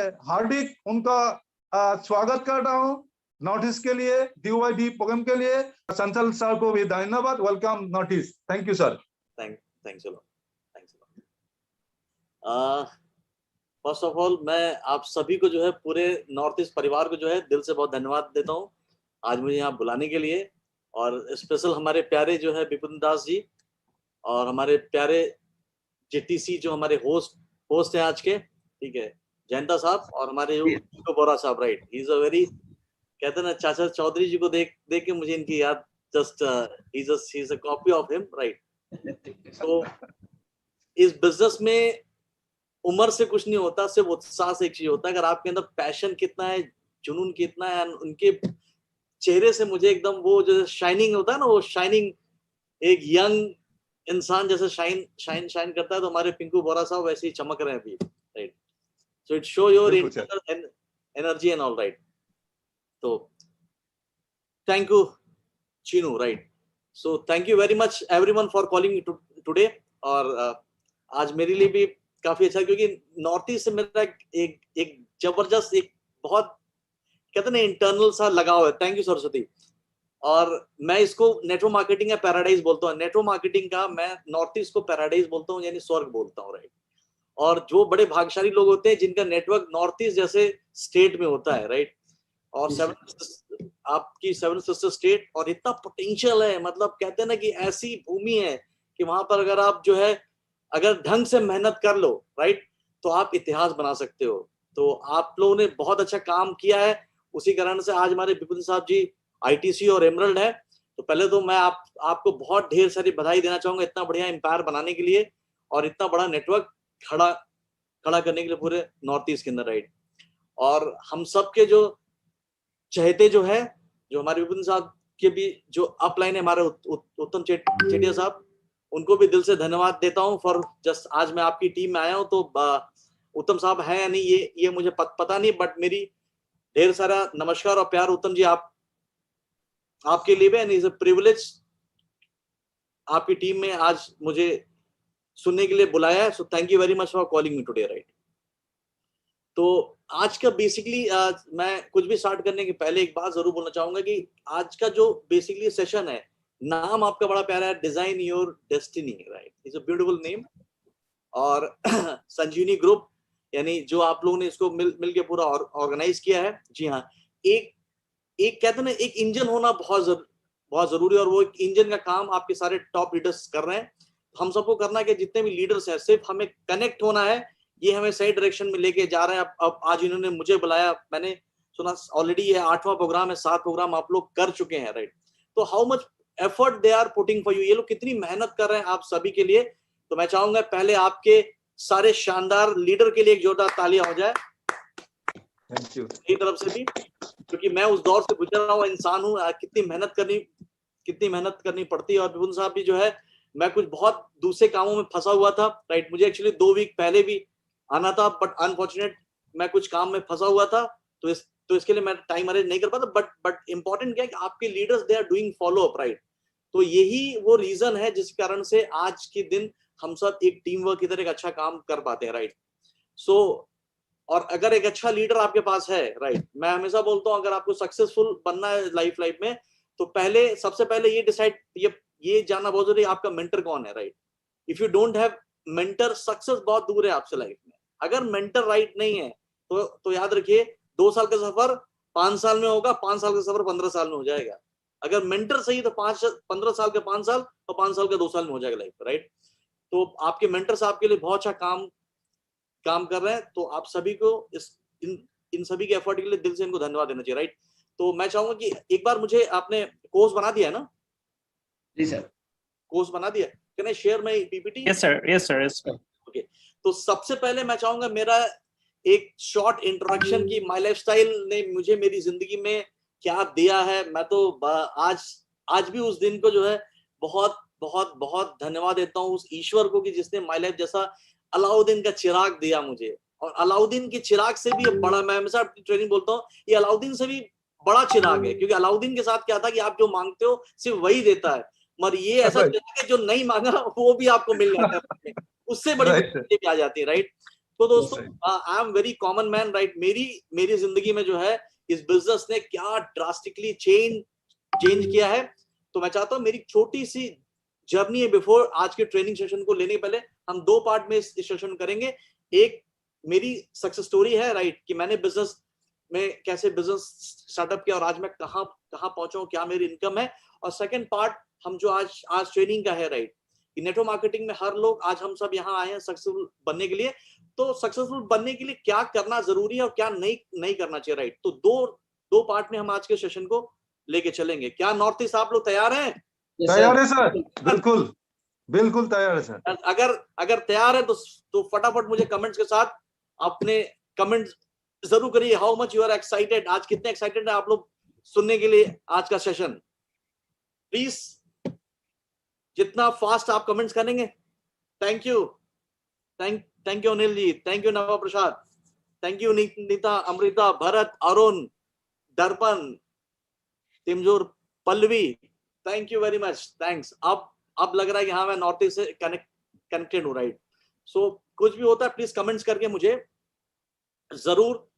हार्दिक उनका स्वागत कर रहा हूँ नॉर्थ ईस्ट के लिए, DYD प्रोग्राम के लिए। संथल सर को भी धन्यवाद। Welcome north east. Thank you sir. Thanks a lot. First of all मैं आप सभी को जो है पूरे नॉर्थ ईस्ट परिवार को जो है दिल से बहुत धन्यवाद देता हूँ आज मुझे यहाँ बुलाने के लिए। और स्पेशल हमारे प्यारे जो है विपिन दास जी और हमारे प्यारे JTC जो हमारे होस्ट हैं आज के, ठीक है, जयंता साहब और हमारे जो चिको बोरा साहब, right. He is a very, कहते हैं ना, चाचा चौधरी जी को देख के मुझे इनकी याद just he is a copy of him, right. तो इस बिजनेस में उम्र से कुछ नहीं होता, सिर्फ उत्साह से एक चीज होता है। अगर आपके अंदर पैशन कितना है, जुनून कितना है, उनके चेहरे से मुझे एकदम वो जो शाइनिंग होता है ना, वो शाइनिंग एक यंग इंसान जैसे शाइन करता है, तो हमारे पिंकू बोरा साहब वैसे ही चमक रहे हैं अभी, right. So it show your energy and all, right. तो thank you Chinu, right. So thank you very much everyone for calling today. और आज मेरे लिए भी काफी अच्छा, क्योंकि नॉर्थ ईस्ट से मेरा एक जबरदस्त, एक बहुत, कहते हैं ना, इंटरनल सा लगाव है। Thank you Saraswati. और मैं इसको नेटवर्क मार्केटिंग का पैराडाइज बोलता हूँ। नेटवर्क मार्केटिंग का मैं नॉर्थ ईस्ट को पैराडाइज बोलता हूँ, यानी स्वर्ग बोलता हूँ, राइट। और जो बड़े भाग्यशाली लोग होते हैं जिनका नेटवर्क नॉर्थ ईस्ट जैसे स्टेट में होता है, राइट। और आपकी 7 सिस्टर स्टेट, और इतना पोटेंशियल है, मतलब कहते हैं ना कि ऐसी भूमि है कि वहां पर अगर आप जो है अगर ढंग से मेहनत कर लो, राइट, तो आप इतिहास बना सकते हो। तो आप लोगों ने बहुत अच्छा काम किया है, उसी कारण से आज हमारे विपिन साहब जी ITC और एमरल्ड है। तो पहले तो मैं आपको बहुत ढेर सारी बधाई देना चाहूंगा इतना बढ़िया एम्पायर बनाने के लिए और इतना बड़ा नेटवर्क खड़ा करने के लिए पूरे नॉर्थ ईस्ट के अंदर, राइट। और हम सब के जो चहेते जो है, जो हमारे विपिन साहब के भी जो अपलाइन है, हमारे उत्तम चेटिया साहब, उनको भी दिल से धन्यवाद देता हूं फॉर जस्ट आज मैं आपकी टीम में आया हूं। तो उत्तम साहब हैं या नहीं ये मुझे पता नहीं, बट मेरी ढेर सारा नमस्कार और प्यार उत्तम जी आपके लिए भी, एंड इज अ प्रिविलेज आपकी टीम में आज मुझे सुनने के लिए बुलाया है। सो thank you very much for calling me today, right. तो आज का बेसिकली मैं कुछ भी स्टार्ट करने के पहले एक बात जरूर बोलना चाहूंगा कि आज का जो बेसिकली सेशन है, नाम आपका बड़ा प्यारा है, design your destiny, right. It's a beautiful name. और संजीवनी ग्रुप, यानी जो आप लोगों ने इसको मिल के पूरा ऑर्गेनाइज किया है। जी हाँ, एक कहते हैं ना, एक इंजन होना बहुत जरूरी है, और वो एक इंजन का काम आपके सारे टॉप लीडर्स कर रहे हैं। हम सबको करना है कि जितने भी लीडर्स हैं, सिर्फ हमें कनेक्ट होना है, ये हमें सही डायरेक्शन में लेके जा रहे हैं। अब आज इन्होंने मुझे बुलाया, मैंने सुना ऑलरेडी ये 8वां प्रोग्राम है, 7 प्रोग्राम आप लोग कर चुके हैं, राइट। तो how much effort they are putting for you, ये लोग कितनी मेहनत कर रहे हैं आप सभी के लिए। तो मैं चाहूंगा पहले आपके सारे शानदार लीडर के लिए एक जोरदार तालियां हो जाए थैंक यू मेरी तरफ से भी, क्योंकि मैं उस दौर से गुजर रहा हुआ इंसान हूँ। कितनी मेहनत करनी पड़ती है। और विपुल साहब भी जो है, मैं कुछ बहुत दूसरे कामों में फंसा हुआ था, राइट। मुझे एक्चुअली 2 वीक पहले भी आना था, बट अनफॉर्चुनेट मैं कुछ काम में फंसा हुआ था, तो इसके लिए मैं टाइम अरेंज नहीं कर पाता। बट इंपॉर्टेंट क्या है कि आपके leaders they are doing follow up, right. तो यही वो रीजन है जिस कारण से आज के दिन हम सब एक टीम वर्क की तरह एक अच्छा काम कर पाते हैं, राइट। सो और अगर एक अच्छा लीडर आपके पास है, राइट, मैं हमेशा बोलता हूं अगर आपको सक्सेसफुल बनना है लाइफ में, तो सबसे पहले ये डिसाइड, ये जानना बहुत जरूरी है आपका मेंटर कौन है, right. If you don't have mentor, success बहुत दूर है आपसे लाइफ में। अगर मेंटर राइट नहीं है तो याद रखिए 2 साल का सफर 5 साल में होगा, 5 साल का सफर 15 साल में हो जाएगा। अगर मेंटर सही तो 15 साल के 5 साल और 5 साल के 2 साल में हो जाएगा लाइफ, राइट। तो आपके मेंटर्स आपके लिए बहुत अच्छा काम कर रहे हैं। तो आप सभी को इन सभी के एफर्ट के लिए दिल से इनको धन्यवाद देना चाहिए, राइट। तो मैं चाहूंगा कि एक बार मुझे आपने कोर्स बना दिया है ना? जी सर, कोर्स बना दिया। Can I share my PPT? Yes sir. Okay, तो सबसे पहले मैं चाहूंगा मेरा एक शॉर्ट इंट्रोडक्शन की माय लाइफस्टाइल ने मुझे मेरी जिंदगी में क्या दिया है। मैं तो आज भी उस दिन को जो है बहुत बहुत बहुत धन्यवाद देता हूँ उस ईश्वर को कि जिसने माय लाइफ जैसा अलाउद्दीन का चिराग दिया मुझे। और अलाउद्दीन के चिराग से भी बड़ा, मैं हमेशा ट्रेनिंग बोलता हूँ, ये अलाउद्दीन से भी बड़ा चिराग है। क्योंकि अलाउद्दीन के साथ क्या था कि आप जो मांगते हो सिर्फ वही देता है, मगर ये ऐसा चिराग है जो नहीं मांगा वो भी आपको मिल जाता है, उससे बड़ी भी आ जाती है, राइट। तो दोस्तों I am very common man, right. मेरी जिंदगी में जो है इस बिजनेस ने क्या ड्रास्टिकली चेंज किया है। तो मैं चाहता हूं मेरी छोटी सी जर्नी है बिफोर आज के ट्रेनिंग सेशन को लेने के पहले हम दो पार्ट में इस सेशन करेंगे। एक मेरी सक्सेस स्टोरी है, राइट, कि मैंने बिजनेस में कैसे बिजनेस स्टार्टअप किया और आज मैं कहां पहुंचा हूं, क्या मेरी इनकम है। और सेकंड पार्ट हम जो आज ट्रेनिंग का है, राइट, कि नेटवर्क मार्केटिंग में हर लोग आज हम सब यहाँ आए हैं सक्सेसफुल बनने के लिए। तो सक्सेसफुल बनने के लिए क्या करना जरूरी है और क्या नहीं करना चाहिए, राइट। तो दो पार्ट में हम आज के सेशन को लेके चलेंगे। क्या नॉर्थ ईस्ट आप लोग तैयार हैं? तैयार है सर, बिल्कुल बिल्कुल तैयार है सर। अगर तैयार है तो फटाफट मुझे कमेंट्स के साथ अपने कमेंट्स जरूर करिए। How much you are excited, आज कितने एक्साइटेड है आप लोग सुनने के लिए आज का सेशन। प्लीज जितना फास्ट आप कमेंट्स करेंगे। Thank you Anil ji, thank you Nava Prasad, thank you Neeta, Amrita, Bharat, Arun, Darpan, Timjor, Pallavi, thank you very much, thanks. अब लग रहा है कि हाँ मैं नॉर्थ ईस्ट से कनेक्टेड हूँ, राइट। सो कुछ भी होता है प्लीज कमेंट्स करके मुझे जरूर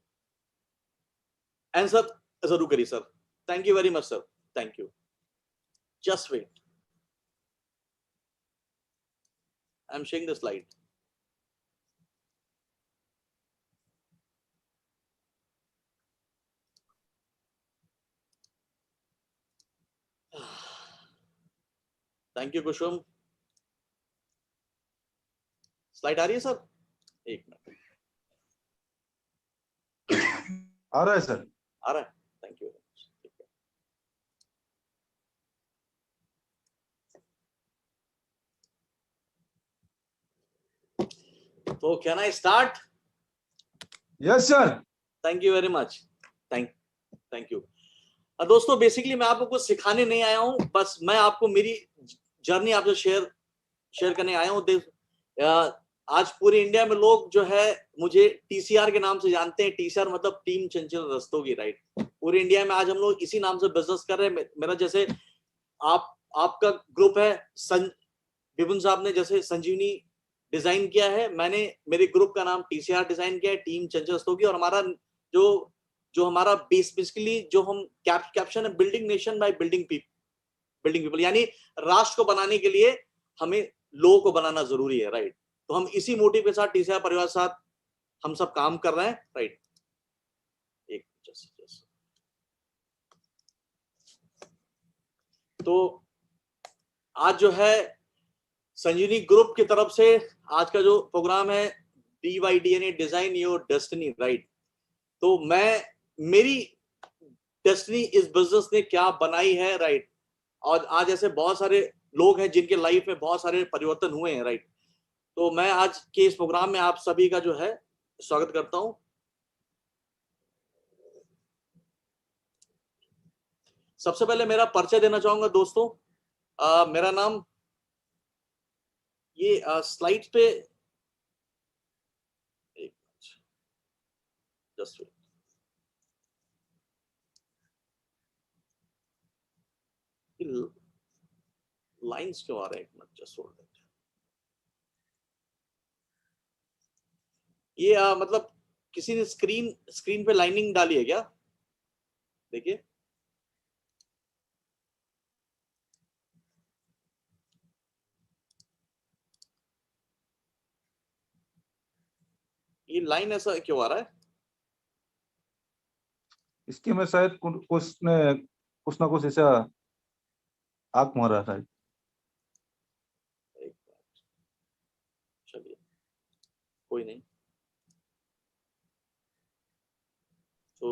आंसर जरूर करिए sir. Thank you very much sir, thank you. Just wait, I am sharing the slide. Thank you Kusum. Slide आ रही है सर? एक मिनट, आ रहा है सर, आ रहा है। Thank you. तो can I start? Yes sir. Thank you very much, thank you. दोस्तों बेसिकली मैं आपको कुछ सिखाने नहीं आया हूं, बस मैं आपको मेरी जर्नी आपसे शेयर करने आया हूं। आज पूरे इंडिया में लोग जो है मुझे टीसीआर के नाम से जानते हैं। टीसीआर मतलब टीम चंचल रस्तोगी, राइट। पूरे इंडिया में आज हम लोग इसी नाम से बिजनेस कर रहे हैं। मेरा जैसे आपका ग्रुप है, विपुन साहब ने जैसे संजीवनी डिजाइन किया है, मैंने मेरे ग्रुप का नाम टीसीआर डिजाइन किया है, टीम चंचल रस्तोगी। और हमारा जो हमारा बेसिकली जो हम कैप्शन है, building nation by building people, यानी राष्ट्र को बनाने के लिए हमें लोगों को बनाना जरूरी है, राइट। तो हम इसी मोटिव के साथ टीसीआर परिवार के साथ हम सब काम कर रहे हैं, राइट। एक तो आज जो है संजीवनी ग्रुप की तरफ से आज का जो प्रोग्राम है DYDNA design your destiny, right. तो मेरी डेस्टिनी इस बिजनेस ने क्या बनाई है, राइट। और आज ऐसे बहुत सारे लोग हैं जिनके लाइफ में बहुत सारे परिवर्तन हुए हैं, राइट। तो मैं आज के इस प्रोग्राम में आप सभी का जो है स्वागत करता हूं। सबसे पहले मेरा परिचय देना चाहूंगा दोस्तों। मेरा नाम ये स्लाइड पे जस्ट लाइंस क्यों आ रहे हैं, एक मिनट, जस्ट होल्ड इट। ये मतलब किसी ने स्क्रीन पे लाइनिंग डाली है क्या? देखिए, ये लाइन ऐसा क्यों आ रहा है? इसके में शायद कुछ ना कुछ ऐसा आग मारा था। चलिए कोई नहीं। तो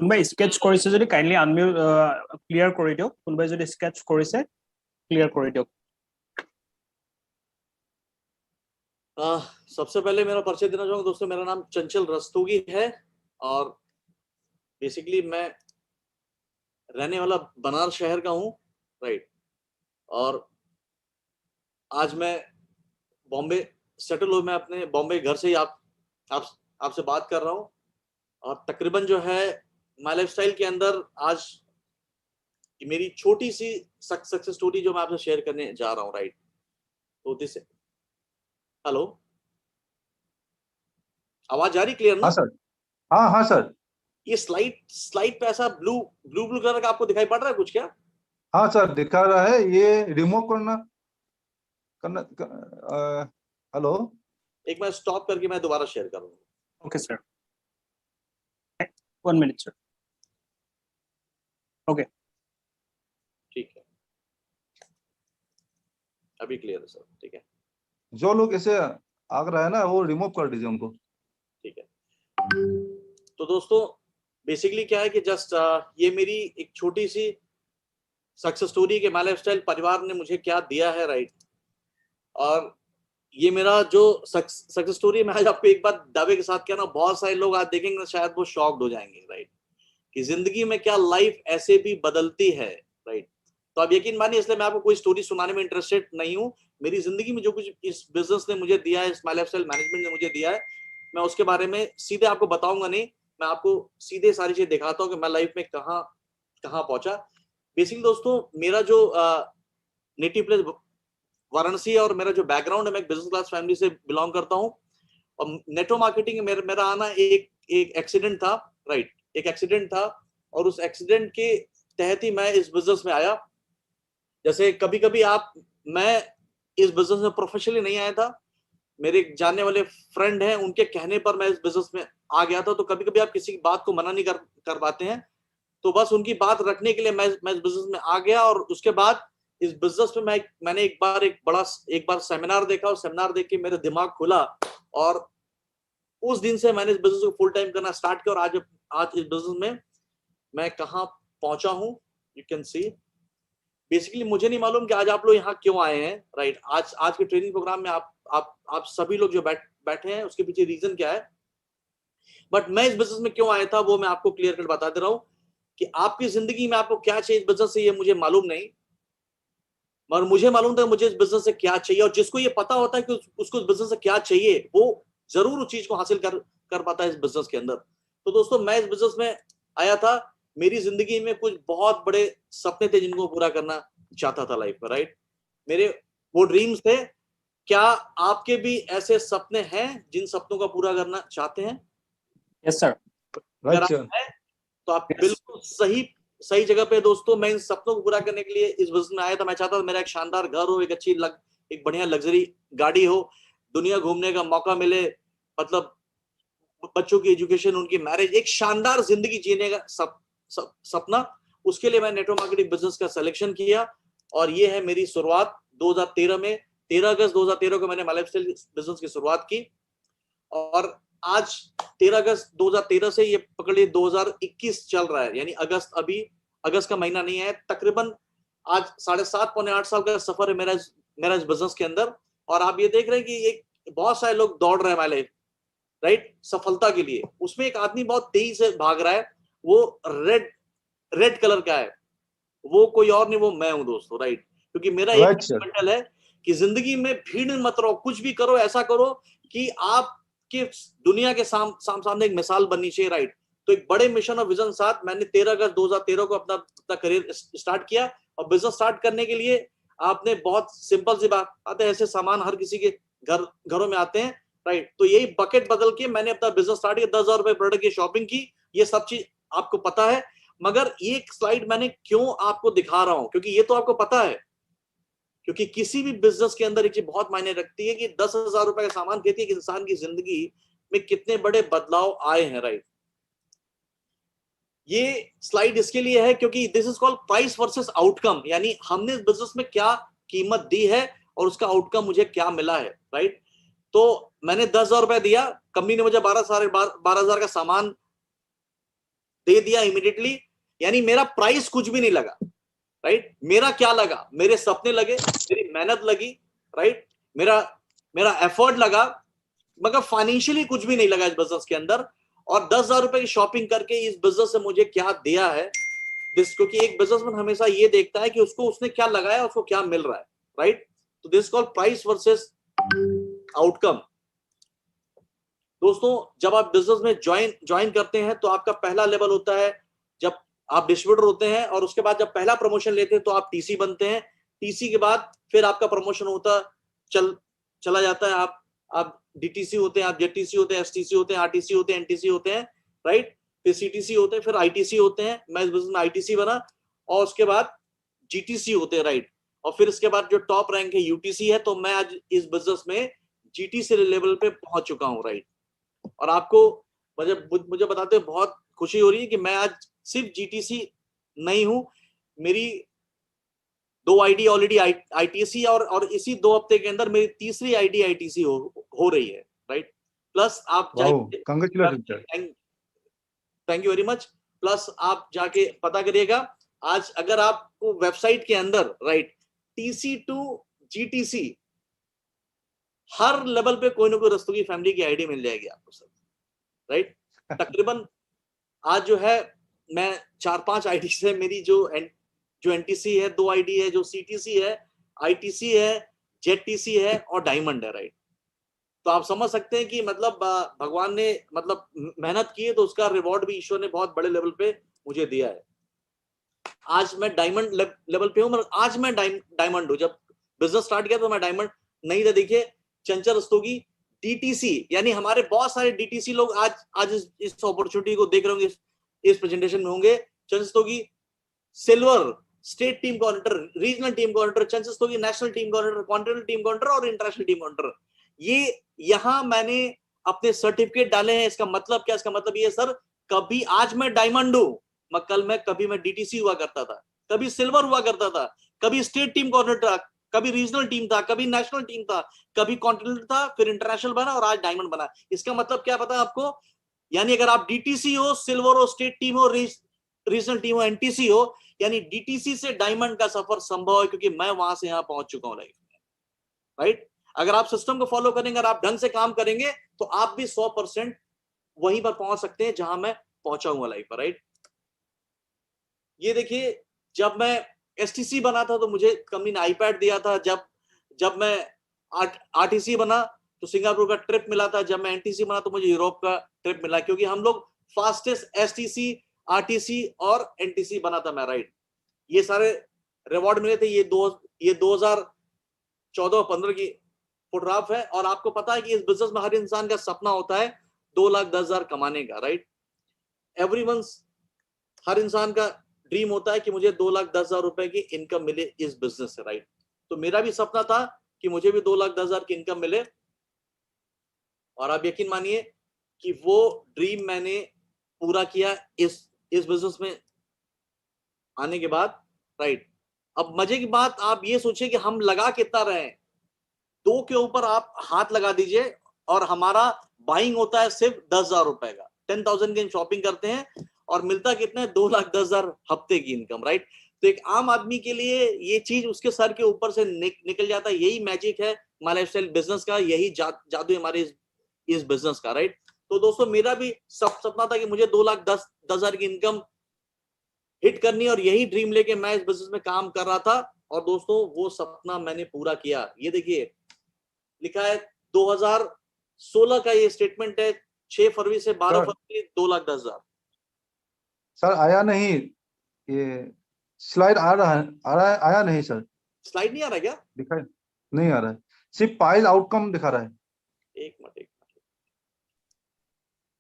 কোনবাই স্কেচ কৰিছে যদি কাইন্ডলি আনমিউট ক্লিয়াৰ কৰি দিয়ক। কোনবাই যদি স্কেচ কৰিছে ক্লিয়াৰ কৰি দিয়ক। सबसे पहले मेरा परिचय देना चाहूंगा दोस्तों। मेरा नाम चंचल रस्तोगी है और बेसिकली मैं रहने वाला बनारस शहर का हूँ, राइट। और आज मैं बॉम्बे सेटल हूँ। मैं अपने बॉम्बे घर से ही आपसे बात कर रहा हूँ। और तकरीबन जो है माय लाइफस्टाइल के अंदर आज मेरी छोटी सी सक्सेस स्टोरी जो मैं आपसे शेयर करने जा रहा हूँ, राइट। तो दिस हेलो आवाज आ रही क्लियर ना? हाँ सर, हाँ सर, ये स्लाइड पे ऐसा ब्लू कलर का आपको दिखाई पड़ रहा है कुछ क्या? हाँ सर दिखा रहा है, ये रिमूव करना करना हेलो। एक मैं स्टॉप करके मैं दोबारा शेयर करूंगा। Okay sir, 1 minute sir. Okay, ठीक है, अभी क्लियर है सर, ठीक है। जो लोग ऐसे आग रहा है ना, वो रिमूव कर दीजिए उनको। ठीक है, तो दोस्तों बेसिकली क्या है कि जस्ट ये मेरी एक छोटी सी सक्सेस स्टोरी के माय लाइफस्टाइल परिवार ने मुझे क्या दिया है, राइट। और ये मेरा जो सक्सेस स्टोरी मैं आज आपको एक बात दावे के साथ कहना, बहुत सारे लोग आज देखेंगे ना शायद वो शॉक्ड हो जाएंगे, राइट, कि जिंदगी में क्या लाइफ ऐसे भी बदलती है, राइट। तो आप यकीन मानिए, इसलिए मैं आपको कोई स्टोरी सुनाने में इंटरेस्टेड नहीं हूँ। मेरी जिंदगी में जो कुछ इस बिजनेस ने मुझे दिया है, इस माय लाइफस्टाइल मैनेजमेंट ने मुझे दिया है, मैं उसके बारे में सीधे आपको बताऊंगा नहीं, मैं आपको सीधे सारी चीज दिखाता हूँ कि मैं लाइफ में कहाँ कहाँ पहुंचा। बेसिकली दोस्तों मेरा जो नेटिव प्लेस वाराणसी है और मेरा जो बैकग्राउंड है, मैं एक बिजनेस क्लास फैमिली से बिलोंग करता हूँ। और नेटो मार्केटिंग में मेरा आना एक एक्सीडेंट था, राइट, एक एक्सीडेंट था। और उस एक्सीडेंट के तहत ही मैं इस बिजनेस में आया। जैसे कभी कभी मैं इस बिजनेस में प्रोफेशनली नहीं आया था, मेरे जानने वाले फ्रेंड हैं, उनके कहने पर मैं इस बिजनेस में आ गया था। तो कभी कभी आप किसी की बात को मना नहीं कर पाते हैं, तो बस उनकी बात रखने के लिए मैं इस बिजनेस में आ गया। और उसके बाद इस बिजनेस में मैंने एक बार सेमिनार देखा, और सेमिनार देख के मेरा दिमाग खुला, और उस दिन से मैंने इस बिजनेस को फुल टाइम करना स्टार्ट किया। और आज इस बिजनेस में मैं कहाँ पहुंचा हूं, यू कैन सी। बेसिकली मुझे नहीं मालूम कि आज आप लोग यहाँ क्यों आए हैं, राइट। आज के ट्रेनिंग प्रोग्राम में आप सभी लोग जो बैठे हैं, उसके पीछे रीजन क्या है, बट मैं इस बिजनेस में क्यों आया था वो मैं आपको क्लियर कट बता दे रहा हूं। कि आपकी जिंदगी में आपको क्या चाहिए इस बिजनेस से, ये मुझे मालूम नहीं, मगर मुझे मालूम था मुझे इस बिजनेस से क्या चाहिए। और जिसको ये पता होता है कि उसको इस बिजनेस से क्या चाहिए, वो जरूर उस चीज को हासिल कर पाता है इस बिजनेस के अंदर। तो दोस्तों मैं इस बिजनेस में आया था, मेरी जिंदगी में कुछ बहुत बड़े सपने थे जिनको पूरा करना चाहता था लाइफ में, राइट। मेरे वो ड्रीम्स थे। क्या आपके भी ऐसे सपने हैं जिन सपनों का पूरा करना चाहते हैं? यस सर, अगर राइट आप सर। हैं तो आप यस। बिल्कुल सही जगह पे। दोस्तों मैं इन सपनों को पूरा करने के लिए इस बिजनेस में आया था। मैं चाहता था मेरा एक शानदार घर हो, एक बढ़िया लग्जरी गाड़ी हो, दुनिया घूमने का मौका मिले, मतलब बच्चों की एजुकेशन, उनकी मैरिज, एक शानदार जिंदगी जीने का सपना। उसके लिए मैं नेटवर्क मार्केटिंग बिजनेस का सिलेक्शन किया, और ये है मेरी शुरुआत 2013 में। 13 अगस्त 2013 को मैंने माय लाइफस्टाइल बिजनेस की शुरुआत की, और आज 13 अगस्त 2013 से ये पकड़िए 2021 चल रहा है, यानी अगस्त का महीना नहीं है, तकरीबन आज 7.5 पौने 8 साल का सफर है मेरा इस बिजनेस के अंदर। और आप ये देख रहे हैं कि एक बहुत सारे लोग दौड़ रहे हैं माय लाइफ, राइट, सफलता के लिए। उसमें एक आदमी बहुत तेजी से भाग रहा है, वो रेड कलर का है, वो कोई और नहीं, वो मैं हूं दोस्तों, राइट। क्योंकि मेरा एक राइट सर। फंडामेंटल है कि जिंदगी में भीड़ मत रहो, कुछ भी करो, ऐसा करो कि आपके दुनिया के सामने एक मिसाल बननी चाहिए, राइट। तो एक बड़े मिशन और विजन साथ मैंने 13 अगस्त 2013 को अपना करियर स्टार्ट किया। और बिजनेस स्टार्ट करने के लिए आपने बहुत सिंपल सी बात आते हैं, ऐसे सामान हर किसी के घरों में आते हैं, राइट। तो यही बकेट बदल के मैंने अपना बिजनेस स्टार्ट किया, 10,000 रुपए प्रोडक्ट की शॉपिंग की, ये सब चीज आपको पता है। मगर ये स्लाइड मैंने क्यों आपको दिखा रहा हूं, क्योंकि ये तो आपको पता है, क्योंकि किसी भी बिजनेस के अंदर एक चीज बहुत मायने रखती है कि 10,000 रुपए का सामान खरीदती है कि इंसान की जिंदगी में कितने बड़े बदलाव आए हैं, राइट। ये स्लाइड इसके लिए है क्योंकि this is called price versus outcome, यानी हमने इस बिजनेस में क्या कीमत दी है और उसका आउटकम मुझे क्या मिला है, राइट। तो मैंने 10,000 रुपए दिया, कंपनी ने मुझे 12,000 का सामान दे दिया इमीडिएटली, यानी मेरा प्राइस कुछ भी नहीं लगा, राइट। मेरा क्या लगा, मेरे सपने लगे, मेरी मेहनत लगी, राइट, मेरा एफर्ट लगा, मगर फाइनेंशियली कुछ भी नहीं लगा इस बिजनेस के अंदर। और 10,000 रुपए की शॉपिंग करके इस बिजनेस से मुझे क्या दिया है, क्योंकि एक बिजनेसमैन हमेशा ये देखता है कि उसने क्या लगाया, उसको क्या मिल रहा है, राइट। तो this called price versus outcome. दोस्तों जब आप बिजनेस में ज्वाइन करते हैं तो आपका पहला लेवल होता है जब आप डिस्ट्रीब्यूटर होते हैं, और उसके बाद जब पहला प्रमोशन लेते हैं तो आप टीसी बनते हैं। टीसी के बाद फिर आपका प्रमोशन होता चला जाता है, आप डीटीसी होते हैं, आप जेटीसी होते हैं, एसटीसी होते हैं, आरटीसी होते हैं, एनटीसी होते हैं, राइट। फिर सीटीसी होते हैं, फिर आईटीसी होते हैं, मैं इस बिजनेस में आईटीसी बना, और उसके बाद जीटीसी होते हैं, राइट। और फिर इसके बाद जो टॉप रैंक है यूटीसी है, तो मैं आज इस बिजनेस में जीटीसी लेवल पे पहुंच चुका हूं, राइट। और आपको मुझे बताते हुए बहुत खुशी हो रही है कि मैं आज सिर्फ जीटीसी नहीं हूं, मेरी 2 आईडी ऑलरेडी आईटीसी, और इसी 2 हफ्ते के अंदर मेरी तीसरी आईडी आईटीसी हो रही है, राइट। प्लस आप जाइए, congratulation sir. Thank you very much. Plus आप जाके पता करिएगा, आज अगर आपको वेबसाइट के अंदर, राइट, टीसी टू जीटीसी हर लेवल पे कोई ना कोई रस्तोगी फैमिली की आईडी मिल जाएगी आपको सर, राइट। तकरीबन आज जो है मैं 4-5 आईडी से मेरी जो एनटीसी है 2 आईडी है, जो सीटीसी है, आईटीसी है, जेटीसी है और डायमंड है, राइट। तो आप समझ सकते हैं कि मतलब भगवान ने मतलब मेहनत की है, तो उसका रिवॉर्ड भी ईश्वर ने बहुत बड़े लेवल पे मुझे दिया है। आज मैं डायमंड लेवल पे हूँ, आज मैं डायमंड हूँ। जब बिजनेस स्टार्ट किया तो मैं डायमंड नहीं था। देखिए चंचल रस्तोगी डीटीसी, यानी हमारे बहुत सारे डीटीसी लोग आज इस अपॉर्चुनिटी को देख रहे होंगे, इस प्रेजेंटेशन में होंगे। Chanchal Rastogi silver state team coordinator, regional team coordinator, Chanchal Rastogi national team coordinator, continental team coordinator और इंटरनेशनल टीम कोऑर्डिनेटर। ये यहाँ मैंने अपने सर्टिफिकेट डाले हैं। इसका मतलब क्या? इसका मतलब ये सर, कभी आज मैं डायमंड हूं, कल मैं कभी मैं डीटीसी हुआ करता था, कभी सिल्वर हुआ करता था, कभी स्टेट टीम कोऑर्डिनेटर, कभी रीजनल टीम था, कभी नेशनल टीम था, कभी कॉन्टिनेंटल था, फिर इंटरनेशनल बना और आज डायमंड बना। इसका मतलब क्या पता है आपको? यानी अगर आप डीटीसी हो, सिल्वर हो, स्टेट टीम हो, रीजनल टीम हो, एनटीसी हो, यानी डीटीसी से डायमंड का सफर संभव है, क्योंकि मैं वहां से यहां पहुंच चुका हूं लाइफ में, राइट। अगर आप सिस्टम को फॉलो करेंगे, अगर आप ढंग से काम करेंगे, तो आप भी 100% वहीं पर पहुंच सकते हैं जहां मैं पहुंचा हुआ लाइफ पर, राइट। ये देखिए, जब मैं एसटीसी बना था तो मुझे कंपनी ने आईपैड दिया था। जब मैं आरटीसी बना तो सिंगापुर का ट्रिप मिला था। जब मैं एनटीसी बना तो मुझे यूरोप का ट्रिप मिला, क्योंकि हम लोग फास्टेस्ट एसटीसी, आरटीसी और एनटीसी बना था मैं, राइट। ये सारे रिवॉर्ड मिले थे। ये 2014-15 की फोटोग्राफ है। और आपको पता है कि इस बिजनेस में हर इंसान का सपना होता है 2,10,000 कमाने का, राइट। एवरीवंस, हर इंसान का ड्रीम होता है कि मुझे 2,10,000 रुपए की इनकम मिले इस बिजनेस से, राइट। तो मेरा भी सपना था कि मुझे भी 2,10,000 की इनकम मिले। और आप यकीन मानिए कि वो ड्रीम मैंने पूरा किया इस बिजनेस में आने के बाद, राइट। अब मजे की बात आप ये सोचिए कि हम लगा कितना रहे हैं। 2 के ऊपर आप हाथ लगा दीजिए और हमारा बाइंग होता है सिर्फ 10,000 रुपए का। 10,000 की शॉपिंग करते हैं और मिलता कितना है? 2,10,000 हफ्ते की इनकम, राइट। तो एक आम आदमी के लिए ये चीज उसके सर के ऊपर से निकल जाता है। यही मैजिक है हमारे लाइफस्टाइल बिजनेस का, यही जादू हमारे इस बिजनेस का, राइट। तो दोस्तों, मेरा भी सपना था कि मुझे 2,10,000 की इनकम हिट करनी, और यही ड्रीम लेके मैं इस बिजनेस में काम कर रहा था। और दोस्तों, वो सपना मैंने पूरा किया। ये देखिए लिखा है 2016 का ये स्टेटमेंट है, 6 फरवरी से 12 फरवरी 2,10,000। सर आया नहीं, ये स्लाइड आ रहा है, आया नहीं सर। स्लाइड नहीं आ रहा क्या? दिखाई नहीं आ रहा है, सिर्फ पाइल आउटकम दिखा रहा है। एक मिनट।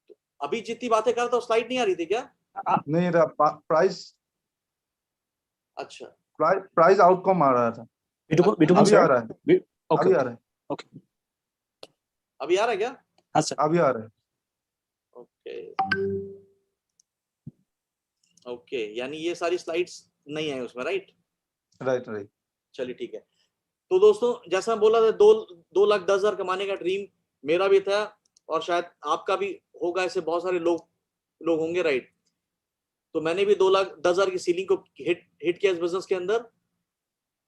तो अभी जितनी बातें कर रहा था स्लाइड नहीं आ रही थी क्या? नहीं रहा, प्राइस, अच्छा, प्राइस आउटकम आ रहा था। अभी आ रहा है, ओके, अभी आ रहा है, ओके, अभी आ रहा है क्या? हाँ सर, अभी आ रहा है। ओके, यानी ये सारी स्लाइड्स नहीं आई उसमें, राइट। राइट। चलिए ठीक है। तो दोस्तों, जैसा मैं बोला था, 2,10,000 कमाने का ड्रीम मेरा भी था, और शायद आपका भी होगा। ऐसे बहुत सारे लोग होंगे, राइट। तो मैंने भी 2,10,000 की सीलिंग को हिट किया इस बिजनेस के अंदर।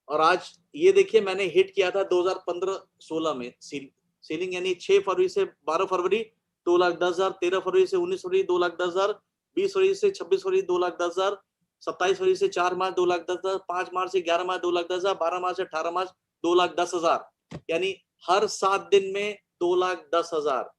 और आज ये देखिए, मैंने हिट किया था 2015-16 में सीलिंग, यानी 6 फरवरी से 12 फरवरी 2,10,000, 13 फरवरी से 19 फरवरी 2,10,000, 20 फरवरी से 26 फरवरी 2,10,000, 27 फरवरी से 4 मार्च 2,10,000, 5 मार्च से 11 मार्च 2,10,000, 12 मार्च से 18 मार्च 2,10,000, यानी हर 7 दिन में 2,10,000।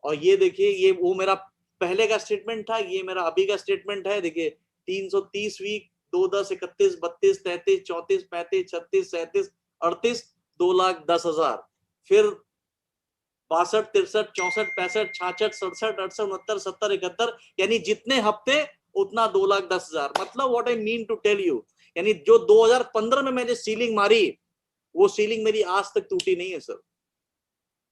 और ये देखिए, ये वो मेरा पहले का स्टेटमेंट था, ये मेरा अभी का स्टेटमेंट है। देखिए 330 वीक, 2, 10, 31, 32, 33, 34, 35, 36, 37, 38, 2,10,000। फिर 62, 63, 64, 65, 66, 67, 68, 69, 70, 71, यानी जितने हफ्ते उतना 2,10,000। मतलब what I mean to tell you, यानी जो 2015 में मैंने सीलिंग मारी, वो सीलिंग मेरी आज तक टूटी नहीं है सर।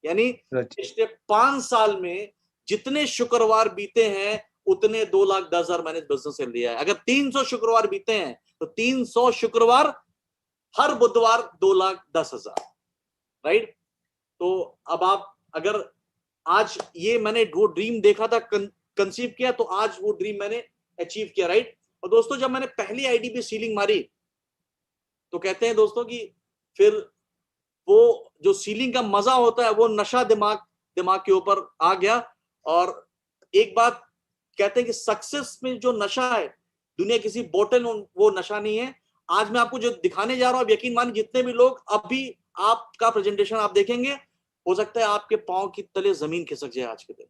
यानी Right. पिछले 5 साल में जितने शुक्रवार बीते हैं उतने 2,10,000 मैंने बिजनेस से लिया है। अगर 300 शुक्रवार बीते हैं तो 300 शुक्रवार हर बुधवार 2,10,000, राइट। तो अब आप अगर आज ये मैंने वो ड्रीम देखा था, कंसीव किया, तो आज वो ड्रीम मैंने अचीव किया, राइट। और दोस्तों जब मैंने पहली आईडी पे सीलिंग मारी तो कहते हैं दोस्तों कि फिर वो जो सीलिंग का मजा होता है वो नशा दिमाग के ऊपर आ गया। और एक बात कहते हैं कि सक्सेस में जो नशा है, दुनिया किसी बोतल में वो नशा नहीं है। आज मैं आपको जो दिखाने जा रहा हूं, यकीन मानिए जितने भी लोग अभी आपका प्रेजेंटेशन आप देखेंगे, हो सकता है आपके पांव की तले जमीन खिसक जाए आज के दिन।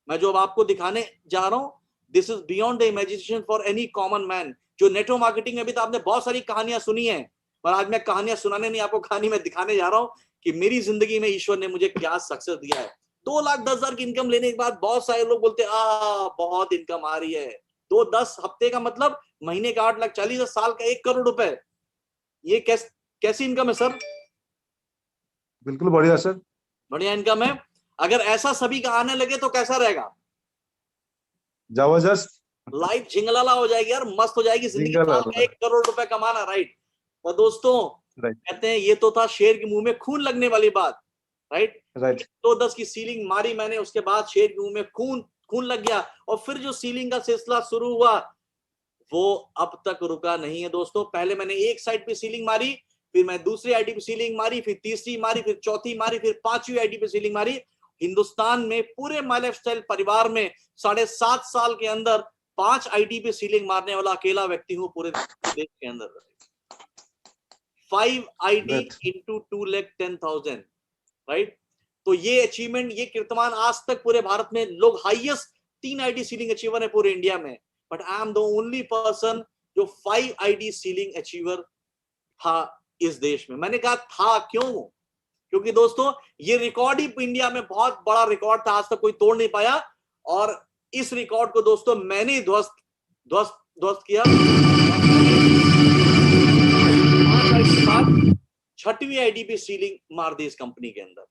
मैं जो अब आपको दिखाने जा रहा हूं, this is beyond the imagination for any common man. जो नेटवर्क मार्केटिंग में भी तो आपने बहुत सारी कहानियां सुनी है, और आज मैं कहानियां सुनाने नहीं, आपको कहानी में दिखाने जा रहा हूं कि मेरी जिंदगी में ईश्वर ने मुझे क्या सक्सेस दिया है। 2,10,000 की इनकम लेने के बाद बहुत सारे लोग बोलते हैं बहुत इनकम आ रही है। 2-10 हफ्ते का मतलब महीने का 8,40,000, साल का 1 करोड़ रुपए। ये कैसी इनकम है सर? बिल्कुल बढ़िया सर। बढ़िया इनकम है। अगर ऐसा सभी का आने लगे तो कैसा रहेगा? जबरदस्त। लाइफ झिंगलाला हो जाएगी यार, मस्त हो जाएगी जिंदगी। साल का 1 करोड़ रुपए कमाना, राइट। और दोस्तों राइट कहते हैं ये तो था शेर के मुंह में खून लगने वाली बात, राइट। राइट 2-10 की सीलिंग मारी मैंने, उसके बाद शेर के मुंह में खून लग गया। और फिर जो सीलिंग का सिलसिला शुरू हुआ वो अब तक रुका नहीं है दोस्तों। पहले मैंने एक साइड पे सीलिंग मारी, फिर मैं दूसरी आईडी पे सीलिंग मारी, फिर तीसरी मारी, फिर चौथी मारी, फिर 5वीं आईडी पे सीलिंग मारी। हिंदुस्तान में पूरे माय लाइफस्टाइल परिवार में 7.5 साल के अंदर 5 आईडी पे सीलिंग मारने वाला अकेला व्यक्ति हूं पूरे देश के अंदर। 5 आईडी इंटू 2,10,000, राइट। तो ये अचीवमेंट, ये कीर्तिमान आज तक पूरे भारत में लोग हाईएस्ट 3 आईडी सीलिंग अचीवर है पूरे इंडिया में, but I am the only person जो 5 आईडी सीलिंग अचीवर था इस देश में। मैंने कहा था क्यों? क्योंकि दोस्तों ये रिकॉर्ड ही इंडिया में बहुत बड़ा रिकॉर्ड था, आज तक कोई तोड़ नहीं पाया। और इस रिकॉर्ड को दोस्तों मैंने ही ध्वस्त किया। 6वीं आईडी पे सीलिंग मार दी इस कंपनी के अंदर,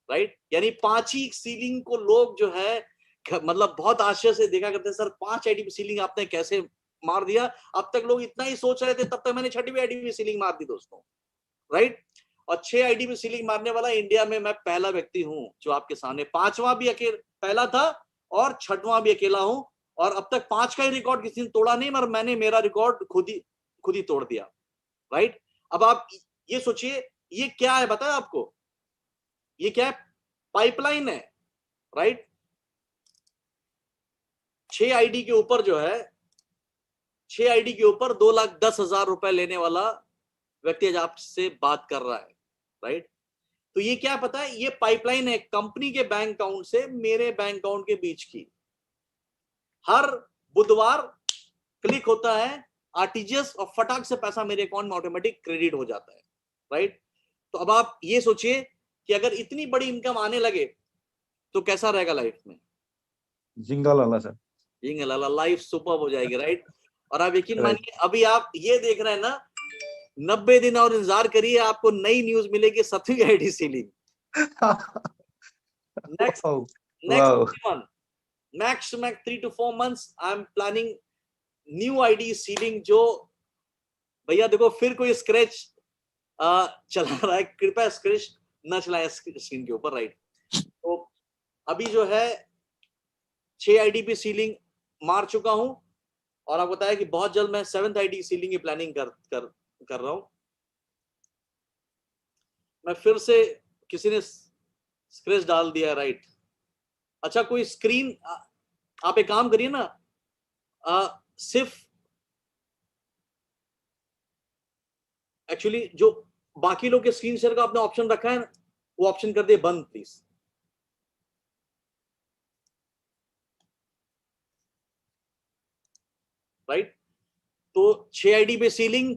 राइट। यानी 5 ही सीलिंग को लोग जो है मतलब बहुत आश्चर्य से देखा करते हैं, सर 5 आईडी पे सीलिंग आपने कैसे मार दिया? अब तक लोग इतना ही सोच रहे थे, तब तक मैंने 6वीं आईडी पे सीलिंग मार दी दोस्तों, राइट। और 6 आईडी पे सीलिंग मारने वाला इंडिया में मैं पहला व्यक्ति हूं जो आपके सामने। 5वां भी पहला था और 6वां भी अकेला हूं। और अब तक 5 का ही रिकॉर्ड किसी ने तोड़ा नहीं, मगर मैंने मेरा रिकॉर्ड खुद ही तोड़ दिया, राइट। अब आप ये सोचिए ये क्या है, बताया आपको ये क्या है? पाइपलाइन है, राइट। 6 आईडी के ऊपर जो है, 6 आईडी के ऊपर 2,10,000 रुपए लेने वाला व्यक्ति आज आपसे बात कर रहा है, राइट। तो ये क्या पता है? ये पाइपलाइन है कंपनी के बैंक अकाउंट से मेरे बैंक अकाउंट के बीच की। हर बुधवार क्लिक होता है आरटीजीएस और फटाक से पैसा मेरे अकाउंट में ऑटोमेटिक क्रेडिट हो जाता है, राइट। तो अब आप ये सोचिए कि अगर इतनी बड़ी इनकम आने लगे तो कैसा रहेगा लाइफ में? जिंगालाला सर। जिंगालाला, लाइफ सुपर्ब हो जाएगी, राइट। और आप यकीन मानिए अभी आप ये देख रहे हैं ना, 90 दिन और इंतजार करिए, आपको नई न्यूज मिलेगी 7वीं ID ceiling. Next month, max 3 to 4 months I am planning new ID ceiling. जो भैया देखो फिर कोई स्क्रैच चला रहा है, कृपया स्क्रैच न चलाएं स्क्रीन के ऊपर, राइट। तो अभी जो है 6 आईडी पे सीलिंग मार चुका हूं, और आपको बताया कि बहुत जल्द मैं 7th आईडी सीलिंग की प्लानिंग कर रहा हूं। मैं फिर से, किसी ने स्क्रैच डाल दिया, राइट। अच्छा कोई स्क्रीन, आप एक काम करिए ना, सिर्फ एक्चुअली जो बाकी लोग के स्क्रीन शेयर का आपने ऑप्शन रखा है वो ऑप्शन कर दे बंद प्लीज, राइट। तो 6 आईडी पे सीलिंग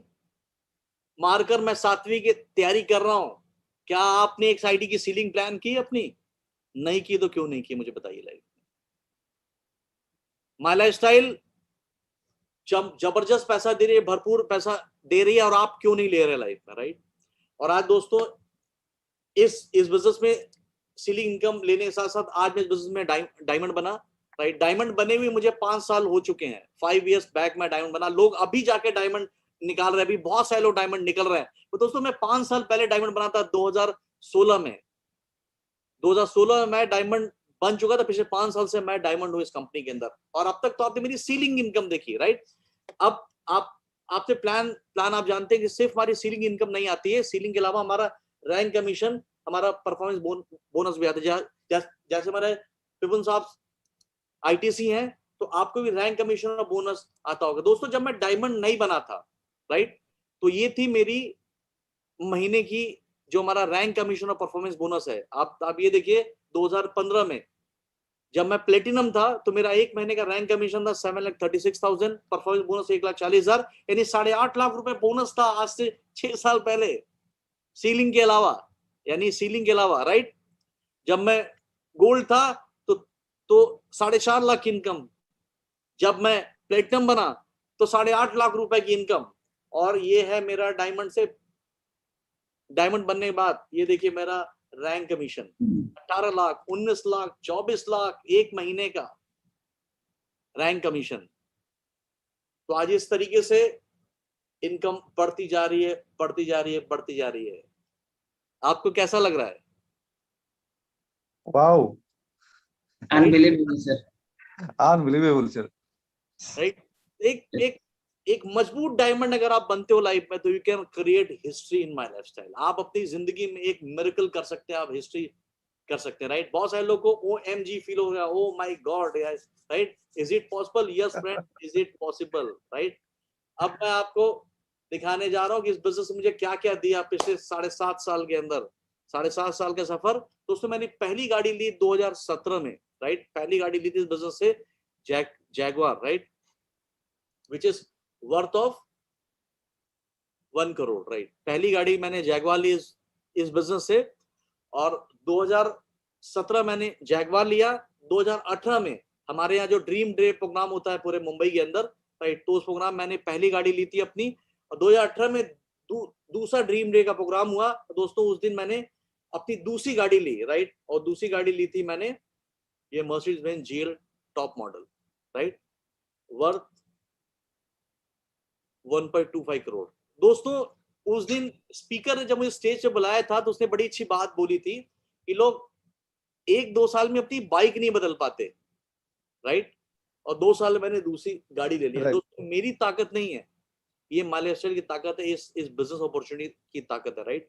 मारकर मैं 7वीं की तैयारी कर रहा हूं। क्या आपने एक आईडी की सीलिंग प्लान की अपनी? नहीं की तो क्यों नहीं की, मुझे बताइए लाइफ में। माई लाइफ स्टाइल जबरदस्त पैसा दे रही है, भरपूर पैसा दे रही है, और आप क्यों नहीं ले रहे लाइफ में, राइट। और आज दोस्तों इस बिजनेस में सीलिंग इनकम लेने के साथ साथ आज मैं इस बिजनेस में डायमंड बना, राइट। डायमंड बने हुए मुझे 5 साल हो चुके हैं, 5 years बैक मैं डायमंड बना। लोग अभी जाके डायमंड निकाल रहे हैं, अभी बहुत सारे लोग डायमंड निकल रहे हैं। तो दोस्तों मैं 5 साल पहले डायमंड बना था, 2016 में। 2016 में मैं डायमंड बन चुका था। पिछले 5 साल से मैं डायमंड हूं इस कंपनी के अंदर, और अब तक तो आपने मेरी सीलिंग इनकम देखी, राइट। अब आपसे प्लान आप जानते हैं कि सिर्फ हमारी सीलिंग इनकम नहीं आती है, सीलिंग के अलावा हमारा रैंक कमीशन, हमारा परफॉर्मेंस बोनस भी आता है। जैसे हमारे विपुल साहब आईटीसी हैं, तो आपको भी रैंक कमीशन और बोनस आता होगा। दोस्तों जब मैं डायमंड नहीं बना था, राइट, तो ये थी मेरी महीने की जो हमारा रैंक कमीशन और परफॉर्मेंस बोनस है। आप ये देखिए 2015 में जब मैं प्लेटिनम था तो मेरा एक महीने का रैंक कमीशन था 7,36,000, परफॉर्मेंस बोनस 1,40,000, यानी 8.5 लाख रुपए बोनस था आज से 6 साल पहले, सीलिंग के अलावा, यानी सीलिंग के अलावा, राइट। जब मैं गोल्ड था तो 4.5 लाख की इनकम, जब मैं प्लेटिनम बना तो 8.5 लाख रुपए की इनकम, और ये है मेरा डायमंड से डायमंड बनने के बाद ये देखिए मेरा रैंक कमीशन 18 लाख, 19 लाख, 24 लाख एक महीने का रैंक कमीशन। तो आज इस तरीके से इनकम बढ़ती जा रही है, बढ़ती जा रही है, बढ़ती जा रही है। आपको कैसा लग रहा है? Wow, unbelievable sir, unbelievable sir. Right. एक एक मजबूत डायमंड अगर आप बनते हो लाइफ में, तो you can create history in my lifestyle. आप अपनी जिंदगी में एक मिरेकल कर सकते हैं, आप हिस्ट्री कर सकते हैं, राइट। बहुत सारे लोगों को OMG फील हो गया, oh my God, right, is it possible? Yes friend, is it possible, right. अब मैं आपको दिखाने जा रहा हूँ कि इस बिजनेस ने मुझे क्या क्या दिया पिछले 7.5 साल के अंदर। 7.5 साल का सफर। दोस्तों मैंने पहली गाड़ी ली 2017 में, राइट, पहली गाड़ी ली थी इस बिजनेस से, Jaguar, right, which is worth of 1 crore, right. पहली गाड़ी मैंने जैगवार ली इस बिजनेस से, और 2017 मैंने जैगवार लिया। 2018 में हमारे यहाँ जो ड्रीम डे प्रोग्राम होता है पूरे मुंबई के अंदर, राइट, तो उस प्रोग्राम मैंने पहली गाड़ी ली थी अपनी, और 2018 में दूसरा ड्रीम डे का प्रोग्राम हुआ। दोस्तों उस दिन मैंने अपनी दूसरी गाड़ी ली, राइट, और दूसरी गाड़ी ली थी मैंने ये Mercedes Benz GL top model, right, worth 1.25 crore. दोस्तों उस दिन स्पीकर ने जब मुझे स्टेज पे बुलाया था तो उसने बड़ी अच्छी बात बोली थी कि लोग 1-2 साल में अपनी बाइक नहीं बदल पाते, राइट, और 2 साल में मैंने दूसरी गाड़ी ले लिया। Right. दोस्तों मेरी ताकत नहीं है, ये मालेशिया की ताकत है, इस बिजनेस अपॉर्चुनिटी की ताकत है, राइट।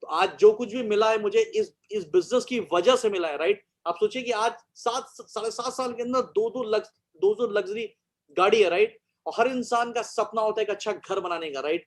तो आज जो कुछ भी मिला है मुझे इस बिजनेस की वजह से मिला है, राइट। आप सोचिए कि आज 7.5 साल के अंदर 2 लग्जरी गाड़ी है, राइट, और हर इंसान का सपना होता है एक अच्छा घर बनाने का, राइट।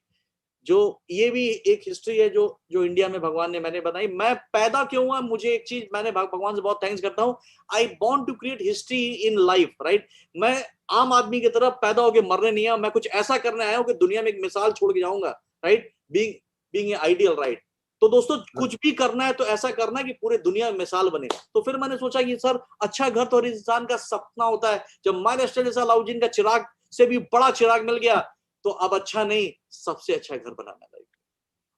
जो ये भी एक हिस्ट्री है जो इंडिया में भगवान ने मैंने बताई। मैं पैदा क्यों हुआ, मुझे एक चीज मैंने भगवान से बहुत थैंक्स करता हूँ, I want to create history in life, right. मैं आम आदमी की तरह पैदा होकर मरने नहीं आया, मैं कुछ ऐसा करने आया हूँ कि दुनिया में एक मिसाल छोड़ के जाऊंगा, right, being a ideal, right. तो दोस्तों कुछ भी करना है तो ऐसा करना है कि पूरे दुनिया में मिसाल बने। तो फिर मैंने सोचा कि सर अच्छा घर तो हर इंसान का सपना होता है। जब माय जैसा अलाउद्दीन का चिराग से भी बड़ा चिराग मिल गया तो अब अच्छा नहीं, सबसे अच्छा घर बनाना है।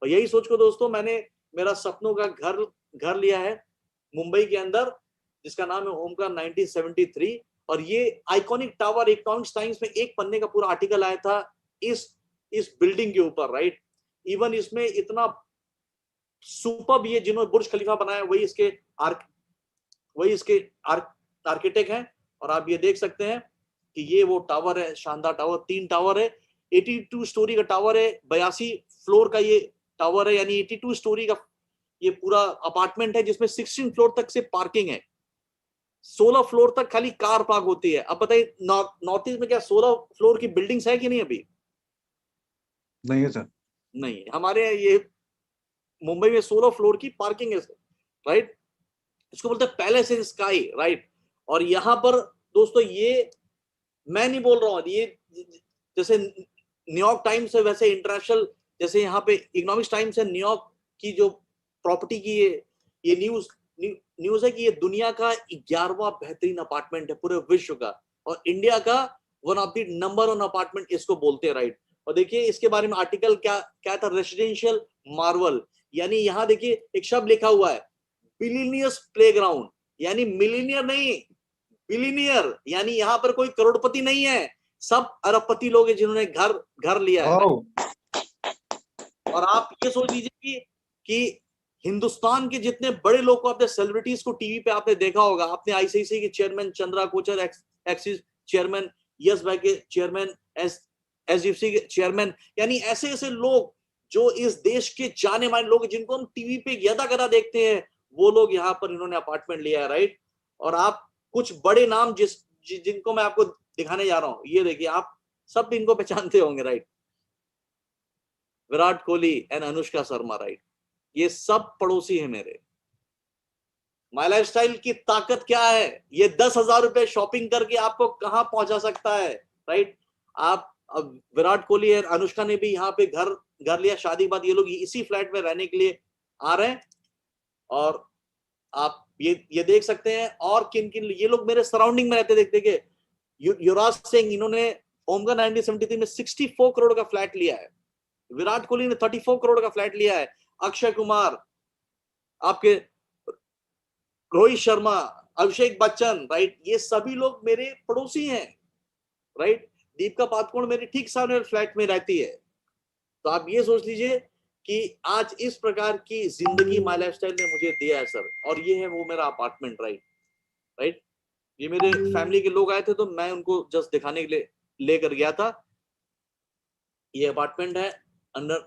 और यही सोच को दोस्तों मैंने मेरा सपनों का घर लिया है मुंबई के अंदर, जिसका नाम है होमकार 1973। और ये आइकॉनिक टावर, इकोनॉमिक्स टाइम्स में एक पन्ने का पूरा आर्टिकल आया था इस बिल्डिंग के ऊपर, राइट। इवन इसमें इतना सुपर ये जिन्होंने बुर्ज खलीफा बनाया वही इसके आर्किटेक्ट हैं। और आप ये देख सकते हैं कि ये वो टावर है, शानदार टावर, 3 टावर है, 82 स्टोरी का टावर है, 82 फ्लोर का ये टावर है, यानी 82 स्टोरी का ये पूरा अपार्टमेंट है, जिसमें 16 फ्लोर तक से पार्किंग है, 16 फ्लोर तक खाली कार पार्क होती है। अब बताइए नॉर्थ ईस्ट में क्या 16 फ्लोर की बिल्डिंग्स है कि नहीं? अभी नहीं है सर। नहीं, हमारे ये मुंबई में 16 फ्लोर की पार्किंग है, राइट। इसको बोलते हैं पैलेस इन स्काई, राइट। और यहां पर दोस्तों ये मैं नहीं बोल रहा हूं, ये जैसे न्यूयॉर्क टाइम्स है वैसे इंटरनेशनल, जैसे यहाँ पे इकोनॉमिक्स टाइम्स है, न्यूयॉर्क की जो प्रॉपर्टी की ये न्यूज है कि ये दुनिया का 11वां बेहतरीन अपार्टमेंट है पूरे विश्व का, और इंडिया का one of the number 1 apartment इसको बोलते हैं, राइट। और देखिए इसके बारे में आर्टिकल क्या क्या था, रेसिडेंशियल मार्वल, यानी यहाँ देखिए एक शब्द लिखा हुआ है बिलियनियर्स प्लेग्राउंड, यानी मिलीनियर नहीं, बिलियनियर, यानी यहाँ पर कोई करोड़पति नहीं है, सब अरबपति लोग हैं जिन्होंने घर लिया है। Wow. और आप ये सोच लीजिए कि हिंदुस्तान के जितने बड़े लोग को, आपने सेलिब्रिटीज को टीवी पे आपने देखा होगा, आपने आईसीआईसीआई के chairman Chandra Kochhar, Axis chairman, Yes Bank के चेयरमैन, एसडीएफसी के चेयरमैन, यानी ऐसे ऐसे लोग जो इस देश के जाने माने लोग जिनको हम टीवी पे यदा कदा देखते हैं, वो लोग यहाँ पर इन्होंने अपार्टमेंट लिया है, राइट। और आप कुछ बड़े नाम जिनको मैं आपको दिखाने जा रहा हूं, ये देखिए आप सब इनको पहचानते होंगे, right. Virat Kohli and Anushka Sharma, right, ये सब पड़ोसी है मेरे। माय लाइफस्टाइल की ताकत क्या है, ये 10,000 रुपए शॉपिंग करके आपको कहां पहुंचा सकता है, राइट। आप अब विराट कोहली और अनुष्का ने भी यहाँ पे घर लिया, शादी के बाद ये लोग इसी फ्लैट में रहने के लिए आ रहे हैं। और आप ये देख सकते हैं और किन किन ये लोग मेरे सराउंडिंग में रहते, देखिए युवराज सिंह, इन्होंने ओमगा 1973 में 64 करोड़ का फ्लैट लिया है। विराट कोहली ने 34 करोड़ का फ्लैट लिया है। अक्षय कुमार, आपके रोहित शर्मा, अभिषेक बच्चन, राइट, ये सभी लोग मेरे पड़ोसी हैं, राइट। दीपिका पादुकोण मेरे ठीक सामने फ्लैट में रहती है। तो आप ये सोच लीजिए कि आज इस प्रकार की जिंदगी माय लाइफस्टाइल ने मुझे दिया है सर, और ये है वो मेरा अपार्टमेंट, राइट। ये मेरे फैमिली के लोग आए थे तो मैं उनको जस्ट दिखाने के लिए लेकर गया था। ये अपार्टमेंट है, अंडर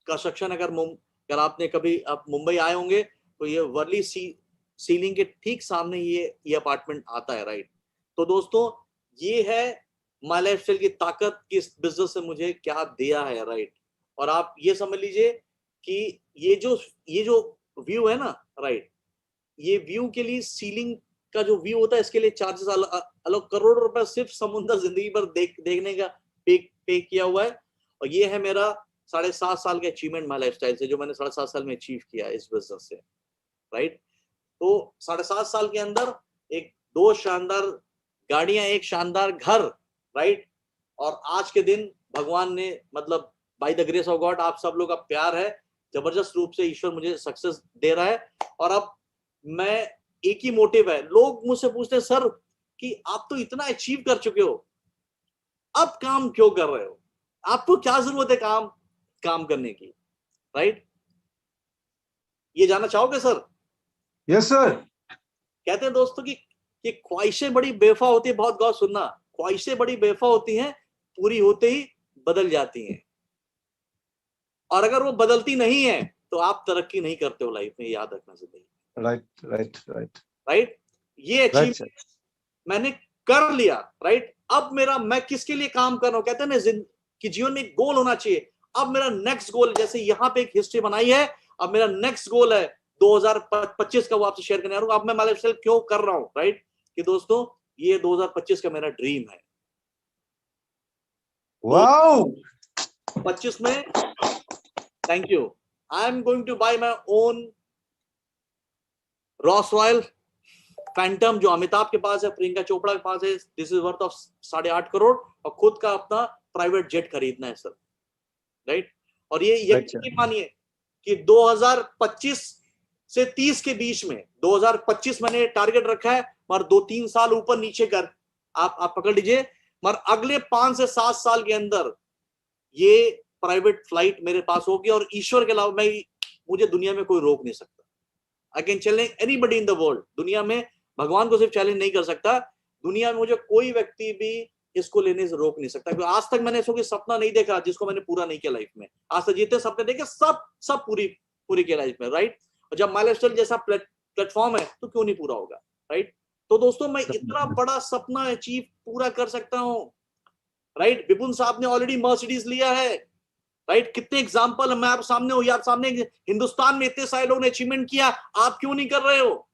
कंस्ट्रक्शन। अगर आपने कभी आप मुंबई आए होंगे तो ये वर्ली सीलिंग के ठीक सामने ये अपार्टमेंट आता है, राइट। तो दोस्तों ये है माय लाइफस्टाइल की ताकत कि इस बिजनेस से मुझे क्या दिया है, राइट। और आप ये समझ लीजिए कि ये जो व्यू है ना, राइट, ये व्यू के लिए सीलिंग का जो व्यू होता है इसके लिए चार्जेस अलग करोड़ रुपए सिर्फ समुद्र जिंदगी भर देखने का पे किया हुआ है। और ये है मेरा 7.5 साल का अचीवमेंट माय लाइफस्टाइल से, जो मैंने 7.5 साल में अचीव किया इस बिजनेस से, राइट। तो 7.5 साल के अंदर 2 शानदार गाड़ियां, 1 शानदार घर, राइट। और आज के दिन भगवान ने, मतलब by the grace of God, आप सब लोग का प्यार है, जबरदस्त रूप से ईश्वर मुझे सक्सेस दे रहा है। और अब मैं एक ही मोटिव है, लोग मुझसे पूछते हैं सर कि आप तो इतना अचीव कर चुके हो, अब काम क्यों कर रहे हो, आपको क्या जरूरत है काम करने की, राइट। ये जानना चाहोगे सर? Yes, sir. कहते हैं दोस्तों कि ख्वाहिशें बड़ी बेवफा होती है, बहुत गौर सुनना, ख्वाहिशें बड़ी बेवफा होती हैं, पूरी होते ही बदल जाती हैं। और अगर वो बदलती नहीं है तो आप तरक्की नहीं करते हो लाइफ में, याद रखना जिंदगी। राइट, ये अचीवमेंट मैंने कर लिया, राइट। अब मैं किसके लिए काम कर रहा हूं? कहते हैं ना कि जीवन में एक गोल होना चाहिए। अब मेरा नेक्स्ट गोल, जैसे यहाँ पे एक हिस्ट्री बनाई है, अब मेरा नेक्स्ट गोल है 2025 का, वो आपसे शेयर करने आ रहा हूं। अब मैं माय लाइफस्टाइल क्यों कर रहा हूं, राइट, कि दोस्तों ये 2025 का मेरा ड्रीम है। Wow. 25 में, thank you, I am going to buy my own Rolls Royce Phantom, जो अमिताभ के पास है, प्रियंका चोपड़ा के पास है। This is worth of 8.5 crore, और खुद का अपना प्राइवेट जेट खरीदना है सर, राइट। और ये यकीन मानिए कि 2025 से 30 के बीच में, 2025 मैंने टारगेट रखा है, मगर 2-3 साल ऊपर नीचे कर आप पकड़ लीजिए, मगर अगले 5 से 7 साल के अंदर ये प्राइवेट फ्लाइट मेरे पास होगी। और ईश्वर के अलावा मुझे दुनिया में कोई रोक नहीं सकता। I can challenge anybody in the world. दुनिया में भगवान को सिर्फ चैलेंज नहीं कर सकता, दुनिया में मुझे कोई व्यक्ति भी इसको लेने से रोक नहीं सकता। क्योंकि आज तक मैंने ऐसा कोई सपना नहीं देखा जिसको मैंने पूरा नहीं किया लाइफ में। आज तक जितने सपने देखे सब पूरी किया लाइफ में, राइट। और जब माय लाइफस्टाइल जैसा प्लेटफॉर्म है तो क्यों नहीं पूरा होगा, राइट। तो दोस्तों मैं इतना बड़ा सपना अचीव पूरा कर सकता हूं, राइट। विपुल साहब ने ऑलरेडी मर्सिडीज लिया है, राइट। कितने एग्जाम्पल मैं आप सामने हो, यार सामने हिंदुस्तान में इतने सारे लोगों ने अचीवमेंट किया, आप क्यों नहीं कर रहे हो?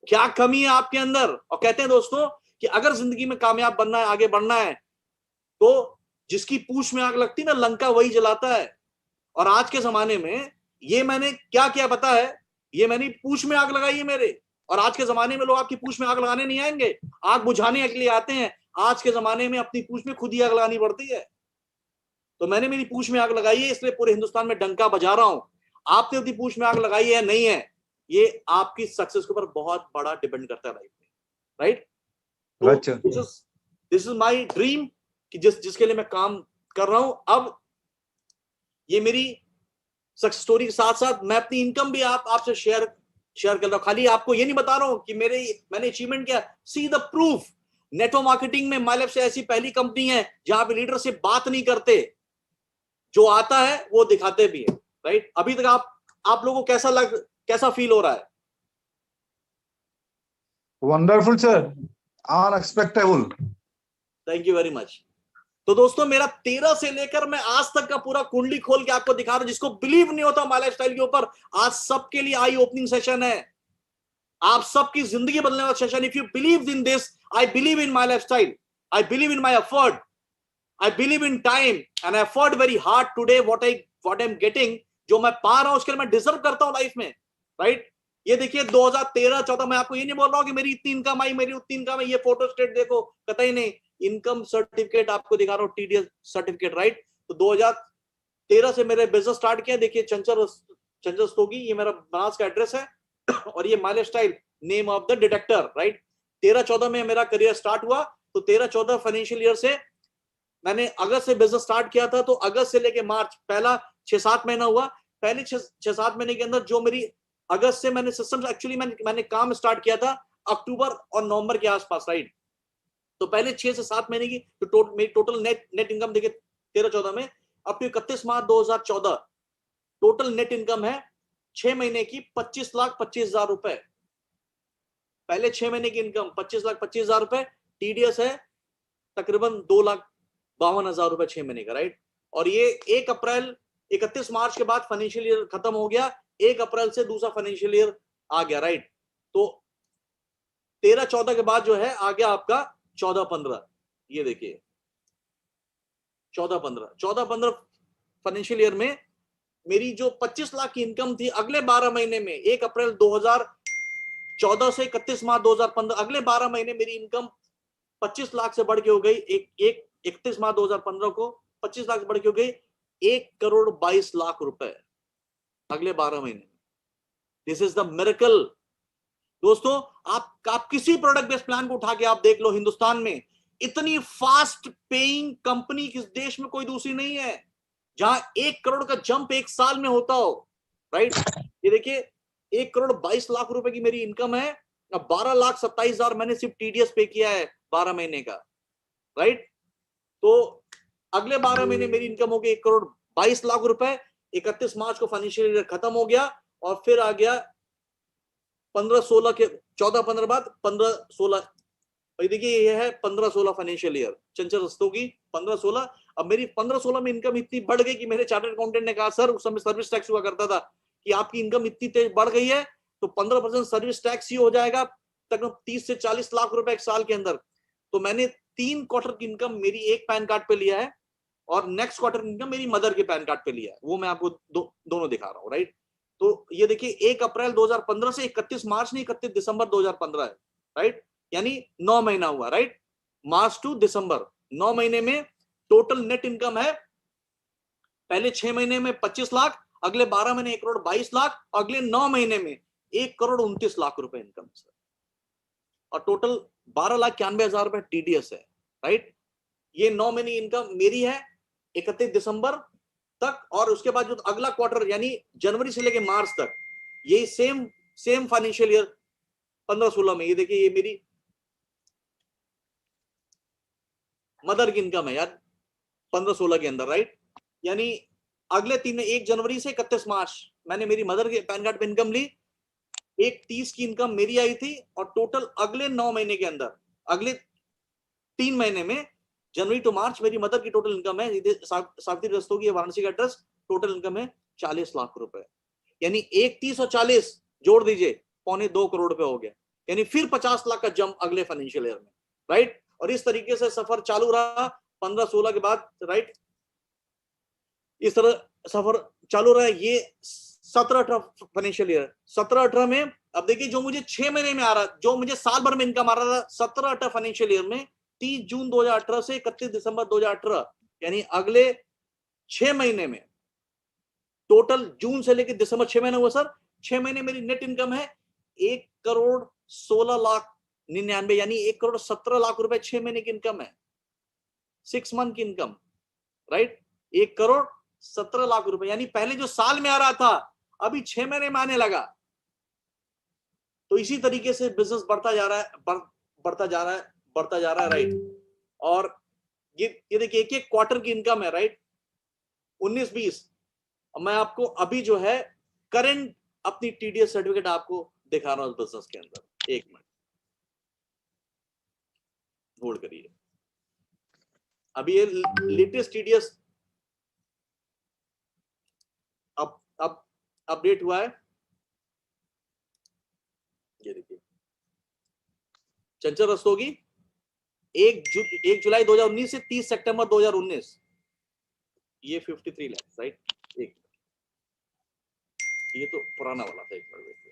क्या कमी है आपके अंदर? और कहते हैं दोस्तों कि अगर जिंदगी में कामयाब बनना है, आगे बढ़ना है, तो जिसकी पूंछ में आग लगती है ना, लंका वही जलाता है। और आज के जमाने में ये मैंने क्या किया पता है? ये मैंने पूंछ में आग लगाई है मेरे, और आज के जमाने में लोग आपकी पूंछ में आग लगाने नहीं आएंगे, आग बुझाने के लिए आते हैं। आज के जमाने में अपनी पूंछ में खुद ही आग लगानी पड़ती है। तो मैंने मेरी पूंछ में आग लगाई है, इसलिए पूरे हिंदुस्तान में डंका बजा रहा हूं। आपने अपनी पूंछ में आग लगाई है नहीं है, ये आपकी सक्सेस के ऊपर बहुत बड़ा डिपेंड करता है लाइफ में, राइट? अच्छा। दिस इज माय ड्रीम कि जिसके लिए मैं काम कर रहा हूं। अब ये मेरी सक्सेस स्टोरी के साथ साथ मैं अपनी इनकम भी आपसे शेयर कर रहा हूं। खाली आपको ये नहीं बता रहा हूं कि मैंने अचीवमेंट किया, see the proof. Network marketing में माय लाइफ से ऐसी पहली कंपनी है जहां पे लीडर से बात नहीं करते, जो आता है वो दिखाते भी है, राइट? अभी तक आप लोगों को कैसा फील हो रहा है? Wonderful sir, unexpectable. Thank you very much. तो दोस्तों, मेरा 13 से लेकर मैं आज तक का पूरा कुंडली खोल के आपको दिखा रहा हूं। जिसको बिलीव नहीं होता माय लाइफस्टाइल के ऊपर, आज सबके लिए आई ओपनिंग सेशन है। आप सबकी जिंदगी बदलने वाला session. If you believe in this, I believe in my lifestyle, I believe in my effort, I believe in time and I effort very hard today. What I am getting, जो मैं पा रहा हूं उसके लिए मैं डिजर्व करता हूं लाइफ में, राइट? ये देखिए 2013-14, मैं आपको ये नहीं बोल रहा हूं कि मेरी इतनी इनकम आई, मेरी उतनी इनकम है, ये फोटो स्टेट देखो, कतई नहीं। इनकम सर्टिफिकेट आपको दिखा रहा हूं, टीडीएस सर्टिफिकेट, राइट? तो 2013 से मेरे बिजनेस स्टार्ट किया। देखिए चंचल स्तोगी, ये मेरा बनारस का एड्रेस है और ये my lifestyle, name of the detector, right? 13-14 में मेरा करियर स्टार्ट हुआ। तो 13-14 फाइनेंशियल ईयर से मैंने अगस्त से बिजनेस स्टार्ट किया था। तो अगस्त से लेके मार्च, पहला 6-7 महीना हुआ। पहले 6-7 महीने के अंदर जो मेरी, अगस्त से मैंने सिस्टम, एक्चुअली मैंने काम स्टार्ट किया था अक्टूबर और नवंबर के आसपास, राइट? तो पहले 6 से 7 महीने की तो मेरी टोटल नेट इनकम देखिए 13-14 में, अब तो 31 मार्च 2014 टोटल नेट इनकम है 6 महीने की 25,25,000 रुपए। पहले 6 महीने की इनकम 25,25,000 रुपए। टीडीएस है तकरीबन 2,52,000 रुपए 6 महीने का, राइट? और ये 1 अप्रैल 31 मार्च के बाद फाइनेंशियल ईयर खत्म हो गया, 1 अप्रैल से दूसरा फाइनेंशियल ईयर आ गया, राइट? तो 13-14 के बाद जो है आ गया आपका 14-15। ये देखिए 14-15 फाइनेंशियल ईयर में मेरी जो 25 लाख की इनकम थी, अगले 12 महीने में 1 अप्रैल 2014 से 31 मार्च 2015, अगले 12 महीने मेरी इनकम 25 लाख से बढ़ के हो गई, 31 मार्च 2015 को 25 लाख से बढ़ के हो गई 1,22,00,000 रुपए अगले 12 महीने। This is the miracle. दोस्तों, आप किसी प्रोडक्ट बेस्ड प्लान को उठा के आप देख लो, हिंदुस्तान में इतनी फास्ट पेइंग कंपनी किस देश में कोई दूसरी नहीं है जहां 1 करोड़ का जंप 1 साल में होता हो, राइट? ये देखिए 1,22,00,000 रुपए की मेरी इनकम है। अब 12,27,000 मैंने सिर्फ टीडीएस पे किया है 12 महीने का, राइट? तो अगले 12 महीने मेरी इनकम हो गई 1,22,00,000 रुपए। 31 मार्च को फाइनेंशियल ईयर खत्म हो गया और फिर आ गया 15-16 के 14-15 बाद 15-16। भाई देखिए ये है 15-16 फाइनेंशियल ईयर, चंचल रस्तोगी 15-16। अब मेरी 15-16 में इनकम इतनी बढ़ गई कि मेरे चार्टर्ड अकाउंटेंट ने कहा, सर उस समय सर्विस टैक्स हुआ करता था, कि आपकी इनकम इतनी तेज बढ़ गई है तो 15% सर्विस टैक्स ही हो जाएगा, तकरीबन 30 से 40 लाख रुपए 1 साल के अंदर। तो मैंने 3 क्वार्टर की इनकम मेरी एक पैन कार्ड पे लिया है और नेक्स्ट क्वार्टर की इनकम मेरी मदर के पैन कार्ड पे लिया है, वो मैं आपको दोनों दिखा रहा हूँ, राइट? तो ये देखिए 1 अप्रैल 2015 से 31 मार्च नहीं 31 दिसंबर 2015 है, राइट? यानी 9 महीना हुआ, राइट? मार्च टू दिसंबर 9 महीने में टोटल नेट इनकम है, पहले 6 महीने में 25 लाख, अगले 12 महीने 1,22,00,000, अगले 9 महीने में 1,29,00,000 रुपए इनकम सर, और टोटल 12,91,000 रुपए टीडीएस है, राइट? ये 9 महीने इनकम मेरी है 31 दिसंबर तक, और उसके बाद जो अगला क्वार्टर यानी जनवरी से लेके मार्च तक, यही सेम फाइनेंशियल ईयर 15-16 में, ये देखिए ये मेरी मदर की इनकम है यार 15-16 के अंदर, राइट? यानी अगले 1 जनवरी से 31 मार्च मैंने मेरी मदर के पैन कार्ड पे इनकम ली, 1,30 की इनकम मेरी आई थी, और टोटल अगले 9 महीने के अंदर, अगले 3 महीने में जनवरी टू मार्च मेरी मदर की टोटल इनकम है, सावित्री रस्तोगी वाराणसी का एड्रेस, टोटल इनकम है 40 लाख रुपए। यानी 1,30 और 40 जोड़ दीजिए 2.25 करोड़ रुपए हो गया, यानी फिर 50 लाख का जंप अगले फाइनेंशियल ईयर में, राइट? और इस तरीके से सफर चालू रहा 15-16 के बाद, राइट? इस तरह सफर चालू रहा। ये 17-18 फाइनेंशियल ईयर, 17-18 में अब देखिए जो मुझे 6 महीने में आ रहा, जो मुझे साल भर में इनकम आ रहा था 17-18 फाइनेंशियल ईयर में, 30 जून 2018 से 31 दिसंबर 2018, यानी अगले 6 महीने में, टोटल जून से लेकर दिसंबर 6 महीने हुआ सर, 6 महीने मेरी नेट इनकम है 1,16,99,000, यानी 1,17,00,000 रुपए 6 महीने की इनकम है, 6 मंथ की इनकम, राइट। 1,17,00,000 रुपए, यानी पहले जो साल में आ रहा था अभी 6 महीने में आने लगा। तो इसी तरीके से बिजनेस बढ़ता जा रहा है, बढ़ता जा रहा है, राइट। और ये देखिए एक एक क्वार्टर की इनकम है, राइट, 19-20। मैं आपको अभी जो है करंट अपनी टीडीएस सर्टिफिकेट आपको दिखा रहा हूं बिजनेस के अंदर। एक मिनट होल्ड करिए, अभी ये लेटेस्ट टीडीएस अब अपडेट हुआ है। ये देखिए चंचल रस्तोगी 1 जुलाई 2019 से 30 सितंबर 2019, ये 53 लाख, राइट। एक ये तो पुराना वाला था, एक मिनट।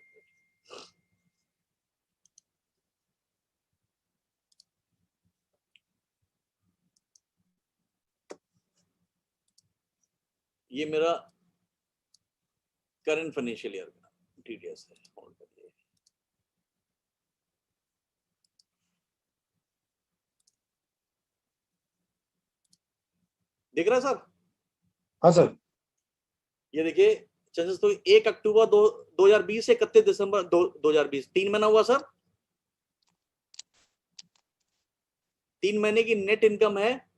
ये मेरा करंट फाइनेंशियल ईयर का टीडीएस है, होल्ड करिए। दिख रहा है सर? हाँ सर। ये देखिए चंचल तो 1 अक्टूबर 2020 से 31 दिसंबर 2020, 3 महीना हुआ सर। 3 महीने की नेट इनकम है,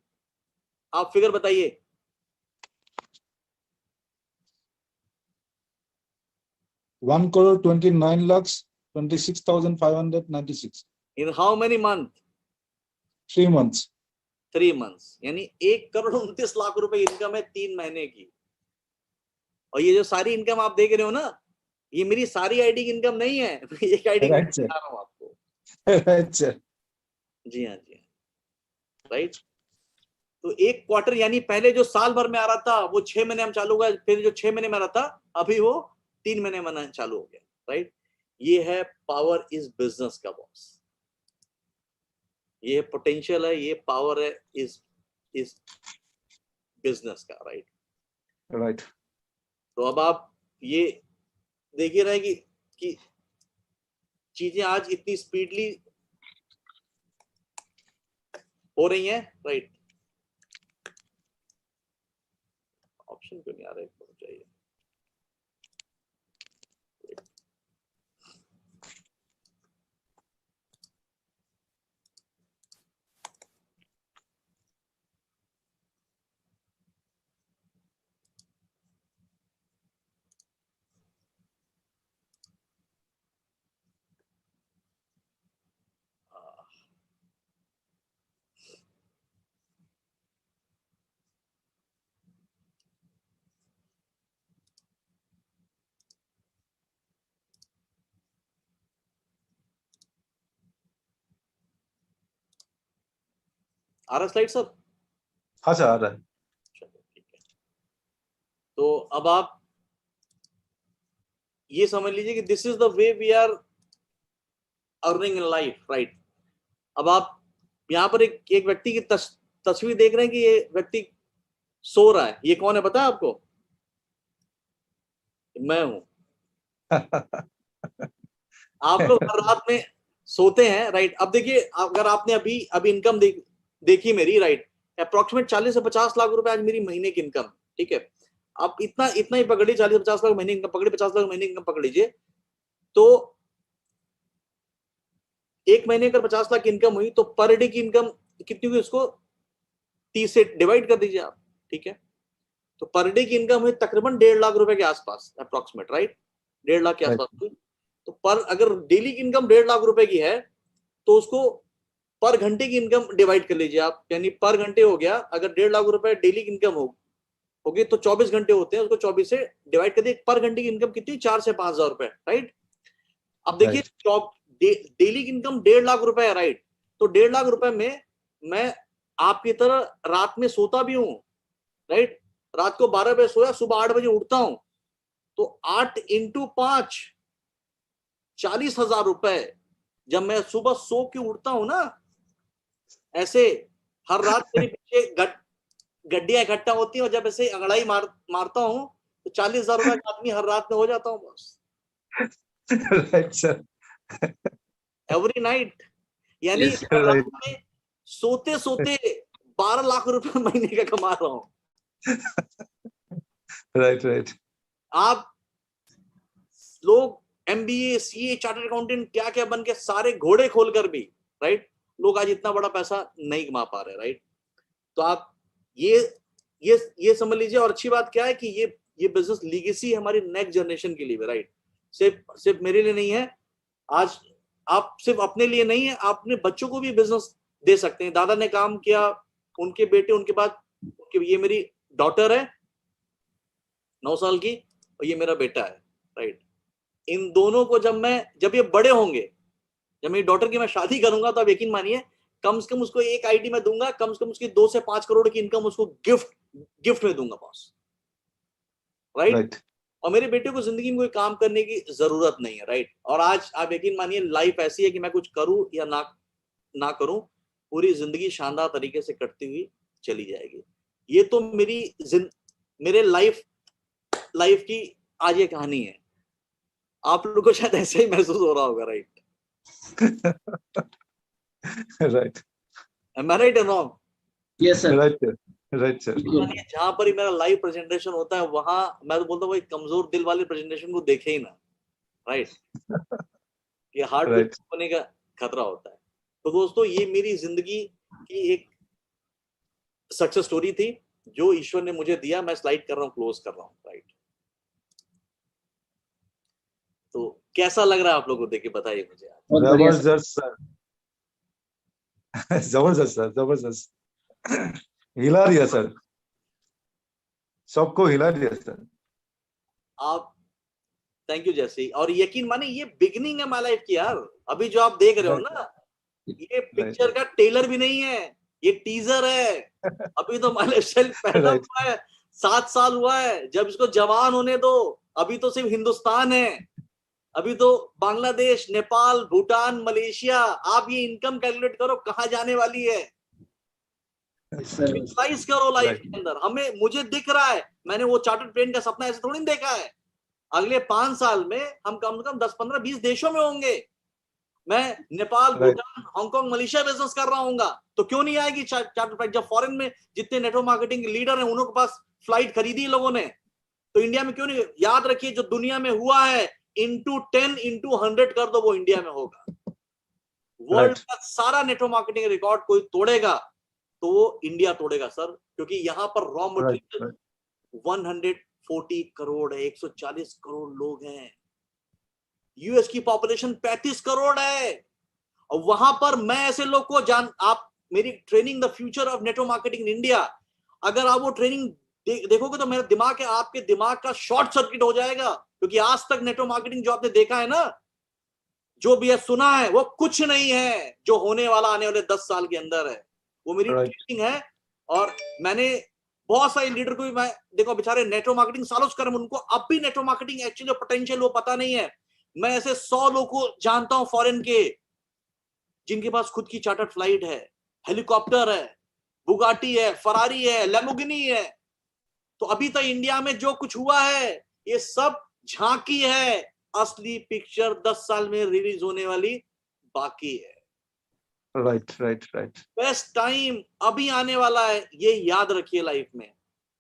आप फिगर बताइए। 1,29,26,596 in how many month? 3 months. 3 months, यानी 1,29,00,000 रुपए इनकम है 3 महीने की। और ये जो सारी इनकम आप देख रहे हो ना, ये मेरी सारी आईडी की इनकम नहीं है, एक आईडी Right, sir. बता रहा हूं आपको। Right, sir. जी हाँ, जी हाँ, राइट। तो एक क्वार्टर, यानी पहले जो साल भर में आ रहा था वो 6 महीने में चालू हुआ, फिर जो 6 महीने में आ रहा था अभी वो 3 महीने में आना चालू हो गया, राइट। ये है पावर इस बिजनेस का बॉस, ये पोटेंशियल है, ये पावर है इस बिजनेस का, राइट। Right. तो अब आप ये देखिए रहे कि चीजें आज इतनी स्पीडली हो रही हैं, राइट। ऑप्शन क्यों नहीं आ रहा है, चाहिए। आ रहा स्लाइड सर? हाँ सर, आ रहा है। चलो ठीक है। तो अब आप ये समझ लीजिए कि this is the way we are earning in life, right. अब आप यहाँ पर एक व्यक्ति की तस्वीर देख रहे हैं कि ये व्यक्ति सो रहा है, ये कौन है पता है आपको? मैं हूं। आप लोग हर रात में सोते हैं, राइट। अब देखिए अगर आपने अभी इनकम देखी मेरी, राइट, अप्रोक्सीमेट 40 से 50 लाख रुपए आज मेरी महीने की इनकम, ठीक है। आप इतना ही पकड़िए, 40-50 लाख महीने इनकम पकड़िए, 50 लाख महीने इनकम पकड़ लीजिए, तो एक महीने का 50 लाख इनकम हुई तो पर डे की इनकम कितनी हुई, उसको 30 से डिवाइड कर दीजिए आप, ठीक है। तो पर डे की इनकम हुई तकरीबन 1.5 लाख रुपए के आसपास, अप्रोक्सीमेट, राइट, 1.5 लाख के आसपास हुई। तो पर अगर डेली की इनकम 1.5 लाख रुपए की है तो उसको पर घंटे की इनकम डिवाइड कर लीजिए आप, यानी पर घंटे हो गया, अगर 1.5 लाख रुपए डेली की इनकम होगी तो 24 घंटे होते हैं, उसको 24 से डिवाइड कर दिए, पर घंटे की इनकम कितनी, 4 से 5 हजार रुपए, राइट। अब देखिए डेली की इनकम 1.5 लाख रुपए है, राइट। तो 1.5 लाख रुपए में मैं आपकी तरह रात में सोता भी हूं, राइट। रात को 12 बजे सोया, सुबह 8 बजे उठता हूं, तो 8 × 5 40,000 रुपए जब मैं सुबह सो के उठता हूं ना, ऐसे हर रात मेरे पीछे गड्डियां इकट्ठा होती हैं और जब ऐसे अंगड़ाई मारता हूं तो 40,000 रुपए का आदमी हर रात में हो जाता हूं बस, राइट सर, एवरी नाइट। यानी Yes, हर राइट, रात में सोते सोते 12 लाख रुपए महीने का कमा रहा हूं। राइट, राइट, आप लोग MBA, CA, चार्टर्ड अकाउंटेंट क्या क्या बन के सारे घोड़े खोलकर भी, राइट, लोग आज इतना बड़ा पैसा नहीं कमा पा रहे, राइट। तो आप ये समझ लीजिए। और अच्छी बात क्या है कि ये बिजनेस लीगेसी हमारी नेक्स्ट जनरेशन के लिए भी, राइट। सिर्फ मेरे लिए नहीं है। आज आप सिर्फ अपने लिए नहीं है, आप अपने बच्चों को भी बिजनेस दे सकते हैं। दादा ने काम किया, उनके बेटे, उनके बाद ये मेरी डॉटर है 9 साल की और ये मेरा बेटा है, राइट। इन दोनों को जब ये बड़े होंगे, जब मेरी डॉटर की मैं शादी करूंगा, तो आप यकीन मानिए कम से कम उसको एक आईडी में दूंगा, कम से कम उसकी 2 से 5 करोड़ की इनकम उसको गिफ्ट में दूंगा बॉस, राइट। राइट, और मेरे बेटे को जिंदगी में कोई काम करने की जरूरत नहीं है, राइट। और आज आप यकीन मानिए लाइफ ऐसी है कि मैं कुछ करूं या ना करूं, पूरी जिंदगी शानदार तरीके से कटती हुई चली जाएगी। ये तो मेरे लाइफ की आज ये कहानी है। आप लोगों को शायद ऐसे ही महसूस हो रहा होगा, right. Right, Am I right or wrong? yes, sir. Right sir, right sir, जहां पर ही मेरा लाइव प्रेजेंटेशन होता है, वहां मैं तो बोलता हूँ कमजोर दिल वाले प्रेजेंटेशन को देखे ही ना, राइट। ये हार्ट Right. होने का खतरा होता है। तो दोस्तों, ये मेरी जिंदगी की एक सक्सेस स्टोरी थी जो ईश्वर ने मुझे दिया। मैं स्लाइड कर रहा हूँ, क्लोज कर रहा हूँ, राइट। तो कैसा लग रहा है आप लोगों को देख के, बताइए मुझे। बहुत बढ़िया सर। जबरदस्त सर, जबरदस्त सर, जबरदस्त, हिला दिया सर, सबको हिला दिया सर। आप थैंक यू जैसी। और यकीन माने ये बिगिनिंग है माय लाइफ की यार। अभी जो आप देख रहे हो ना, ये पिक्चर का टेलर भी नहीं है, ये टीजर है। अभी तो माय लाइफ स्टाइल पैदा Right. हुआ है, 7 साल हुआ है। जब इसको जवान होने दो। अभी तो सिर्फ हिंदुस्तान है, अभी तो बांग्लादेश, नेपाल, भूटान, मलेशिया, आप ये इनकम कैलकुलेट करो कहां जाने वाली है। विजुअलाइज करो लाइफ के अंदर। मुझे दिख रहा है, मैंने वो चार्टर्ड प्लेन का सपना ऐसे थोड़ी देखा है। अगले 5 साल में हम कम से कम 10, 15, 20 देशों में होंगे। मैं Nepal, Bhutan, Hong Kong, Malaysia business कर रहा हूँ। तो क्यों नहीं आएगी चार्टर्ड फ्लाइट? जब फॉरेन में जितने नेटवर्क मार्केटिंग लीडर हैं, उनके पास फ्लाइट खरीदी लोगों ने, तो इंडिया में क्यों नहीं? याद रखिए, जो दुनिया में हुआ है इंटू 10 इंटू 100 कर दो, वो इंडिया में होगा। वर्ल्ड का सारा नेटवर्क मार्केटिंग रिकॉर्ड कोई तोड़ेगा तो वो इंडिया तोड़ेगा सर, क्योंकि यहाँ पर रॉ मटेरियल 140 करोड़ है, 140 करोड़ लोग हैं। यूएस की पॉपुलेशन 35 करोड़ है, और वहां पर मैं ऐसे लोग को आप मेरी training the future of network marketing in India, अगर आप वो ट्रेनिंग देखोगे तो मेरा दिमाग है, आपके दिमाग का शॉर्ट सर्किट हो जाएगा। क्योंकि आज तक नेटवर्क मार्केटिंग जो आपने देखा है ना, जो भी है सुना है, वो कुछ नहीं है जो होने वाला आने वाले 10 साल के अंदर है। वो मेरी ट्रेनिंग है। और मैंने बहुत सारे लीडर को भी, मैं देखो बेचारे नेटवर्क मार्केटिंग सालों से कर रहे हैं, उनको अब भी नेटवर्क मार्केटिंग एक्चुअली पोटेंशियल वो पता नहीं है। मैं ऐसे 100 लोगों को जानता हूं फॉरेन के, जिनके पास खुद की चार्टर्ड फ्लाइट है, हेलीकॉप्टर है, बुगाटी है, फरारी है, लैम्बोर्गिनी है। तो अभी तक इंडिया में जो कुछ हुआ है, ये सब झांकी है। असली पिक्चर 10 साल में रिलीज होने वाली बाकी है। Right, right, right. Best time अभी आने वाला है, ये याद रखिए लाइफ में।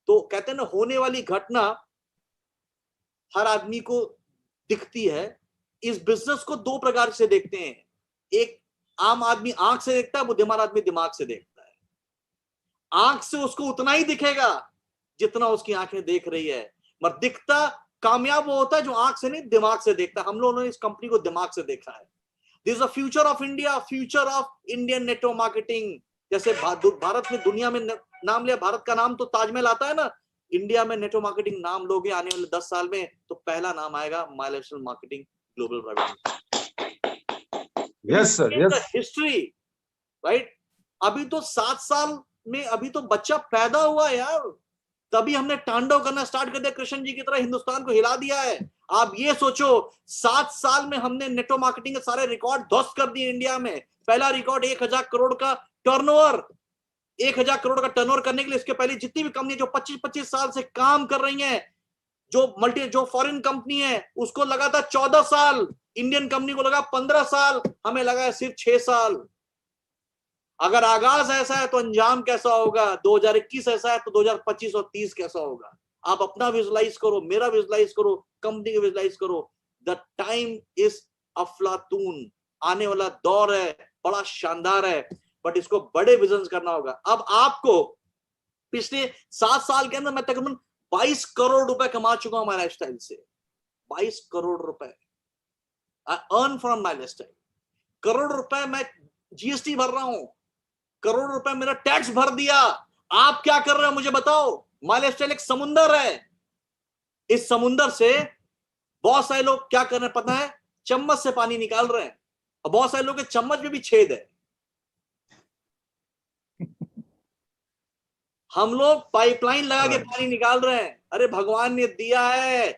तो कहते हैं ना, होने वाली घटना हर आदमी को दिखती है। इस बिजनेस को 2 प्रकार से देखते हैं। एक आम आदमी आंख से देखता है, बुद्धिमान आदमी दिमाग से देखता है। आंख से उसको उतना ही दिखेगा जितना उसकी आंखें देख रही है, मगर दिखता कामयाब वो होता है जो आंख से नहीं, दिमाग से देखता है। हम लोगों ने इस कंपनी को दिमाग से देखा है। This is a future of India, future of Indian network marketing. जैसे भारत में, दुनिया में नाम लिया, भारत का नाम तो ताजमहल आता है ना, इंडिया में नेटवर्क मार्केटिंग नाम लोगे आने वाले 10 साल में, तो पहला नाम आएगा my lifestyle marketing global private limited. Yes sir, yes. History, right. अभी तो 7 साल में अभी तो बच्चा पैदा हुआ यार, तभी हमने तांडव करना स्टार्ट कर दिया, कृष्ण जी की तरह हिंदुस्तान को हिला दिया है। आप ये सोचो 7 साल में हमने नेटवर्क मार्केटिंग के सारे रिकॉर्ड ध्वस्त कर दिए इंडिया में। पहला रिकॉर्ड 1000 करोड़ का टर्नओवर, 1000 करोड़ का टर्नओवर करने के लिए इसके पहले जितनी भी कंपनी जो 25-25 साल से काम कर रही हैं, जो फॉरेन कंपनी है उसको लगा था 14 साल, इंडियन कंपनी को लगा 15 साल, हमें लगा है सिर्फ 6 साल। अगर आगाज ऐसा है तो अंजाम कैसा होगा? 2021 ऐसा है तो 2025 और 30 कैसा होगा? आप अपना विजुलाइज करो, मेरा विजुलाइज करो, कंपनी का विजुलाइज करो। द टाइम इज अफलातून, आने वाला दौर है, बड़ा शानदार है, बट इसको बड़े विजन करना होगा। अब आपको पिछले 7 साल के अंदर मैं तकरीबन 22 करोड़ रुपए कमा चुका हूं माई लाइफस्टाइल से। 22 करोड़ रुपए I earn from my lifestyle. Crore रुपए मैं जीएसटी भर रहा हूं, करोड़ रुपए मेरा टैक्स भर दिया। आप क्या कर रहे हो मुझे बताओ? माई लाइफस्टाइल एक समुंदर है, इस समुंदर से बहुत सारे लोग क्या कर रहे हैं पता है? चम्मच से पानी निकाल रहे हैं, और बहुत सारे लोग के चम्मच में भी छेद है। हम लोग पाइपलाइन लगा के पानी निकाल रहे हैं। अरे भगवान ने दिया है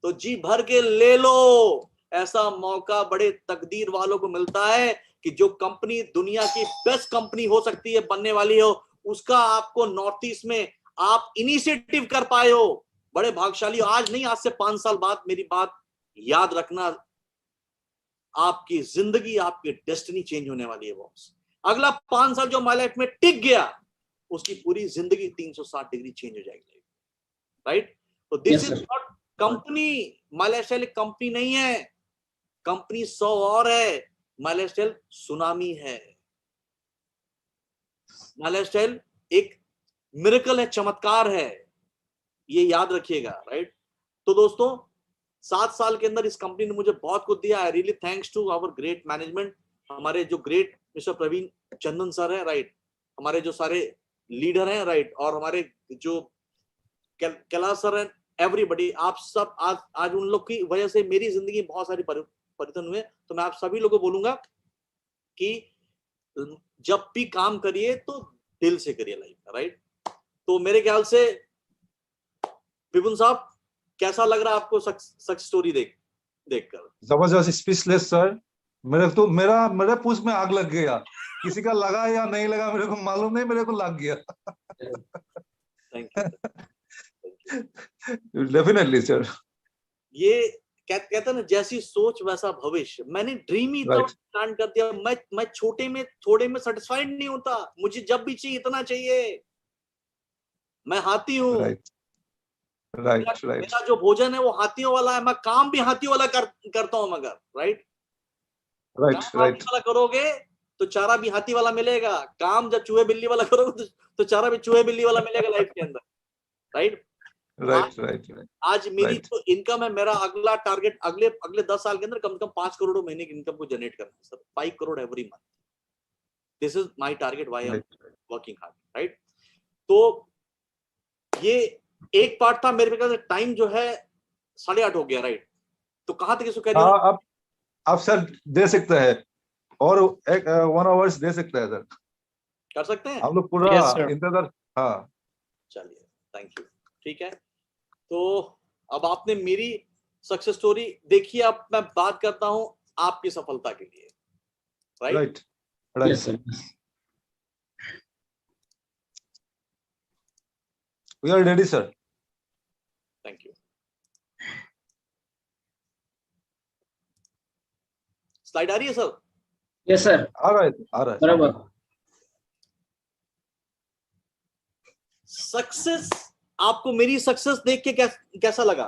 तो जी भर के ले लो। ऐसा मौका बड़े तकदीर वालों को मिलता है कि जो कंपनी दुनिया की बेस्ट कंपनी हो सकती है, बनने वाली हो, उसका आपको नॉर्थ ईस्ट में आप इनिशिएटिव कर पाए हो। बड़े भाग्यशाली हो। आज नहीं, आज से 5 साल बाद मेरी बात याद रखना, आपकी जिंदगी, आपकी डेस्टिनी चेंज होने वाली है बॉस। अगला 5 साल जो माय लाइफ में टिक गया, उसकी पूरी जिंदगी 360 डिग्री चेंज हो जाएगी, राइट? तो this is not company. My lifestyle एक कंपनी नहीं है, कंपनी 100 और है। माय लाइफस्टाइल सुनामी है, माय लाइफस्टाइल एक मिरेकल है, चमत्कार है, ये याद रखिएगा, राइट? तो दोस्तों 7 साल के अंदर इस कंपनी ने मुझे बहुत कुछ दिया। I really thanks to our great management, हमारे जो great mister Praveen Chandan sir है, राइट, हमारे जो सारे लीडर हैं, राइट, और हमारे जो कैलाश सर हैं, एवरीबडी, आप सब आज उन लोग की वजह से मेरी जिंदगी में बहुत सारी परिवर्तन हुए। तो मैं आप सभी लोगों को बोलूंगा कि जब भी काम करिए तो दिल से करिए लाइफ, राइट? तो मेरे ख्याल से विपुल साहब, कैसा लग रहा है आपको सक्सेस स्टोरी देखकर? जबरदस्त, स्पीचलेस सर। मेरे पूछ में आग लग गया। किसी का लगा या नहीं लगा मेरे को मालूम नहीं, मेरे को लग गया। Thank you. Definitely sir. ये कहते हैं ना, जैसी सोच वैसा भविष्य। मैंने ड्रीम ही इतना प्लान कर दिया। मैं छोटे में थोड़े में सेटिस्फाइड नहीं होता, मुझे जब भी चाहिए इतना चाहिए। मैं हाथी हूँ, राइट। मेरा जो भोजन है वो हाथियों वाला है, मैं काम भी हाथियों वाला करता हूँ मगर, राइट? हाथी वाला करोगे तो चारा भी हाथी वाला मिलेगा, काम जब चूहे बिल्ली वाला करोगे तो चारा भी चूहे बिल्ली वाला मिलेगा लाइफ के अंदर, राइट? आज मेरी जो इनकम है, मेरा अगला टारगेट अगले 10 साल के अंदर कम से कम 5 करोड़ महीने की इनकम को जनरेट करना है sir. 5 crore every month, this is my target, why I am working hard, right? तो ये एक पार्ट था। मेरे ख्याल से टाइम जो है 8:30 हो गया, राइट? तो कहां तक इसको कह रहे हो? आप सर दे सकते हैं और 1 आवर्स दे सकते हैं सर, कर सकते हैं हम लोग पूरा इंतजार। हाँ चलिए, थैंक यू, ठीक है। तो अब आपने मेरी सक्सेस स्टोरी देखी, अब मैं बात करता हूं आपकी सफलता के लिए, right? We are ready sir. Thank you. Slide आ रही है सर? यस सर, आ रहा है बराबर। सक्सेस, आपको मेरी सक्सेस देख के कैसा लगा?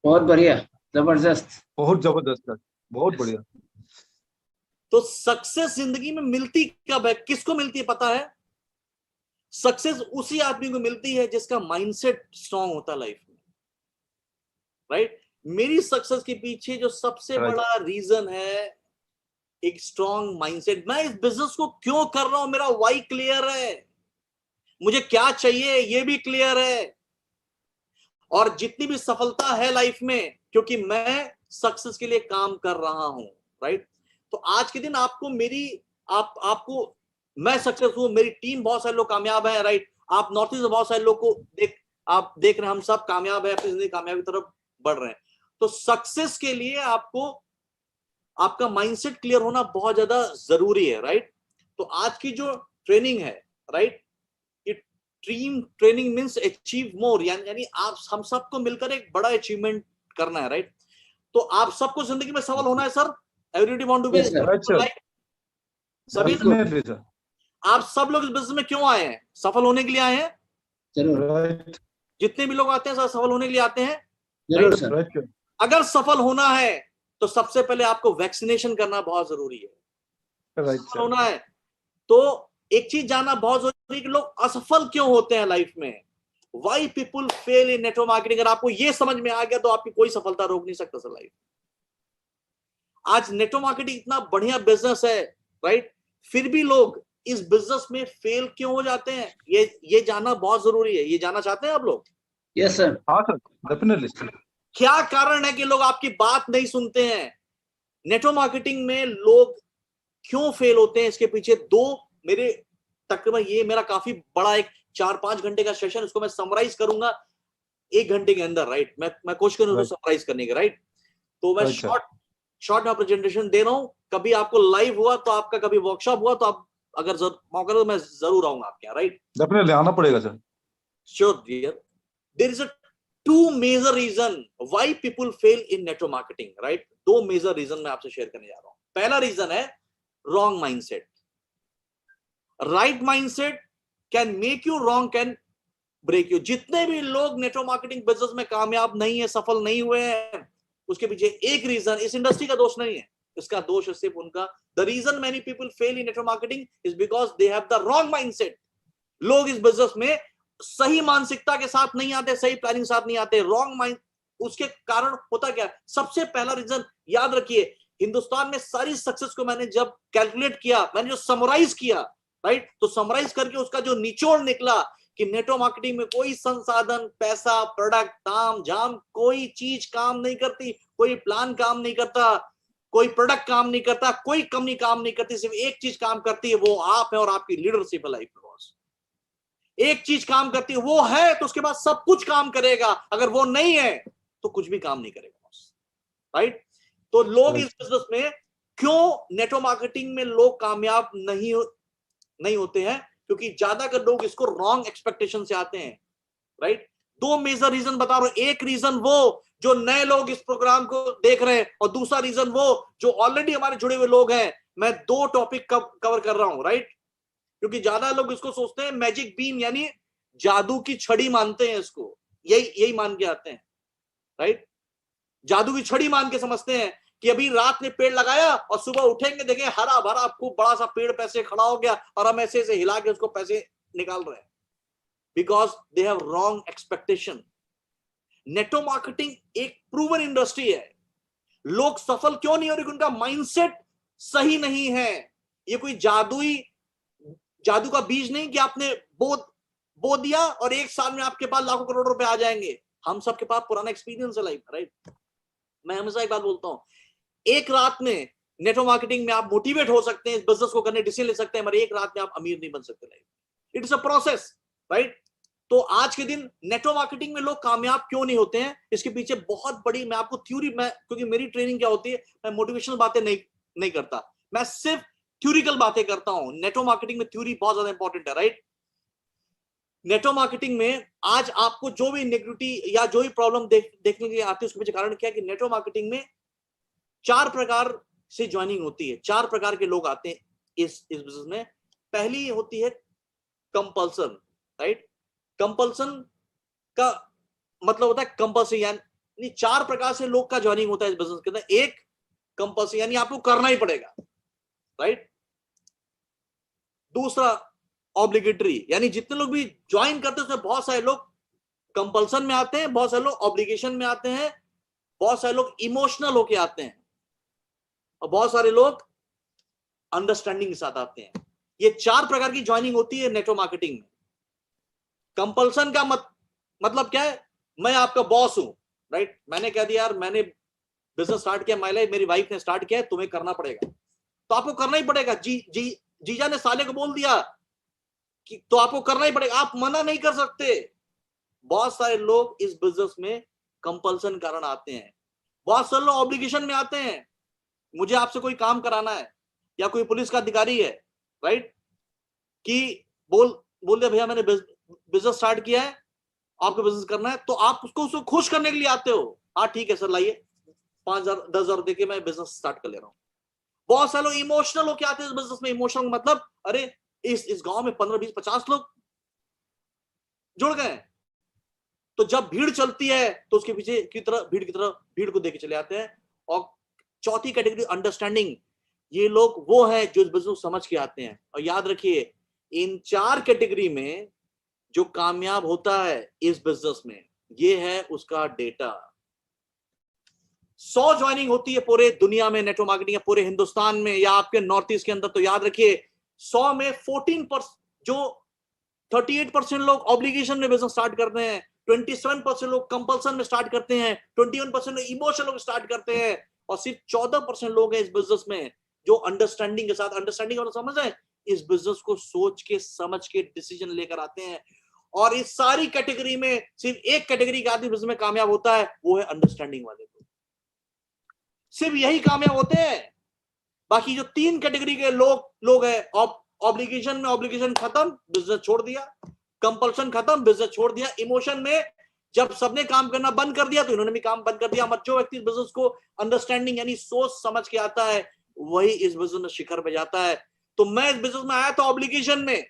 बहुत बढ़िया, जबरदस्त, बहुत जबरदस्त सर, बहुत बढ़िया। तो सक्सेस जिंदगी में मिलती कब है, किसको मिलती है पता है? सक्सेस उसी आदमी को मिलती है जिसका माइंडसेट स्ट्रांग होता है लाइफ में, राइट? मेरी सक्सेस के पीछे जो सबसे बड़ा रीजन है, एक स्ट्रांग माइंडसेट। मैं इस बिजनेस को क्यों कर रहा हूं, मेरा वाई क्लियर है, मुझे क्या चाहिए ये भी क्लियर है, और जितनी भी सफलता है लाइफ में, क्योंकि मैं सक्सेस के लिए काम कर रहा हूं, राइट? तो आज के दिन आपको मेरी आपको मैं सक्सेस हूं, मेरी टीम बहुत सारे लोग कामयाब है, राइट? आप नॉर्थ ईस्ट में बहुत सारे लोग को आप देख रहे हैं, हम सब कामयाब है, अपनी जिंदगी कामयाबी की तरफ बढ़ रहे हैं। तो सक्सेस के लिए आपको आपका माइंडसेट क्लियर होना बहुत ज्यादा जरूरी है, राइट। तो आज की जो ट्रेनिंग है, राइट, ये team training means achieve more, यानी आप हम सबको मिलकर एक बड़ा अचीवमेंट करना है, राइट। तो आप सबको जिंदगी में सफल होना है sir. Everybody want to be Yes, sir. Right, sir. सभी लोग, Definitely, sir. आप सब लोग इस बिजनेस में क्यों आए हैं? सफल होने के लिए आए हैं। जरूर Right, जितने भी लोग आते हैं सर सफल होने के लिए आते हैं। जरूर सर। right, sir. अगर सफल होना है तो सबसे पहले आपको वैक्सीनेशन करना बहुत जरूरी है। Right, सफल sir. होना है तो एक चीज जानना बहुत जरूरी है कि लोग असफल क्यों होते हैं लाइफ में। वाई पीपुल फेल इन नेटवर्क मार्केटिंग। अगर आपको ये समझ में आ गया तो आपकी कोई सफलता रोक नहीं सकता सर लाइफ। आज नेटवर्क मार्केटिंग इतना बढ़िया बिजनेस है, राइट, फिर भी लोग इस बिजनेस में फेल क्यों हो जाते हैं, ये जानना बहुत जरूरी है। ये जानना चाहते हैं आप लोग? Yes sir. हाँ सर, डेफिनेटली सर। क्या कारण है कि लोग आपकी बात नहीं सुनते हैं? नेटवर्क मार्केटिंग में लोग क्यों फेल होते हैं, इसके पीछे दो मेरे तकरीबन ये मेरा काफी बड़ा एक 4-5 घंटे का सेशन, इसको मैं समराइज करूंगा 1 घंटे के अंदर, राइट। मैं कोशिश करूंगा समराइज करने के, राइट। तो मैं Right, sir. शॉर्ट में प्रेजेंटेशन दे रहा हूं। कभी आपको लाइव हुआ तो आपका, कभी वर्कशॉप हुआ तो आप अगर मौका तो मैं जरूर आऊंगा आपके यहाँ, राइट। डेफिनेटली आना पड़ेगा sir. Sure, dear. There is a two major reason why people fail in network marketing, right? 2 major reason मैं आपसे शेयर करने जा रहा हूं। पहला रीजन है wrong mindset. Right mindset can make you wrong, can break you. जितने भी लोग नेटवर्क मार्केटिंग बिजनेस में कामयाब नहीं है, सफल नहीं हुए हैं, उसके पीछे एक रीजन, इस इंडस्ट्री का दोष नहीं है, इसका दोष है सिर्फ उनका। The reason many people fail in network marketing is because they have the wrong mindset. लोग इस बिजनेस में सही मानसिकता के साथ नहीं आते, सही प्लानिंग साथ नहीं आते, रॉन्ग माइंड। उसके कारण होता क्या? सबसे पहला रीजन याद रखिए, हिंदुस्तान में सारी सक्सेस को मैंने जब कैलकुलेट किया, मैंने जो समराइज किया, राइट, तो समराइज करके उसका जो निचोड़ निकला कि नेटवर्क मार्केटिंग में कोई संसाधन, पैसा, प्रोडक्ट, ताम झाम, कोई चीज काम नहीं करती, कोई प्लान काम नहीं करता, कोई प्रोडक्ट काम नहीं करता, कोई कंपनी काम नहीं करती, सिर्फ एक चीज काम करती है, वो आप है और आपकी लीडरशिप है लाइफ में। बॉस एक चीज काम करती है, वो है तो उसके बाद सब कुछ काम करेगा, अगर वो नहीं है तो कुछ भी काम नहीं करेगा, बॉस, राइट। तो लोग इस बिजनेस में क्यों नेटवर्क मार्केटिंग में लोग कामयाब नहीं होते हैं? क्योंकि ज्यादातर लोग इसको रॉन्ग एक्सपेक्टेशन से आते हैं, राइट। 2 मेजर रीजन बता रहा हूं। एक रीजन वो जो नए लोग इस प्रोग्राम को देख रहे हैं, और दूसरा रीजन वो जो ऑलरेडी हमारे जुड़े हुए लोग हैं। मैं 2 टॉपिक कवर कर रहा हूं, राइट, क्योंकि ज्यादा लोग इसको सोचते हैं मैजिक बीन, यानी जादू की छड़ी मानते हैं इसको, यही मान के आते हैं, राइट। जादू की छड़ी मान के समझते हैं कि अभी रात में पेड़ लगाया और सुबह उठेंगे देखें हरा भरा खूब बड़ा सा पेड़ पैसे खड़ा हो गया और हम ऐसे ऐसे हिला के उसको पैसे निकाल रहे हैं, because they have wrong expectation. Network marketing एक प्रूवन इंडस्ट्री है। लोग सफल क्यों नहीं हो रहे? उनका माइंडसेट सही नहीं है। ये कोई जादू का बीज नहीं कि आपने बो दिया और 1 साल में आपके पास लाखों करोड़ रुपए आ जाएंगे। हम सबके पास पुराना एक्सपीरियंस है लाइफ, राइट। मैं हमेशा एक बात बोलता हूं, एक रात में नेटवर्क मार्केटिंग में आप मोटिवेट हो सकते हैं, इस बिजनेस को करने डिसीजन ले सकते हैं, मगर एक रात में आप अमीर नहीं बन सकते life. It is a process, right. तो आज के दिन नेटवर्क मार्केटिंग में लोग कामयाब क्यों नहीं होते हैं? इसके पीछे बहुत बड़ी, मैं आपको थ्योरी, क्योंकि मेरी ट्रेनिंग क्या होती है, मैं मोटिवेशनल बातें नहीं करता, मैं सिर्फ थ्योरिकल बातें करता हूं। नेटवर्क मार्केटिंग में थ्योरी बहुत ज्यादा इंपॉर्टेंट है, राइट। नेटवर्क मार्केटिंग में आज आपको जो भी नेगेटिविटी या जो भी प्रॉब्लम देखने के लिए आती है, उसके पीछे कारण क्या है कि नेटवर्क मार्केटिंग में 4 प्रकार से ज्वाइनिंग होती है, 4 प्रकार के लोग आते हैं इस बिजनेस में। पहली होती है कंपल्सन, राइट। कंपल्सन का मतलब होता है कंपल्सरी, यानी 4 प्रकार से लोग का ज्वाइनिंग होता है इस बिजनेस के अंदर। एक, कंपल्सरी, यानी आपको करना ही पड़ेगा, राइट। दूसरा, ऑब्लिगेटरी, यानी जितने लोग भी ज्वाइन करते हैं उसमें बहुत सारे लोग कंपल्सन में आते हैं, बहुत सारे लोग ऑब्लिगेशन में आते हैं, बहुत सारे लोग इमोशनल होके आते हैं, और बहुत सारे लोग अंडरस्टैंडिंग के साथ आते हैं। ये 4 प्रकार की ज्वाइनिंग होती है नेटवर्क मार्केटिंग में। कंपल्सन का मतलब क्या है? मैं आपका बॉस हूं, राइट। मैंने कह दिया यार मैंने बिजनेस स्टार्ट किया, मेरी वाइफ ने स्टार्ट किया है, तुम्हें करना पड़ेगा, तो आपको करना ही पड़ेगा। जीजा ने साले को बोल दिया तो आपको करना ही पड़ेगा, आप मना नहीं कर सकते। बहुत सारे लोग इस बिजनेस में कंपल्सन कारण आते हैं, बहुत सारे लोग ऑब्लिगेशन में आते हैं। मुझे आपसे कोई काम कराना है, या कोई पुलिस का अधिकारी है, राइट, कि बोल दे भैया मैंने बिजनेस स्टार्ट किया है, आपको बिजनेस करना है, तो आप उसको खुश करने के लिए आते हो। हाँ ठीक है सर, लाइए 5,000 10,000 देके मैं बिजनेस स्टार्ट कर ले रहा हूँ। बहुत सारे लोग इमोशनल होके आते हैं इस बिजनेस में। इमोशनल मतलब अरे इस गांव में 15 20 50 लोग जुड़ गए, तो जब भीड़ चलती है तो उसके पीछे की तरह भीड़ को देके चले आते हैं। और चौथी कैटेगरी अंडरस्टैंडिंग, ये लोग वो हैं जो इस बिजनेस को समझ के आते हैं। और याद रखिए, इन 4 कैटेगरी में जो कामयाब होता है इस बिजनेस में, ये है उसका डेटा। 100 ज्वाइनिंग होती है पूरे दुनिया में नेटवर्क मार्केटिंग, या पूरे हिंदुस्तान में या आपके नॉर्थ ईस्ट के अंदर, तो याद रखिए 100 में 14% जो 38% लोग ऑब्लिगेशन में बिजनेस स्टार्ट करते हैं, 27% लोग कंपल्सन में स्टार्ट करते हैं, 21% लोग इमोशन लोग स्टार्ट करते हैं, और सिर्फ 14% लोग हैं इस बिजनेस में जो अंडरस्टैंडिंग के साथ, अंडरस्टैंडिंग और समझ है, इस बिजनेस को सोच के समझ के डिसीजन लेकर आते हैं। और इस सारी कैटेगरी में सिर्फ एक कैटेगरी का आदमी बिजनेस में कामयाब होता है, वो है अंडरस्टैंडिंग वाले लोग। सिर्फ यही कामयाब होते हैं। बाकी जो 3 कैटेगरी के लोग हैं, ऑब्लिगेशन में ऑब्लिगेशन खत्म, बिजनेस छोड़ दिया, कंपल्सन खत्म, बिजनेस छोड़ दिया, इमोशन में जब सबने काम करना बंद कर दिया तो इन्होंने भी काम बंद कर दिया। मत जो व्यक्ति बिजनेस को अंडरस्टैंडिंग यानी सोच समझ के आता है, वही इस बिजनेस में शिखर पे जाता है। तो मैं इस बिजनेस में आया था ऑब्लिगेशन में,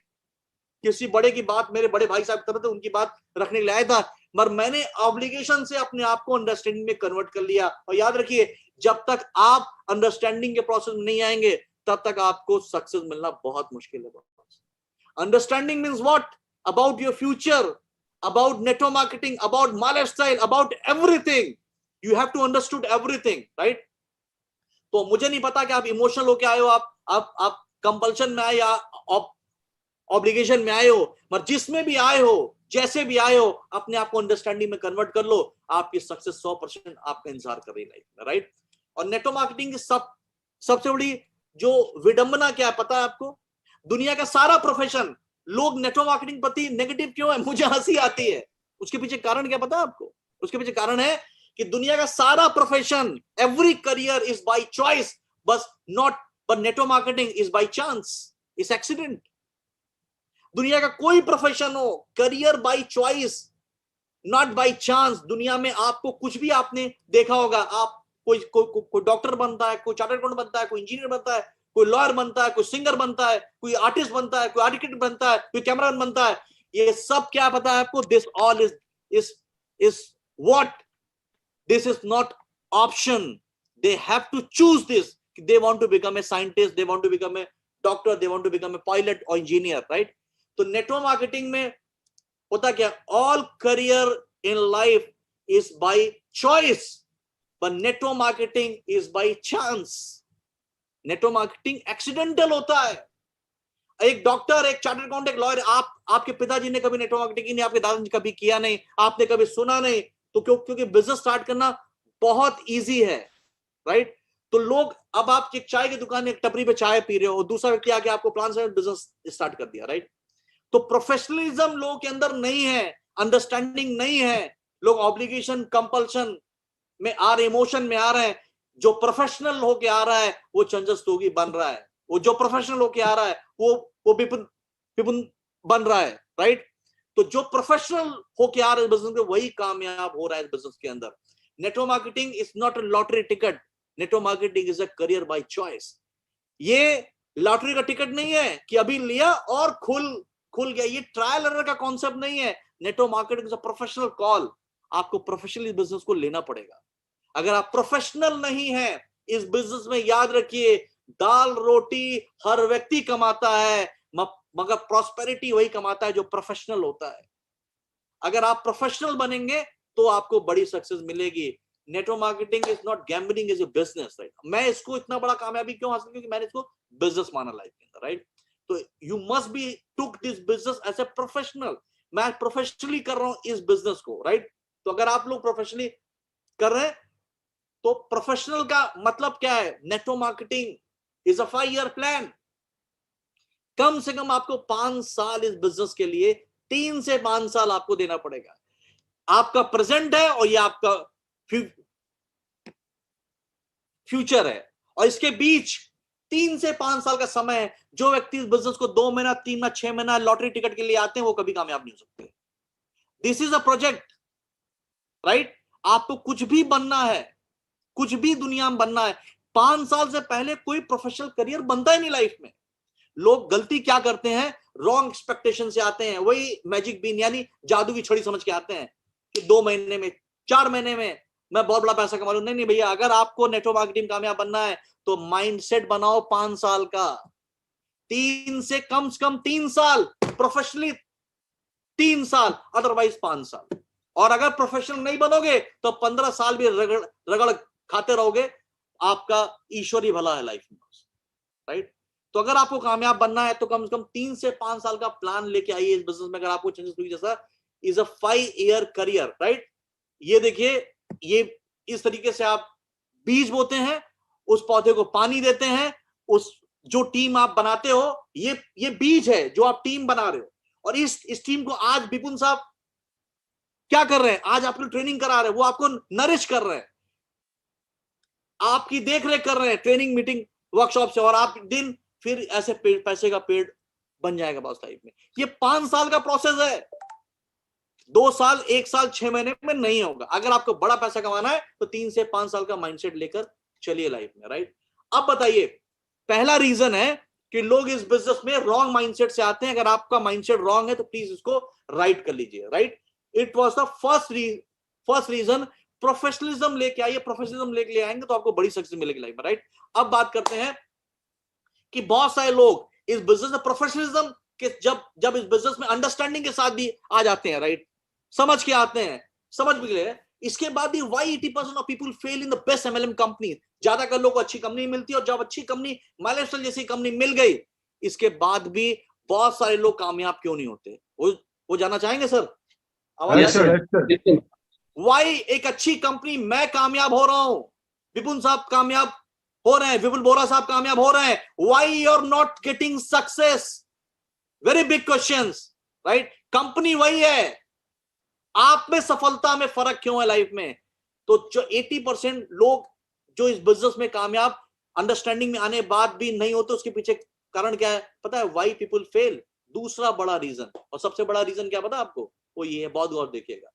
किसी बड़े की बात, मेरे बड़े भाई साहब तरह थे, उनकी बात रखने के लिए आया था, मगर मैंने ऑब्लिगेशन से अपने आप को अंडरस्टैंडिंग में कन्वर्ट कर लिया। और याद रखिए, जब तक आप अंडरस्टैंडिंग के प्रोसेस में नहीं आएंगे, तब तक आपको सक्सेस मिलना बहुत मुश्किल है। Understanding means what? About your future, about network marketing, about my lifestyle, about everything. You have to understood everything, right? तो मुझे नहीं पता कि आप इमोशनल होके आए हो, आप कंपल्शन में आए या ऑब्लिगेशन में आए हो, पर जिसमें भी आए हो, जैसे भी आए हो, अपने आप को अंडरस्टैंडिंग में कन्वर्ट कर लो, आपकी सक्सेस 100% आपका इंतजार कर रही है लाइफ में, राइट? और नेटवर्क मार्केटिंग की सबसे बड़ी जो विडंबना क्या है पता है आपको? दुनिया का सारा प्रोफेशन, लोग नेटवर्क मार्केटिंग प्रति नेगेटिव क्यों है? मुझे हंसी आती है। उसके पीछे कारण क्या पता है आपको? उसके पीछे कारण है कि दुनिया का सारा profession, every career is by choice, but network marketing is by chance, is accident. दुनिया का कोई प्रोफेशन हो, career by choice, not by chance. दुनिया में आपको कुछ भी आपने देखा होगा, आप कोई डॉक्टर बनता है, कोई चार्टर्ड अकाउंटेंट बनता है, कोई इंजीनियर बनता है, कोई लॉयर बनता है, कोई सिंगर बनता है, कोई आर्टिस्ट बनता है, कोई आर्किटेक्ट बनता है, कोई कैमरामैन बनता है। ये सब क्या पता है आपको? This all is what? This is not option, they have to choose this. They want to become a scientist, they want to become a doctor, they want to become a pilot और engineer, right? तो network marketing में होता क्या? All career in life is by choice, but network marketing is by chance. Network marketing accidental होता है। एक doctor, एक chartered accountant, एक लॉयर, आपके पिताजी ने कभी नेटवर्क मार्केटिंग की नहीं, आपके दादाजी ने कभी किया नहीं, आपने कभी सुना नहीं, तो क्योंकि बिजनेस स्टार्ट करना बहुत इजी है, राइट? तो लोग, अब आप एक चाय की दुकान, एक टपरी पे चाय पी रहे हो, दूसरा व्यक्ति आके आपको प्लान से बिजनेस स्टार्ट कर दिया, राइट? तो प्रोफेशनलिज्म लोगों के अंदर नहीं है, अंडरस्टैंडिंग नहीं है, लोग ऑब्लिगेशन, कंपल्शन में आ रहे, इमोशन में आ रहे हैं। जो प्रोफेशनल होके आ रहा है वो चंद्रस्तोगी बन रहा है, वो जो प्रोफेशनल होके आ रहा है वो विपुन बन रहा है, राइट? तो जो प्रोफेशनल होके आ रहे हैं बिजनेस में, वही कामयाब हो रहा है बिजनेस के अंदर। Network marketing is not a lottery ticket, network marketing is a career by choice. ये लॉटरी का टिकट नहीं है कि अभी लिया और खुल गया, ये ट्रायल एरर का कॉन्सेप्ट नहीं है। Network marketing is a professional call, आपको प्रोफेशनली बिजनेस को लेना पड़ेगा। अगर आप प्रोफेशनल नहीं है इस बिजनेस में, याद रखिए, दाल रोटी हर व्यक्ति कमाता है, मगर प्रॉस्पेरिटी वही कमाता है जो प्रोफेशनल होता है। अगर आप प्रोफेशनल बनेंगे तो आपको बड़ी सक्सेस मिलेगी। Network marketing is not gambling, is a business, right? मैं इसको इतना बड़ा कामयाबी क्यों हासिल, क्योंकि मैंने इसको बिजनेस माना लाइफ के अंदर, राइट? तो you must be took this business as a professional. मैं प्रोफेशनली कर रहा हूं इस बिजनेस को, राइट? तो अगर आप लोग प्रोफेशनली कर रहे हैं, तो प्रोफेशनल का मतलब क्या है? Network marketing is a 5 year plan. कम से कम आपको 5 साल इस बिजनेस के लिए, 3 से 5 साल आपको देना पड़ेगा। आपका प्रेजेंट है और ये आपका फ्यूचर है, और इसके बीच 3 से 5 साल का समय है। जो व्यक्ति इस बिजनेस को 2 महीना, 3 महीना, 6 महीना लॉटरी टिकट के लिए आते हैं, वो कभी कामयाब नहीं हो सकते। This is a project, right? आपको कुछ भी बनना है, कुछ भी दुनिया में बनना है, 5 साल से पहले कोई प्रोफेशनल करियर बनता ही नहीं लाइफ में। लोग गलती क्या करते हैं, रॉन्ग एक्सपेक्टेशन से आते हैं, वही मैजिक बीन यानी जादू की छड़ी समझ के आते हैं कि 2 महीने में, 4 महीने में मैं बहुत बड़ा पैसा कमा लूं। नहीं भैया, अगर आपको नेटवर्क मार्केटिंग कामयाब बनना है तो माइंडसेट बनाओ 5 साल का, 3 से कम 3 साल प्रोफेशनली, 3 साल, अदरवाइज 5 साल। और अगर प्रोफेशनल नहीं बनोगे तो 15 साल भी रगड़ खाते रहोगे। आपका ईश्वर ही भला है लाइफ में, राइट? तो अगर आपको कामयाब बनना है तो कम से कम 3 से 5 साल का प्लान लेके आइए इस बिजनेस में। अगर आपको चेंजेस हुई, जैसा is a 5 year career, right? ये देखिए, ये इस तरीके से आप बीज बोते हैं, उस पौधे को पानी देते हैं, उस जो टीम आप बनाते हो, ये बीज है जो आप टीम बना रहे हो। और इस टीम को आज विपुल साहब क्या कर रहे हैं, आज आपको ट्रेनिंग करा रहे हैं, वो आपको नरिश कर रहे हैं, आपकी देख रेख कर रहे हैं ट्रेनिंग, मीटिंग, वर्कशॉप से, और आप दिन फिर ऐसे पैसे का पेड़ बन जाएगा बॉस लाइफ में। ये 5 साल का प्रोसेस है, 2 साल, 1 साल, 6 महीने में नहीं होगा। अगर आपको बड़ा पैसा कमाना है तो 3 से 5 साल का माइंडसेट लेकर चलिए लाइफ में, राइट? अब बताइए, पहला रीजन है कि लोग इस बिजनेस में रॉन्ग माइंडसेट से आते हैं। अगर आपका माइंडसेट रॉन्ग है तो प्लीज इसको राइट कर लीजिए, right? It was the first reason. Professionalism लेके आइए, प्रोफेशनलिज्म लेके आएंगे तो आपको बड़ी सक्सेस मिलेगी लाइफ में, राइट? अब बात करते हैं कि बहुत सारे लोग इस बिजनेस में प्रोफेशनलिज्म के जब इस बिजनेस में अंडरस्टैंडिंग के साथ भी आ जाते हैं, राइट? समझ के आते हैं, समझ भी गए, इसके बाद भी why 80% of people fail in the best MLM company. ज्यादातर लोगों को अच्छी कंपनी मिलती है, और जब अच्छी कंपनी, माइलस्टोन जैसी कंपनी मिल गई, इसके बाद भी बहुत सारे लोग कामयाब क्यों नहीं होते? वो जानना चाहेंगे सर? Yes, sir. बिल्कुल। वाई एक अच्छी कंपनी, मैं कामयाब हो रहा हूं, विपुल साहब कामयाब हो रहे हैं, विपुल बोरा साहब कामयाब हो रहे हैं, why you are not getting success? Very big questions, right? Company वही है, आप में सफलता में फर्क क्यों है लाइफ में? तो जो 80% लोग जो इस बिजनेस में कामयाब, अंडरस्टैंडिंग में आने बाद भी नहीं होते, उसके पीछे कारण क्या है पता है? Why people fail. दूसरा बड़ा रीजन, और सबसे बड़ा रीजन क्या पता आपको? वो ये है, बहुत गौर देखिएगा,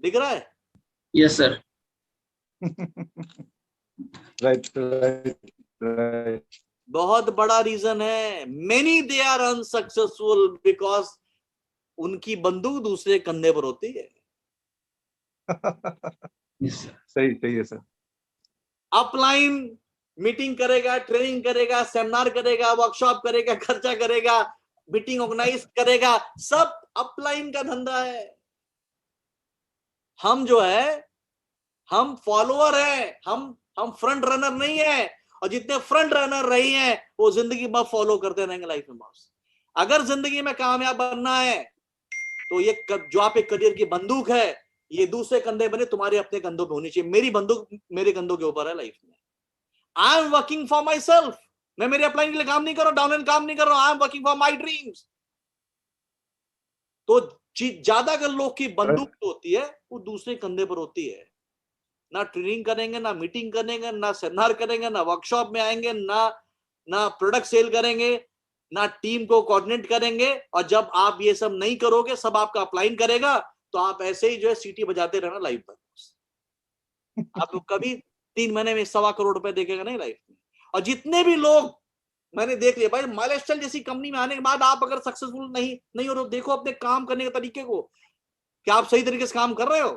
दिख रहा है? Yes, sir. right. बहुत बड़ा रीजन है। Many they are unsuccessful because उनकी बंदूक दूसरे कंधे पर होती है। Yes, sir. सही है सर। अपलाइन मीटिंग करेगा, ट्रेनिंग करेगा, सेमिनार करेगा, वर्कशॉप करेगा, खर्चा करेगा, मीटिंग ऑर्गेनाइज करेगा, सब अपलाइन का धंधा है। हम जो है, हम फॉलोअर है, हम फ्रंट रनर नहीं है। और जितने फ्रंट रनर रही हैं वो जिंदगी भर फॉलो करते रहेंगे लाइफ में बॉस। अगर जिंदगी में कामयाब बनना है तो ये जो आप एक करियर की बंदूक है, ये दूसरे कंधे बने, तुम्हारे अपने कंधों पे होनी चाहिए। मेरी बंदूक मेरे कंधों के ऊपर है लाइफ में। I am working for my self. मैं मेरे अपलाइन के लिए काम नहीं कर रहा हूं, डाउन एंड काम नहीं कर रहा हूं। I am working for my dreams. तो ज्यादातर लोग की बंदूक जो होती है वो दूसरे कंधे पर होती है। ना ट्रेनिंग करेंगे, ना मीटिंग करेंगे, ना सेमिनार करेंगे, ना वर्कशॉप में आएंगे, ना प्रोडक्ट सेल करेंगे, ना टीम को कोऑर्डिनेट करेंगे। और जब आप ये सब नहीं करोगे, सब आपका अपलाइन करेगा, तो आप ऐसे ही जो है सीटी बजाते रहना लाइफ भर। आप कभी 3 महीने में 1.25 करोड़ रुपए देखेगा नहीं लाइफ में। और जितने भी लोग मैंने देख लिया भाई, माइलस्टोन जैसी कंपनी में आने के बाद आप अगर सक्सेसफुल नहीं हो रहे हो, देखो अपने काम करने के तरीके को, क्या आप सही तरीके से काम कर रहे हो?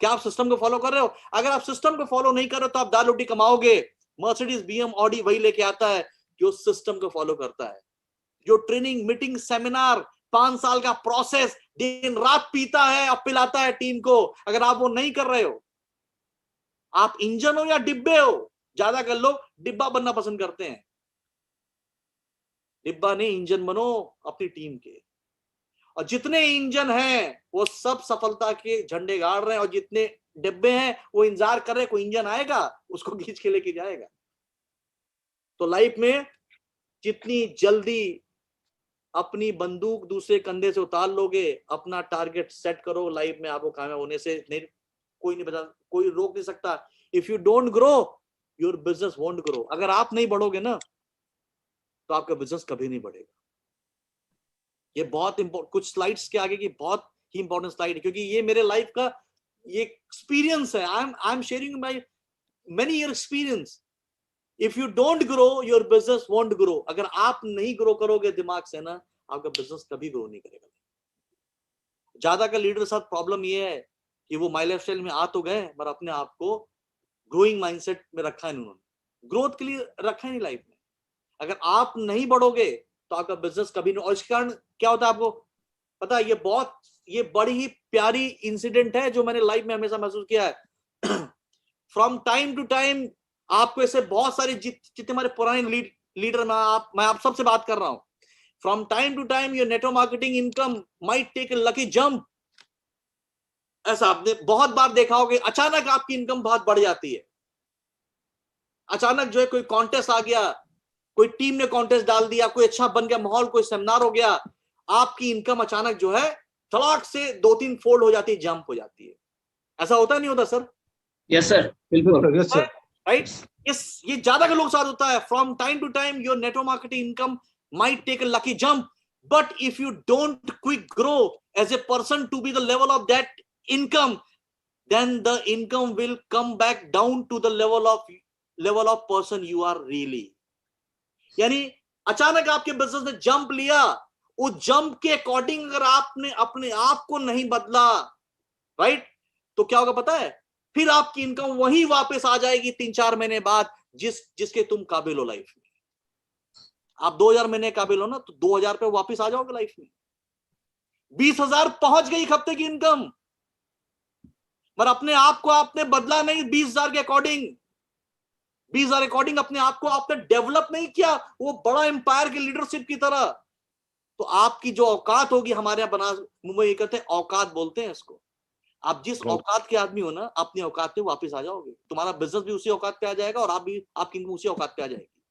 क्या आप सिस्टम को फॉलो कर रहे हो? अगर आप सिस्टम को फॉलो नहीं कर रहे हो तो आप दाल रोटी कमाओगे। मर्सिडीज, बीएम, ऑडी वही लेके आता है जो सिस्टम को फॉलो करता है, जो ट्रेनिंग, मीटिंग, सेमिनार, 5 साल का प्रोसेस दिन रात पीता है और पिलाता है टीम को। अगर आप वो नहीं कर रहे हो, आप इंजन हो या डिब्बे हो। ज्यादातर लोग डिब्बा बनना पसंद करते हैं। डिब्बा नहीं, इंजन बनो अपनी टीम के। और जितने इंजन हैं वो सब सफलता के झंडे गाड़ रहे हैं, और जितने डिब्बे हैं वो इंतजार कर रहे हैं कोई इंजन आएगा उसको खींच के लेके जाएगा। तो लाइफ में जितनी जल्दी अपनी बंदूक दूसरे कंधे से उतार लोगे, अपना टारगेट सेट करो, लाइफ में आपको कामयाब होने से नहीं, कोई नहीं बचा, कोई रोक नहीं सकता। If you don't grow, your business won't grow. अगर आप नहीं बढ़ोगे ना, तो आपका बिजनेस कभी नहीं बढ़ेगा। ये बहुत इंपॉर्टेंट, कुछ स्लाइड्स के आगे की बहुत ही इंपॉर्टेंट स्लाइड है, क्योंकि ये मेरे लाइफ का ये एक्सपीरियंस है। आई am sharing my many year experience. If you don't grow, your business won't grow. अगर आप नहीं ग्रो करोगे दिमाग से ना, आपका बिजनेस कभी ग्रो नहीं करेगा। ज्यादा का लीडर के साथ प्रॉब्लम ये है कि वो माई लाइफस्टाइल में आ तो गए, पर अपने आप को ग्रोइंग माइंडसेट में रखा नहीं उन्होंने, ग्रोथ के लिए रखा नहीं लाइफ में। अगर आप नहीं बढ़ोगे तो आपका बिजनेस कभी नहीं। और इसके कारण क्या होता है आपको पता है, ये बड़ी ही प्यारी इंसिडेंट है जो मैंने लाइफ में हमेशा महसूस किया है। फ्रॉम टाइम टू टाइम आपको ऐसे बहुत सारे जितने हमारे पुराने लीडर मैं आप सबसे बात कर रहा हूं, from time to time your network marketing income might take a lucky jump. ऐसा आपने बहुत बार देखा होगा, अचानक आपकी इनकम बहुत बढ़ जाती है। अचानक जो है कोई कॉन्टेस्ट आ गया, कोई टीम ने कॉन्टेस्ट डाल दिया, कोई अच्छा बन गया माहौल, कोई सेमिनार हो गया, आपकी इनकम अचानक जो है तलाक से 2-3 फोल्ड हो जाती है, जंप हो जाती है। ऐसा होता नहीं होता सर? यस सर, बिल्कुल। Yes, sir. राइट? ये ज्यादा के लोग साथ होता है। From time to time your network marketing income might take a lucky jump, but if you don't quick grow as a person to be the level of that income, then the income will come back down to the level of person you are really. यानी अचानक आपके business ने jump लिया, उस jump के according अगर आपने अपने आप को नहीं बदला, राइट, तो क्या होगा पता है? फिर आपकी इनकम वही वापस आ जाएगी 3-4 महीने बाद, जिसके तुम काबिल हो लाइफ में। आप 2000 महीने काबिल हो ना, तो 2000 पे वापस आ जाओगे लाइफ में। 20,000 पहुंच गई एक हफ्ते की इनकम, पर अपने आप को आपने बदला नहीं 20,000 के अकॉर्डिंग। 20,000 अकॉर्डिंग अपने आप को आपने डेवलप नहीं किया वो बड़ा एम्पायर की लीडरशिप की तरह। तो आपकी जो औकात होगी, हमारे यहाँ मुंबई कहते हैं औकात बोलते हैं इसको। आप जिस औकात के आदमी हो ना, अपनी औकात पे वापस आ जाओगे, तुम्हारा बिजनेस भी उसी औकात पे आ जाएगा और आपकी इनकम उसी औकात पे आ जाएगी।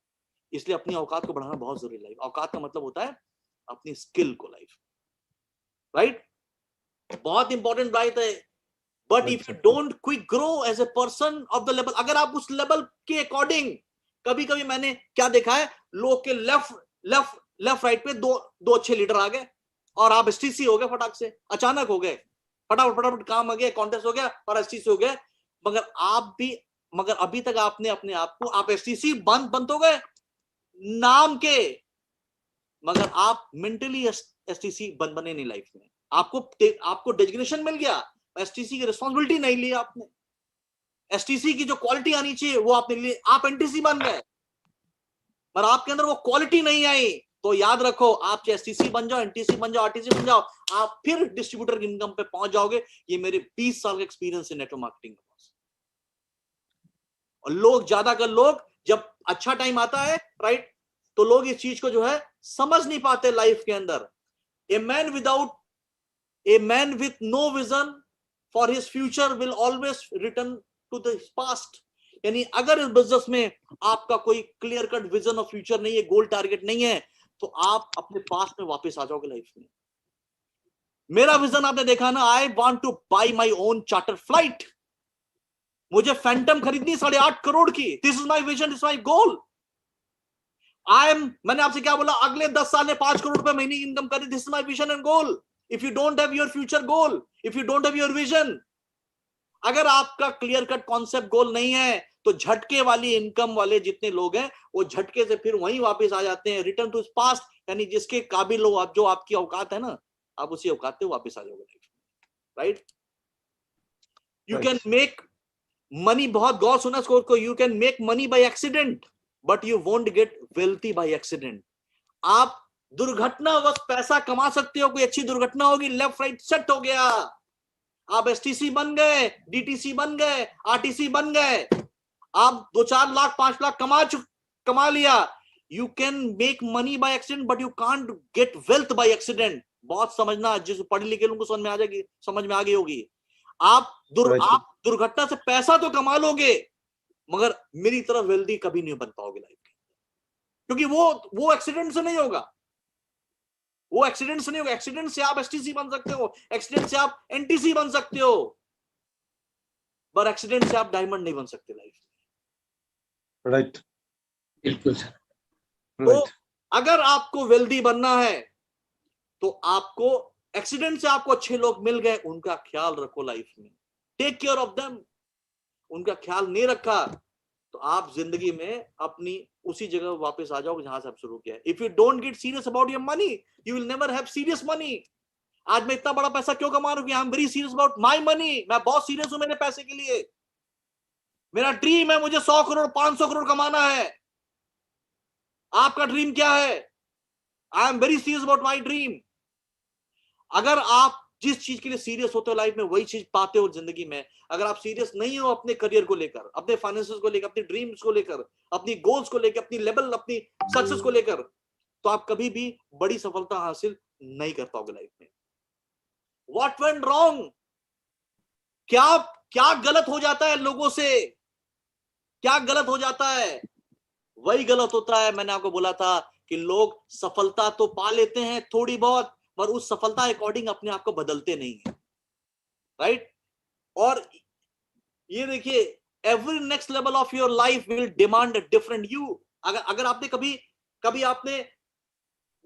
इसलिए अपनी औकात को बढ़ाना बहुत जरूरी है। औकात का मतलब होता है अपनी स्किल को लाइफ, राइट? बहुत इंपॉर्टेंट बात है। But if you don't quick grow as a person of the level, अगर आप उस लेवल के अकॉर्डिंग, कभी कभी मैंने क्या देखा है, लोग के लेफ्ट राइट पे दो अच्छे लीडर आ गए और आप एसटीसी हो गए, फटाक से अचानक हो गए, फटाफट काम आ गया, कॉन्टेस्ट हो गया और एसटीसी हो गए। मगर अभी तक आपने अपने आप को, आप एसटीसी बंद हो गए नाम के, मगर आप मेंटली एसटीसी बने नहीं लाइफ में। आपको डेजिग्नेशन मिल गया, एसटीसी की रिस्पॉन्सिबिलिटी नहीं ली आपने, एसटीसी की जो क्वालिटी आनी चाहिए वो आपने ली, आप एनटीसी बन गए, पर आपके अंदर वो क्वालिटी नहीं आई। तो याद रखो, आप चाहे एसटीसी बन जाओ, एनटीसी बन जाओ, आरटीसी बन जाओ, आप फिर डिस्ट्रीब्यूटर की इनकम पे पहुंच जाओगे। ये मेरे 20 साल का एक्सपीरियंस है नेटवर्क मार्केटिंग का। और लोग ज्यादातर लोग जब अच्छा टाइम आता है, राइट, तो लोग इस चीज को जो है समझ नहीं पाते लाइफ के अंदर। A man with no vision for his future will always return to the past। यानी अगर इस बिजनेस में आपका कोई क्लियर कट विजन और फ्यूचर नहीं है, गोल टारगेट नहीं है, तो आप अपने पास्ट में वापस आ जाओगे लाइफ में। मेरा विजन आपने देखा ना, I want to buy my own charter flight. मुझे फैंटम खरीदनी 8.5 करोड़ की। This is my vision, this is my goal. मैंने आपसे क्या बोला, अगले 10 साल में 5 करोड़ रुपए महीने की इनकम करी। This is my vision and goal. If you don't have your future goal, if you don't have your vision, अगर आपका क्लियर कट कॉन्सेप्ट गोल नहीं है, तो झटके वाली इनकम वाले जितने लोग हैं, वो झटके से फिर वहीं वापस आ जाते हैं, रिटर्न टू पास्ट। यानी जिसके काबिल हो आप, जो आपकी औकात है ना, आप उसी औकात पे वापस आ जाओगे, right? You can make money, बहुत गौर सुना स्कोर को, you can make money by accident but you won't get wealthy by accident. आप दुर्घटनावश पैसा कमा सकते हो, कोई अच्छी दुर्घटना होगी, लेफ्ट राइट सेट हो गया, आप एसटीसी बन गए, डीटीसी बन गए, आरटीसी बन गए, आप 2-4 लाख 5 लाख कमा लिया। You can make money by accident but you can't get wealth by accident. बहुत समझना, जिस पढ़े लिखे लोगों को समझ में आ गई होगी। आप दुर्घटना से पैसा तो कमा लोगे, मगर मेरी तरह वेल्दी कभी नहीं बन पाओगे लाइफ में। क्योंकि वो एक्सीडेंट से नहीं होगा, वो एक्सीडेंट से नहीं होगा। एक्सीडेंट से आप एसटीसी बन सकते हो, एक्सीडेंट से आप एनटीसी बन सकते हो, पर एक्सीडेंट से आप डायमंड नहीं बन सकते लाइफ में। राइट, बिल्कुल सर। तो अगर आपको वेल्दी बनना है तो आपको एक्सीडेंट से आपको अच्छे लोग मिल गए, उनका ख्याल रखो लाइफ में, टेक केयर ऑफ देम। उनका ख्याल नहीं रखा तो आप जिंदगी में अपनी उसी जगह वापस आ जाओगे जहां से आप शुरू किया। If you don't get serious about your money, you will never have serious money. आज मैं इतना बड़ा पैसा क्यों कमा रहा हूं? I am very serious about my money. मैं बहुत सीरियस हूं मेरे पैसे के लिए। मेरा ड्रीम है मुझे 100 करोड़ 500 करोड़ कमाना है। आपका ड्रीम क्या है? I am very serious about my dream. अगर आप जिस चीज के लिए सीरियस होते हो लाइफ में वही चीज पाते हो जिंदगी में। अगर आप सीरियस नहीं हो अपने करियर को लेकर, अपने फाइनेंसेस को लेकर, अपने ड्रीम्स को लेकर, अपनी गोल्स को लेकर, अपनी लेवल, अपनी सक्सेस को लेकर, तो आप कभी भी बड़ी सफलता हासिल नहीं कर पाओगे लाइफ में। What went wrong? क्या क्या गलत हो जाता है लोगों से? क्या गलत हो जाता है? वही गलत होता है, मैंने आपको बोला था कि लोग सफलता तो पा लेते हैं थोड़ी बहुत, पर उस सफलता अकॉर्डिंग अपने आप को बदलते नहीं है। राइट? और ये देखिए, every next level of your life will demand a different you. अगर आपने कभी आपने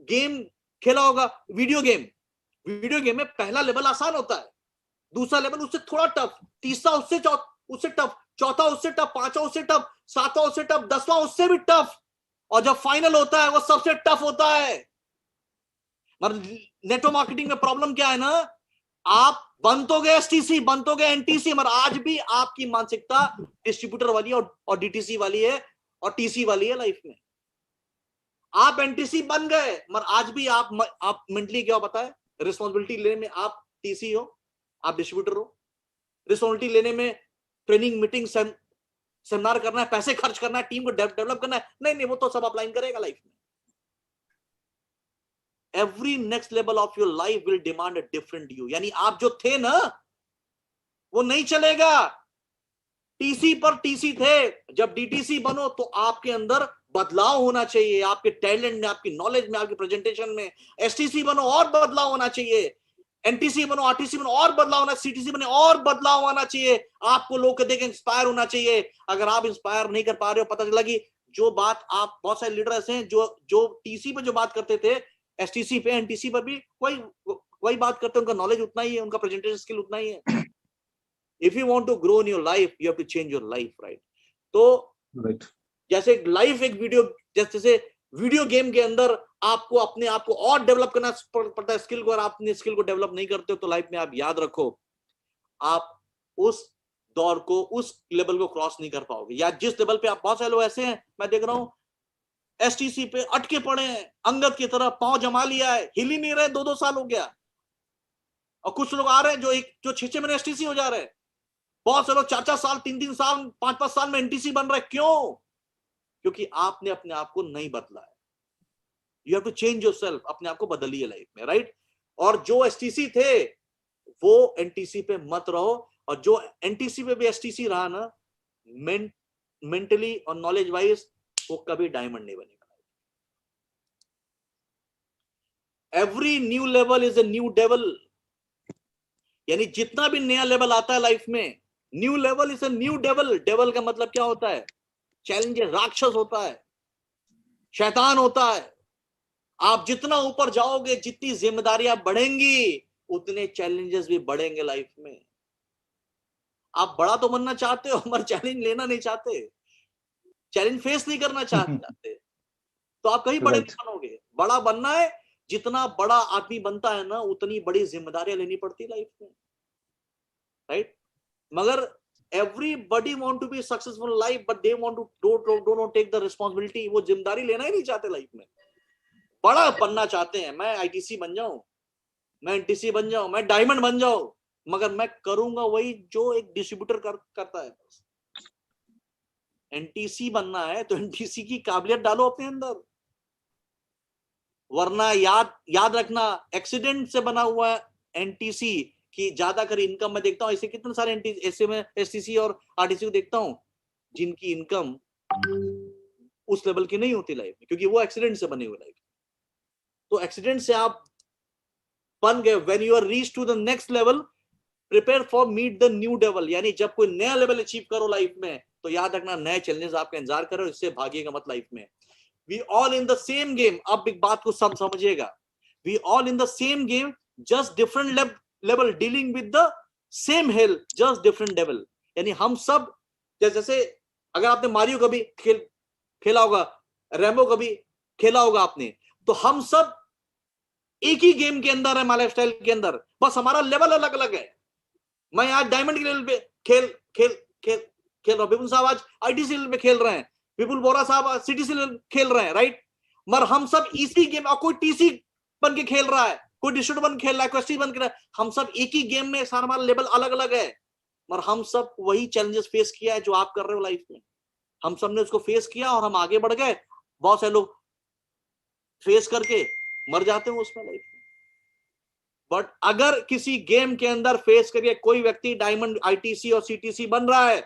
गेम खेला होगा, वीडियो गेम में पहला लेवल आसान होता है, दूसरा लेवल उससे थोड़ा टफ, तीसरा उससे टफ, चौथा उससे टफ, पांचवा उससे टफ, सातवां उससे टफ, 10वां उससे भी टफ, और जब फाइनल होता है वो सबसे टफ होता है। मतलब नेटवर्क मार्केटिंग में प्रॉब्लम क्या है ना, आप बन तो गए एसटीसी, बन तो गए एनटीसी, मगर आज भी आपकी मानसिकता डिस्ट्रीब्यूटर वाली और डीटीसी वाली है और टीसी वाली है लाइफ में। आप एनटीसी बन गए मगर आज भी आप मेंटली क्या पता है, रिस्पॉन्सिबिलिटी लेने में आप टीसी हो, आप डिस्ट्रीब्यूटर हो। रिस्पॉन्सिबिलिटी लेने में ट्रेनिंग, मीटिंग, सेमिनार करना है, पैसे खर्च करना है, टीम को डेवलप करना है, नहीं वो तो सब अप्लाई करेगा लाइफ में। Every next level of your life will demand a different you. यानी आप जो थे ना वो नहीं चलेगा। टीसी पर टीसी थे, जब डीटीसी बनो तो आपके अंदर बदलाव होना चाहिए, आपके टैलेंट में, आपकी नॉलेज में, आपकी प्रेजेंटेशन में। एसटीसी बनो और बदलाव होना चाहिए, एनटीसी बनो, आरटीसी बनो और बदलाव होना, सीटीसी बने और बदलाव होना चाहिए। आपको लोग देख इंस्पायर होना चाहिए। अगर आप इंस्पायर नहीं कर पा रहे हो, पता चला कि जो बात आप, बहुत सारे लीडर ऐसे हैं जो टीसी पे जो बात करते थे, एसटीसी पे, एनटीसी पर भी वही बात करते हैं। उनका नॉलेज उतना ही है, उनका प्रेजेंटेशन स्किल उतना ही है। If you want to grow in your life, you have to change your life, right? तो जैसे लाइफ एक वीडियो, जैसे वीडियो गेम के अंदर आपको अपने आप को और डेवलप करना पड़ता है स्किल को, और आप अपने स्किल को डेवलप नहीं करते हो तो लाइफ में आप याद रखो, आप उस दौर को, उस लेवल को क्रॉस नहीं कर पाओगे। या जिस लेवल पे आप, बहुत सारे लोग ऐसे हैं मैं देख रहा हूं एसटीसी पे अटके पड़े हैं, अंगद की तरह पांव जमा लिया है, हिल ही नहीं रहे, 2-2 साल हो गया। और कुछ लोग आ रहे हैं जो 6-6 महीने एसटीसी हो जा रहे हैं। बहुत से लोग 4-4 साल, 3-3 साल, 5-5 साल में एनटीसी बन रहे। क्यों? क्योंकि आपने अपने आप को नहीं बदला है। You have to change yourself, अपने आप को बदलिए लाइफ में, राइट? और जो एसटीसी थे वो एनटीसी पे मत रहो, और जो एनटीसी पे भी एसटीसी रहा ना, मेंटली और नॉलेज वाइज वो कभी डायमंड नहीं बनेगा। Every new level is a new devil. यानी जितना भी नया लेवल आता है लाइफ में, new level is a new devil. Devil का मतलब क्या होता है? चैलेंजेस, राक्षस होता है, शैतान होता है। आप जितना ऊपर जाओगे, जितनी जिम्मेदारियां बढ़ेंगी, उतने चैलेंजेस भी बढ़ेंगे लाइफ में। आप बड़ा तो बनना चाहते हो मगर चैलेंज लेना नहीं चाहते, चैलेंज फेस नहीं करना चाहते, तो आप कहीं बड़े नहीं बनोगे। बड़ा बनना है, जितना बड़ा आदमी बनता है ना, उतनी बड़ी जिम्मेदारियां लेनी पड़ती है लाइफ में, राइट? मगर everybody want to be successful in life, but they want to don't take the responsibility। वो जिम्मेदारी लेना ही नहीं चाहते लाइफ में। बड़ा बनना चाहते हैं, मैं आईटीसी बन जाऊं, मैं एनटीसी बन जाऊं, मैं डायमंड बन जाऊं, मगर मैं करूंगा वही जो एक डिस्ट्रीब्यूटर करता है। एनटीसी बनना है तो एनटीसी की काबिलियत डालो अपने अंदर, वरना याद रखना, एक्सीडेंट से बना हुआ एनटीसी कि ज्यादातर इनकम मैं देखता हूं, ऐसे कितने सारे ऐसे में एसटीसी और आरटीसी को देखता हूं जिनकी इनकम उस लेवल की नहीं होती लाइफ में, क्योंकि वो एक्सीडेंट से बनी हुई लाइफ। तो एक्सीडेंट से आप बन गए। When you are reach to the next level, prepare for meet the new level, यानी जब कोई नया लेवल अचीव करो लाइफ में, तो याद रखना नए चैलेंजेस आपका इंतजार करो, इससे भागिएगा मत लाइफ में। We all in the same game, अब एक बात को सब समझिएगा, we all in the same game, just different level, dealing with the same hell, just different level. यानी हम सब, जैसे अगर आपने मारियो कभी खेला होगा, रैम्बो कभी खेला होगा आपने, तो हम सब एक ही गेम के अंदर है, माय लाइफस्टाइल के अंदर, बस हमारा लेवल अलग अलग है। मैं आज डायमंड के लेवल पे खेल रहा हूं, विपुल साहब आज आईटीसी लेवल पे खेल रहे हैं, विपुल बोरा साहब सीटीसी लेवल खेल रहे हैं, राइट। मगर हम सब इसी गेम, और कोई टीसी बन के खेल रहा है, कोई डिस्ट्रिक्ट बन खेल रहा है, कोई बन के, हम सब एक ही गेम में, सारा हमारा लेवल अलग अलग है, मगर हम सब वही चैलेंजेस फेस किया है जो आप कर रहे हो लाइफ में। हम सब ने उसको फेस किया और हम आगे बढ़ गए। बहुत सारे लोग फेस करके मर जाते हैं उसमें लाइफ में। बट अगर किसी गेम के अंदर फेस करके कोई व्यक्ति डायमंड, आईटीसी और सीटीसी बन रहा है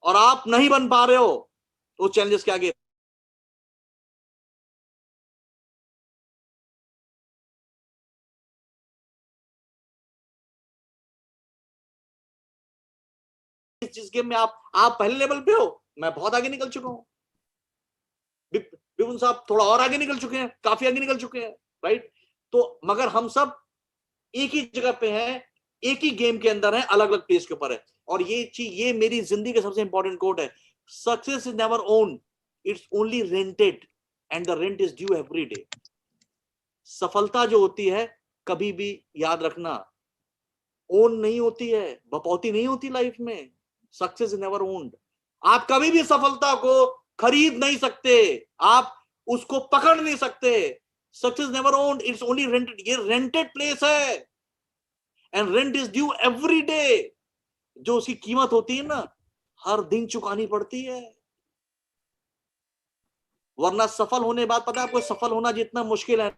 और आप नहीं बन पा रहे हो, तो चैलेंजेस के आगे जिस गेम में आप पहले लेवल पे हो, मैं बहुत आगे निकल चुका हूं, विपुल साहब थोड़ा और आगे निकल चुके हैं, काफी आगे निकल चुके हैं, राइट। तो मगर हम सब एक ही जगह पे हैं, एक ही गेम के अंदर है, अलग अलग प्लेस के ऊपर है। और ये चीज, ये मेरी जिंदगी का सबसे इंपॉर्टेंट कोट है, success is never owned, it's only rented and the rent is due every day. सफलता जो होती है, कभी भी याद रखना, ओन नहीं होती है, बपौती नहीं होती लाइफ में। Success is never owned. आप कभी भी सफलता को खरीद नहीं सकते, आप उसको पकड़ नहीं सकते। Success never owned, it's only rented. ये रेंटेड प्लेस है and rent is due every day. जो उसकी कीमत होती है ना, हर दिन चुकानी पड़ती है, वरना सफल होने के बाद पता है आपको, सफल होना जितना मुश्किल है,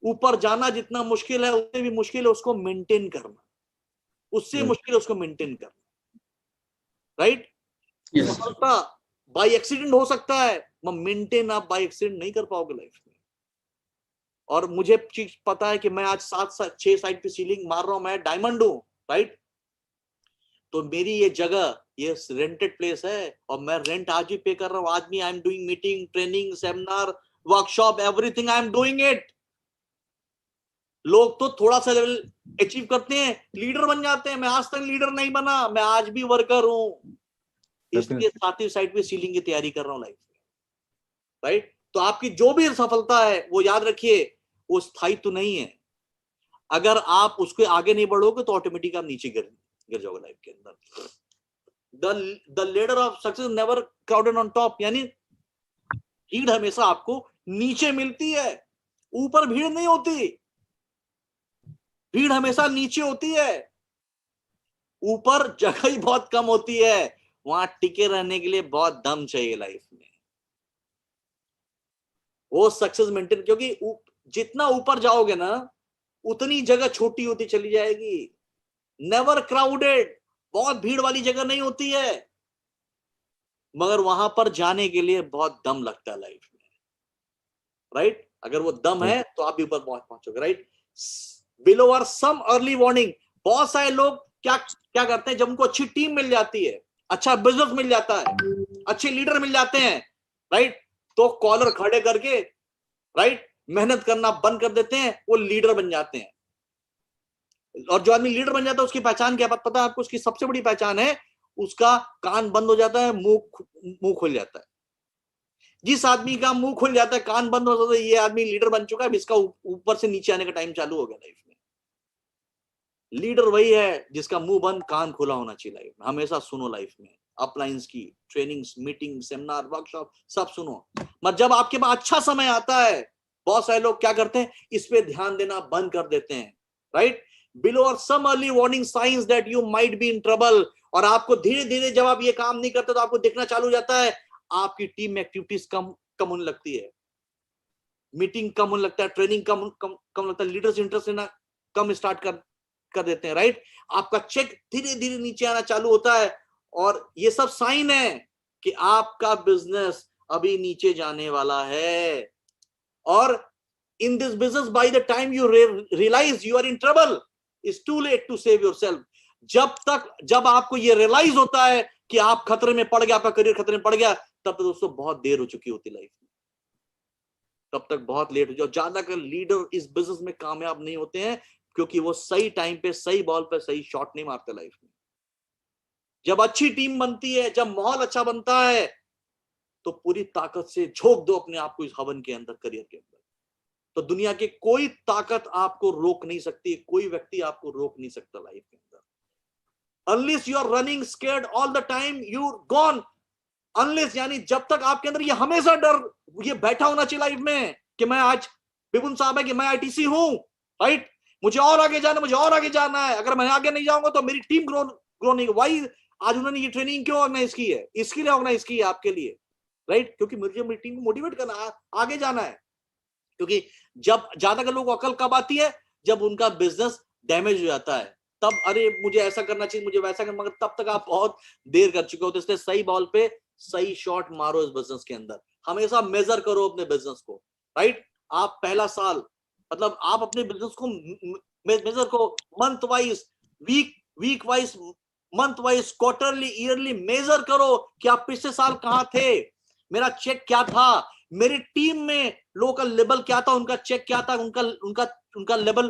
ऊपर जाना जितना मुश्किल है, उससे भी मुश्किल है उसको मेंटेन करना, उससे मुश्किल है उसको मेंटेन करना, राइट। सफलता बाय एक्सीडेंट हो सकता है, मेंटेन आप बाय एक्सीडेंट नहीं कर पाओगे लाइफ में। और मुझे चीज पता है कि मैं आज 7-6 साइड पे सीलिंग मार रहा हूं, मैं डायमंड हूं, राइट। तो मेरी ये जगह, ये रेंटेड प्लेस है और मैं रेंट आज भी पे कर रहा हूं। आज भी I am doing meeting, training, seminar, workshop, everything I am doing it. लोग तो थोड़ा सा लेवल अचीव करते हैं, लीडर बन जाते हैं। मैं आज तक लीडर नहीं बना, मैं आज भी वर्कर हूं, इसलिए 7वीं साइड पे सीलिंग की तैयारी कर रहा हूं लाइफ में, राइट। तो आपकी जो भी सफलता है, वो याद रखिए, वो स्थायी तो नहीं है। अगर आप उसके आगे नहीं बढ़ोगे तो ऑटोमेटिक आप नीचे गिर जाओगे लाइफ के अंदर। The ladder of success never crowded on top, यानी भीड़ हमेशा आपको नीचे मिलती है, ऊपर भीड़ नहीं होती। भीड़ हमेशा नीचे होती है, ऊपर जगह ही बहुत कम होती है। वहां टिके रहने के लिए बहुत दम चाहिए लाइफ में, वो सक्सेस मेंटेन। क्योंकि जितना ऊपर जाओगे ना, उतनी जगह छोटी होती चली जाएगी। नेवर क्राउडेड, बहुत भीड़ वाली जगह नहीं होती है, मगर वहां पर जाने के लिए बहुत दम लगता है लाइफ में, राइट। अगर वो दम है तो आप भी ऊपर पहुंचोगे, right. Below are some early warning. बहुत सारे लोग क्या करते हैं, जब उनको अच्छी टीम मिल जाती है, अच्छा बिजनेस मिल जाता है, अच्छे लीडर मिल जाते हैं, राइट, तो कॉलर खड़े करके, राइट, मेहनत करना बंद कर देते हैं, वो लीडर बन जाते हैं। और जो आदमी लीडर बन जाता है, उसकी पहचान क्या पता है आपको? उसकी सबसे बड़ी पहचान है, उसका कान बंद हो जाता है, मुंह खुल जाता है। जिस आदमी का मुंह खुल जाता है, कान बंद हो जाता है, ये आदमी लीडर बन चुका है, इसका ऊपर से नीचे आने का टाइम चालू हो गया लाइफ में। लीडर वही है जिसका मुंह बंद, कान खुला होना चाहिए लाइफ में। हमेशा सुनो लाइफ में, अपलाइंस की ट्रेनिंग्स, मीटिंग, सेमिनार, वर्कशॉप सब सुनो। मगर जब आपके पास अच्छा समय आता है, बहुत सारे लोग क्या करते हैं, इस पे ध्यान देना बंद कर देते हैं, right. Below are some early warning signs that you might be in trouble. और आपको धीरे धीरे जब आप ये काम नहीं करते तो आपको दिखना चालू हो जाता है, आपकी टीम में एक्टिविटीज कम होने लगती है, मीटिंग कम होने लगता है, ट्रेनिंग कम लगता है, लीडर्स इंटरेस्ट लेना कम स्टार्ट कर देते हैं, राइट। आपका चेक धीरे धीरे नीचे आना चालू होता है, और ये सब साइन है कि आपका बिजनेस अभी नीचे जाने वाला है। और in this business, by the time you realize you are in trouble, it's too late to save yourself. जब आपको ये रियलाइज होता है कि आप खतरे में पड़ गया, आपका करियर खतरे में पड़ गया, तब तो दोस्तों बहुत देर हो चुकी होती लाइफ में, तब तक बहुत लेट हो जाओ। ज्यादातर लीडर इस बिजनेस में कामयाब नहीं होते हैं क्योंकि वो सही टाइम पे, सही बॉल पे सही शॉट नहीं मारते लाइफ में। जब अच्छी टीम बनती है, जब माहौल अच्छा बनता है, तो पूरी ताकत से झोंक दो अपने आप को इस हवन के अंदर, करियर के अंदर। तो दुनिया की कोई ताकत आपको रोक नहीं सकती, कोई व्यक्ति आपको रोक नहीं सकता लाइफ के अंदर। Unless you are running scared all the time, you're gone. Unless यानी जब तक आपके अंदर ये हमेशा डर ये बैठा होना चाहिए लाइफ में कि मैं आज विपुन साहब है कि मैं आईटीसी हूं, राइट, मुझे और आगे जाना, मुझे और आगे जाना है। अगर मैं आगे नहीं जाऊंगा तो मेरी टीम ग्रो नहीं। वाई आज उन्होंने ये ट्रेनिंग क्यों ऑर्गेनाइज की है? इसके लिए ऑर्गेनाइज की है आपके लिए, राइट, क्योंकि मुझे मेरी टीम को मोटिवेट करना, आगे जाना है। क्योंकि जब ज्यादातर लोगों को अकल कब आती है? जब उनका बिजनेस डैमेज हो जाता है, तब अरे मुझे ऐसा करना चाहिए, मुझे वैसा करना, मगर तब तक आप बहुत देर कर चुके हो। तो इसलिए सही बॉल पे सही शॉट मारो इस बिजनेस के अंदर। हमेशा मेजर करो अपने बिजनेस को, राइट। आप पहला साल मतलब आप अपने बिजनेस को मेजर को month wise, week wise, month wise, quarterly, yearly measure करो कि आप पिछले साल कहां थे, मेरा चेक क्या था, मेरी टीम में लोगों का लेवल क्या था, उनका चेक क्या था, उनका लेवल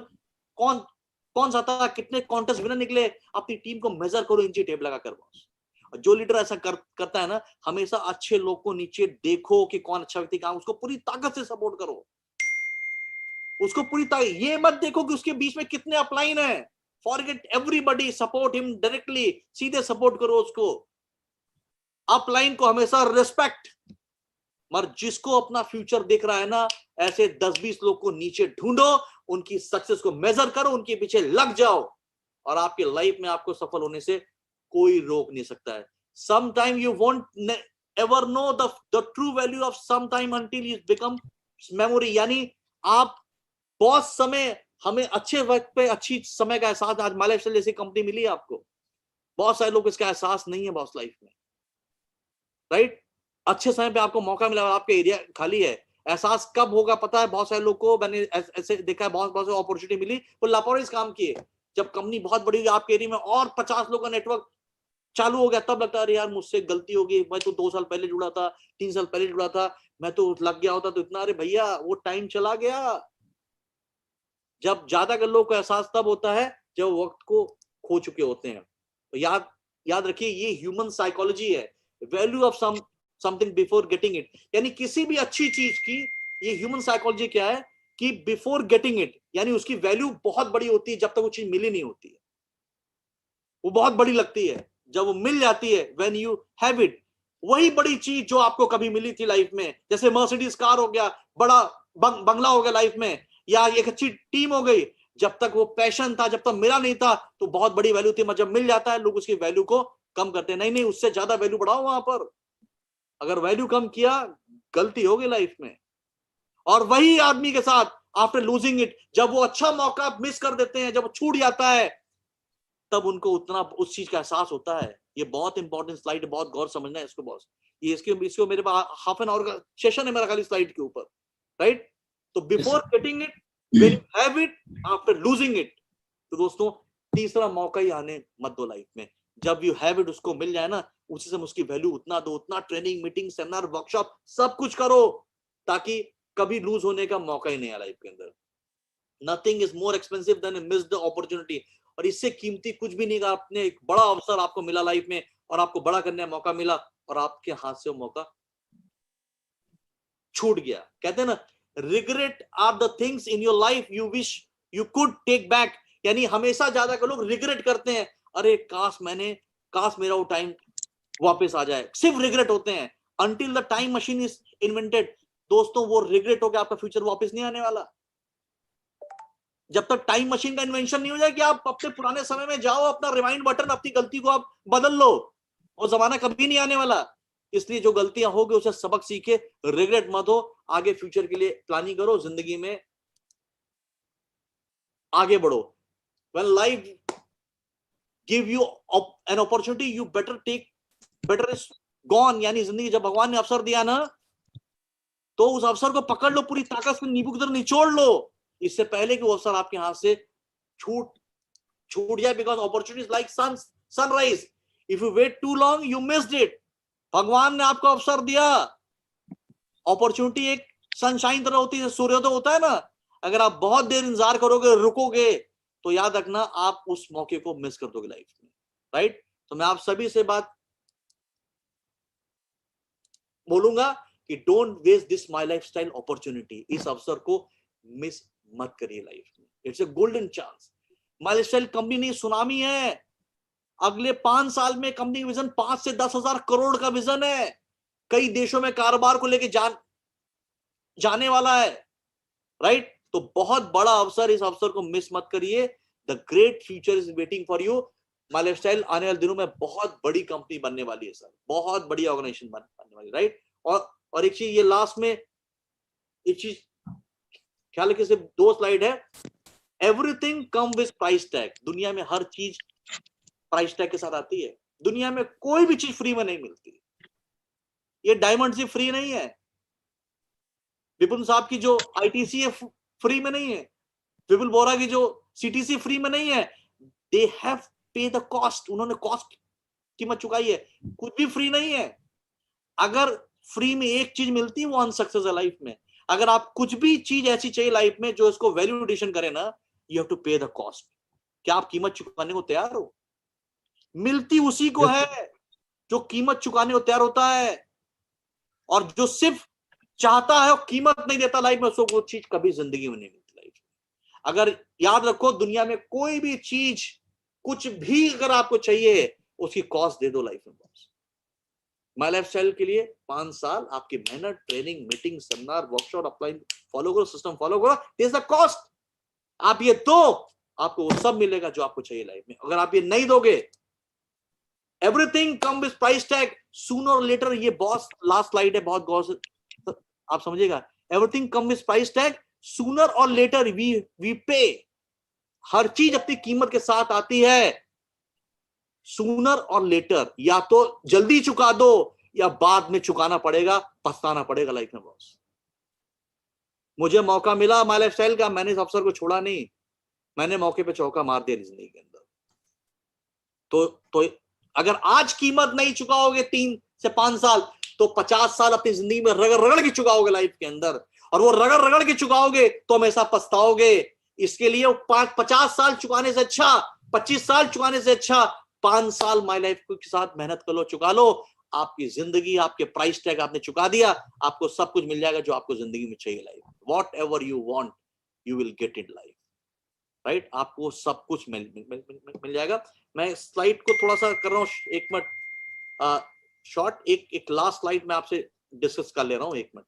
कौन सा था, कितने कॉन्टेस्ट विनर निकले। अपनी टीम को मेजर करो इंची टेप लगाकर बॉस। और जो लीडर ऐसा करता है ना, हमेशा अच्छे लोग को नीचे देखो कि कौन अच्छा व्यक्ति कहां, उसको पूरी ताकत से सपोर्ट करो, उसको पूरी ताकत। ये मत देखो कि उसके बीच में कितने अपलाइन है, forget everybody, support him directly, सीधे सपोर्ट करो उसको। अपलाइन को हमेशा रिस्पेक्ट, मगर जिसको अपना फ्यूचर दिख रहा है ना, ऐसे 10-20 लोग को नीचे ढूंढो, उनकी सक्सेस को मेजर करो, उनके पीछे लग जाओ, और आपके लाइफ में आपको सफल होने से कोई रोक नहीं सकता है। Sometime you won't ever know the true value of sometime until it becomes memory। यानी आप बहुत समय, हमें अच्छे वक्त पे अच्छी समय का एहसास, आज माई लाइफ स्टाइल जैसी कंपनी मिली है आपको, बहुत सारे लोग इसका एहसास नहीं है बॉस लाइफ में, राइट। अच्छे समय पे आपको मौका मिला, आपके एरिया खाली है, एहसास कब होगा पता है बहुत सारे लोग को, मैंने ऐसे देखा है, बहुत से अपॉर्चुनिटी मिली, वो लापरवाही काम किए। जब कंपनी बहुत बड़ी हुई आपके एरिया में और 50 लोगों का नेटवर्क चालू हो गया, तब लगता है अरे यार मुझसे गलती हो गई, मैं तो 2 साल पहले जुड़ा था, 3 साल पहले जुड़ा था, मैं तो लग गया होता तो इतना। अरे भैया वो टाइम चला गया। जब ज्यादा कर लोगों को एहसास तब होता है जब वक्त को खो चुके होते हैं। तो याद रखिए, ये ह्यूमन साइकोलॉजी है, value of something before getting it. यानी किसी भी अच्छी चीज की ये ह्यूमन साइकोलॉजी क्या है कि बिफोर गेटिंग इट, यानी उसकी वैल्यू बहुत बड़ी होती है जब तक वो चीज मिली नहीं होती है, वो बहुत बड़ी लगती है। जब वो मिल जाती है, व्हेन यू हैव इट, वही बड़ी चीज जो आपको कभी मिली थी लाइफ में, जैसे मर्सिडीज कार हो गया, बड़ा बंगला हो गया लाइफ में, या एक अच्छी टीम हो गई। जब तक वो पैशन था, जब तक मिला नहीं था, तो बहुत बड़ी वैल्यू थी, मगर जब मिल जाता है लोग उसकी वैल्यू को कम करते हैं। नहीं, उससे ज्यादा वैल्यू बढ़ाओ वहां पर। अगर वैल्यू कम किया, गलती होगी लाइफ में। और वही आदमी के साथ आफ्टर लूजिंग इट, जब वो अच्छा मौका मिस कर देते हैं, जब वो छूट जाता है, तब उनको उतना उस चीज का एहसास होता है। ये बहुत इंपॉर्टेंट स्लाइड है, बहुत गौर समझना है इसको बॉस। ये इसको मेरे पास हाफ एन आवर का सेशन है मेरा खाली स्लाइड के ऊपर, राइट। तो before getting it, when you have it, after losing it. तो दोस्तों तीसरा मौका ही आने मत दो लाइफ में। जब यू हैव इट, उसको मिल जाए ना, उसी से उसकी वैल्यू उतना दो, उतना ट्रेनिंग, मीटिंग, सेमिनार, वर्कशॉप सब कुछ करो, ताकि कभी लूज होने का मौका ही नहीं आए लाइफ के अंदर। Nothing is more expensive than a missed opportunity. और इससे कीमती कुछ भी नहीं। आपने एक बड़ा अवसर आपको मिला लाइफ में, और आपको बड़ा करने का मौका मिला, और आपके हाथ से वो मौका छूट गया। कहते हैं ना, regret are the things in your life you wish you could take back. यानी हमेशा ज्यादा कर लोग रिग्रेट करते हैं, अरे काश मेरा वो टाइम वापस आ जाए, सिर्फ रिग्रेट होते हैं। Until the time machine is invented, दोस्तों वो रिग्रेट होकर आपका फ्यूचर वापस नहीं आने वाला। जब तक टाइम मशीन का इन्वेंशन नहीं हो जाए कि आप अपने पुराने समय में जाओ, अपना रिवाइंड बटन, अपनी गलती को आप बदल लो, वो जमाना कभी नहीं आने वाला। इसलिए जो गलतियां होगी उसे सबक सीखे, रिग्रेट मत हो, आगे फ्यूचर के लिए प्लानिंग करो, जिंदगी में आगे बढ़ो। When life give you an opportunity, you better is gone। यानी जिंदगी जब भगवान ने अवसर दिया ना, तो उस अवसर को पकड़ लो, पूरी ताकत से नींबू की तरह निचोड़ लो, इससे पहले कि वो अवसर आपके हाथ से छूट जाए, because opportunity like sunrise, if you wait too long you missed it. भगवान ने आपको अवसर दिया, अपॉर्चुनिटी एक सनशाइन तरह होती है, सूर्योदय होता है ना, अगर आप बहुत देर इंतजार करोगे, रुकोगे, तो याद रखना आप उस मौके को मिस कर दोगे लाइफ में, राइट। तो मैं आप सभी से बात बोलूंगा कि don't waste this my lifestyle opportunity, इस अवसर को मिस मत करिए लाइफ में, it's a golden chance. My lifestyle company नहीं, सुनामी है। अगले 5 साल में कंपनी विजन 5 से 10 हजार करोड़ का विजन है, कई देशों में कारोबार को लेके जाने वाला है, राइट। तो बहुत बड़ा अवसर, इस अवसर को मिस मत करिए। The great future is waiting for you. My lifestyle आने वाले दिनों में बहुत बड़ी कंपनी बनने वाली है सर, बहुत बड़ी ऑर्गेनाइजेशन बनने वाली, राइट। और एक चीज ये लास्ट में, एक चीज ख्याल रखिए, सिर्फ 2 स्लाइड है। Everything come with price tag. दुनिया में हर चीज प्राइस टैग के साथ आती है, दुनिया में कोई भी चीज फ्री में नहीं मिलती। ये डायमंड से फ्री नहीं है, विपुल साहब की जो आईटीसी है फ्री में नहीं है, विपुल बोरा की जो सीटीसी फ्री में नहीं है, दे हैव पे द कॉस्ट, उन्होंने कॉस्ट कीमत चुकाई है, कुछ भी फ्री नहीं है। अगर फ्री में एक चीज मिलती है वो अनसक्सेस है लाइफ में। अगर आप कुछ भी चीज ऐसी चाहिए लाइफ में जो इसको वैल्यू एडिशन करे ना, यू हैव टू पे द कॉस्ट। क्या आप कीमत चुकाने को तैयार हो? मिलती उसी को है जो कीमत चुकाने को तैयार होता है, और जो सिर्फ चाहता है और कीमत नहीं देता लाइफ में, उसको वो चीज कभी जिंदगी में नहीं मिलती लाइफ में। अगर याद रखो, दुनिया में कोई भी चीज, कुछ भी अगर आपको चाहिए, उसकी कॉस्ट दे दो लाइफ में बॉस। माय लाइफस्टाइल के लिए 5 साल आपकी मेहनत, training, meeting, seminar, workshop, apply follow करो, सिस्टम फॉलो करो, देयर इज द कॉस्ट। आप ये दो, आपको वो सब मिलेगा जो आपको चाहिए लाइफ में। अगर आप ये नहीं दोगे, everything come with price tag, sooner और लेटर, ये बॉस लास्ट स्लाइड है, बहुत गौर से आप समझिएगा। Everything come with price tag, sooner और लेटर वी पे। हर चीज अपनी कीमत के साथ आती है, सूनर और लेटर। या तो जल्दी चुका दो या बाद में चुकाना पड़ेगा, पछताना पड़ेगा लाइफ में बॉस। मुझे मौका मिला माय लाइफस्टाइल का, मैंने इस अवसर को छोड़ा नहीं, मैंने मौके पे चौका मार दिया जिंदगी के अंदर। तो अगर आज कीमत नहीं चुकाओगे 3 से 5 साल, तो 50 साल अपनी जिंदगी में रगड़ रगड़ के चुकाओगे लाइफ के अंदर, और वो रगड़ रगड़ के चुकाओगे तो हमेशा पछताओगे। इसके लिए 50 साल चुकाने से अच्छा, 25 साल चुकाने से अच्छा 5 साल माय लाइफ के साथ मेहनत कर लो, चुका लो। आपकी जिंदगी, आपके प्राइस टैग आपने चुका दिया, आपको सब कुछ मिल जाएगा जो आपको जिंदगी में चाहिए life. What ever you want you will get in life, right. आपको सब कुछ मिल जाएगा। मैं स्लाइड को थोड़ा सा कर रहा हूँ 1 मिनट शॉर्ट, एक लास्ट स्लाइड में आपसे डिस्कस कर ले रहा हूँ 1 मिनट।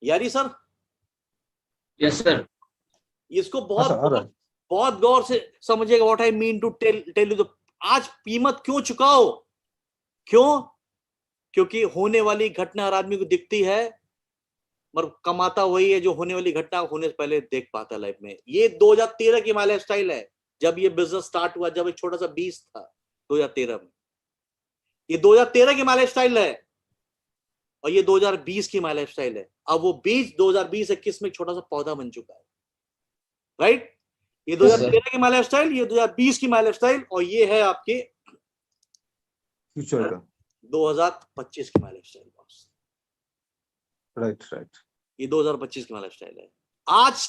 यारी सर, Yes, sir. इसको हाँ सर, आ रहा है। बहुत गौर से समझिएगा। What I mean to tell you. आज कीमत क्यों चुकाओ? क्यों? क्योंकि होने वाली घटना हर आदमी को दिखती है, मगर कमाता वही है जो होने वाली घटना होने से पहले देख पाता है लाइफ में। ये 2013 की माय लाइफस्टाइल है, जब ये बिजनेस स्टार्ट हुआ, जब एक छोटा सा 20 था 2013 में। ये 2013 की माय लाइफस्टाइल है, और ये 2020 की माय लाइफस्टाइल है। अब वो 2020-21 में एक छोटा सा पौधा बन चुका है, राइट। ये 2013 की माय लाइफस्टाइल, ये 2020 की माय लाइफस्टाइल, और ये है आपके फ्यूचर का, 2025 की my lifestyle boss. Right right. ये 2025 की माय लाइफस्टाइल है। आज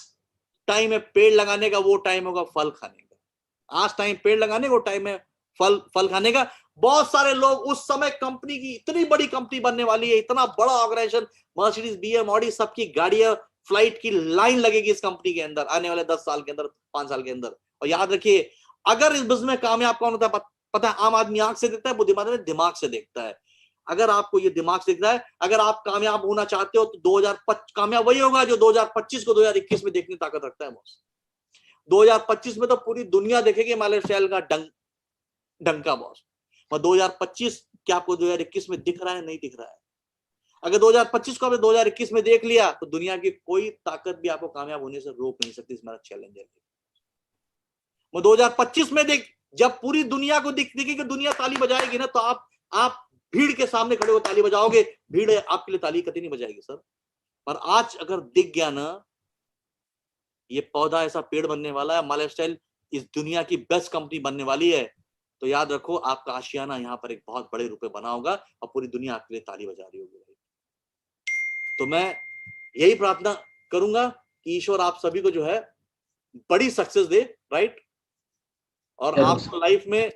टाइम है पेड़ लगाने का, वो टाइम होगा फल खाने का। आज टाइम पेड़ लगाने का, वो टाइम है फल खाने का। बहुत सारे लोग उस समय, कंपनी की इतनी बड़ी कंपनी बनने वाली है, इतना बड़ा ऑर्गेनाइजेशन, मर्सिडीज, बीएम, ऑडी, सबकी गाड़ियां, फ्लाइट की लाइन लगेगी इस कंपनी के अंदर आने वाले 10 साल के अंदर, 5 साल के अंदर। और याद रखिए, अगर इस बिजनेस में कामयाब कौन होता है पता है? आम आदमी आंख से देखता है, बुद्धिमान दिमाग से देखता है। अगर आपको ये दिमाग से दिख रहा है, अगर आप कामयाब होना चाहते हो तो 2025 कामयाब वही होगा जो 2025 को 2021 में देखने ताकत रखता है बॉस। 2025 में तो पूरी दुनिया देखेगी मालेशिया का डंका बॉस। और 2025 क्या आपको 2021 में दिख रहा है? नहीं दिख रहा है। अगर 2025 को आपने 2021 में देख लिया तो दुनिया की कोई ताकत भी आपको कामयाब होने से रोक नहीं सकती। मेरा चैलेंज है। वो 2025 में देख, जब पूरी दुनिया को दिखेगी कि दुनिया ताली बजाएगी ना, तो आप भीड़ के सामने खड़े हो ताली बजाओगे। भीड़ आपके लिए ताली कभी नहीं बजाएगी सर। पर आज अगर दिख गया ना, ये पौधा ऐसा पेड़ बनने वाला है, मालेस्टाइल इस दुनिया की बेस्ट कंपनी बनने वाली है, तो याद रखो आपका आशियाना यहाँ पर एक बहुत बड़े रूप में बना होगा और पूरी दुनिया आपके लिए ताली बजा रही होगी। तो मैं यही प्रार्थना करूंगा कि ईश्वर आप सभी को जो है बड़ी सक्सेस दे, राइट, और आपको लाइफ में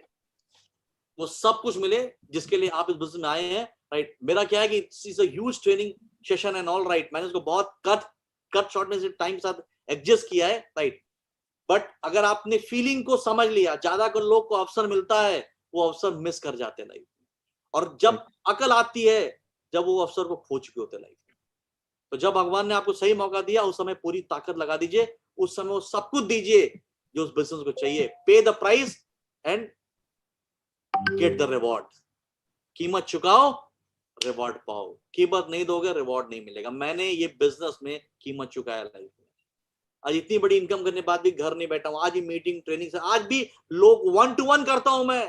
वो सब कुछ मिले जिसके लिए आप इस बिजनेस में आए हैं, राइट। मेरा क्या है कि it's is a huge training session and all, right. मैंने उसको बहुत कट शॉर्ट में से टाइम के साथ एडजस्ट किया है, राइट। बट अगर आपने फीलिंग को समझ लिया, ज्यादा कर लोग को अवसर मिलता है, वो अवसर मिस कर जाते हैं लाइफ में। और जब अकल आती है, जब वो अवसर को खो चुके होते लाइफ में। तो जब भगवान ने आपको सही मौका दिया, उस समय पूरी ताकत लगा दीजिए, उस समय वो सब कुछ दीजिए जो उस बिजनेस को चाहिए। पे the price and get the reward. कीमत चुकाओ, रिवॉर्ड पाओ। कीमत नहीं दोगे, रिवॉर्ड नहीं मिलेगा। मैंने ये बिजनेस में कीमत चुकाया लाइफ में। आज इतनी बड़ी इनकम करने के बाद भी घर नहीं बैठा हूं। आज ही मीटिंग ट्रेनिंग से, आज भी लोग 1-to-1 करता हूं मैं।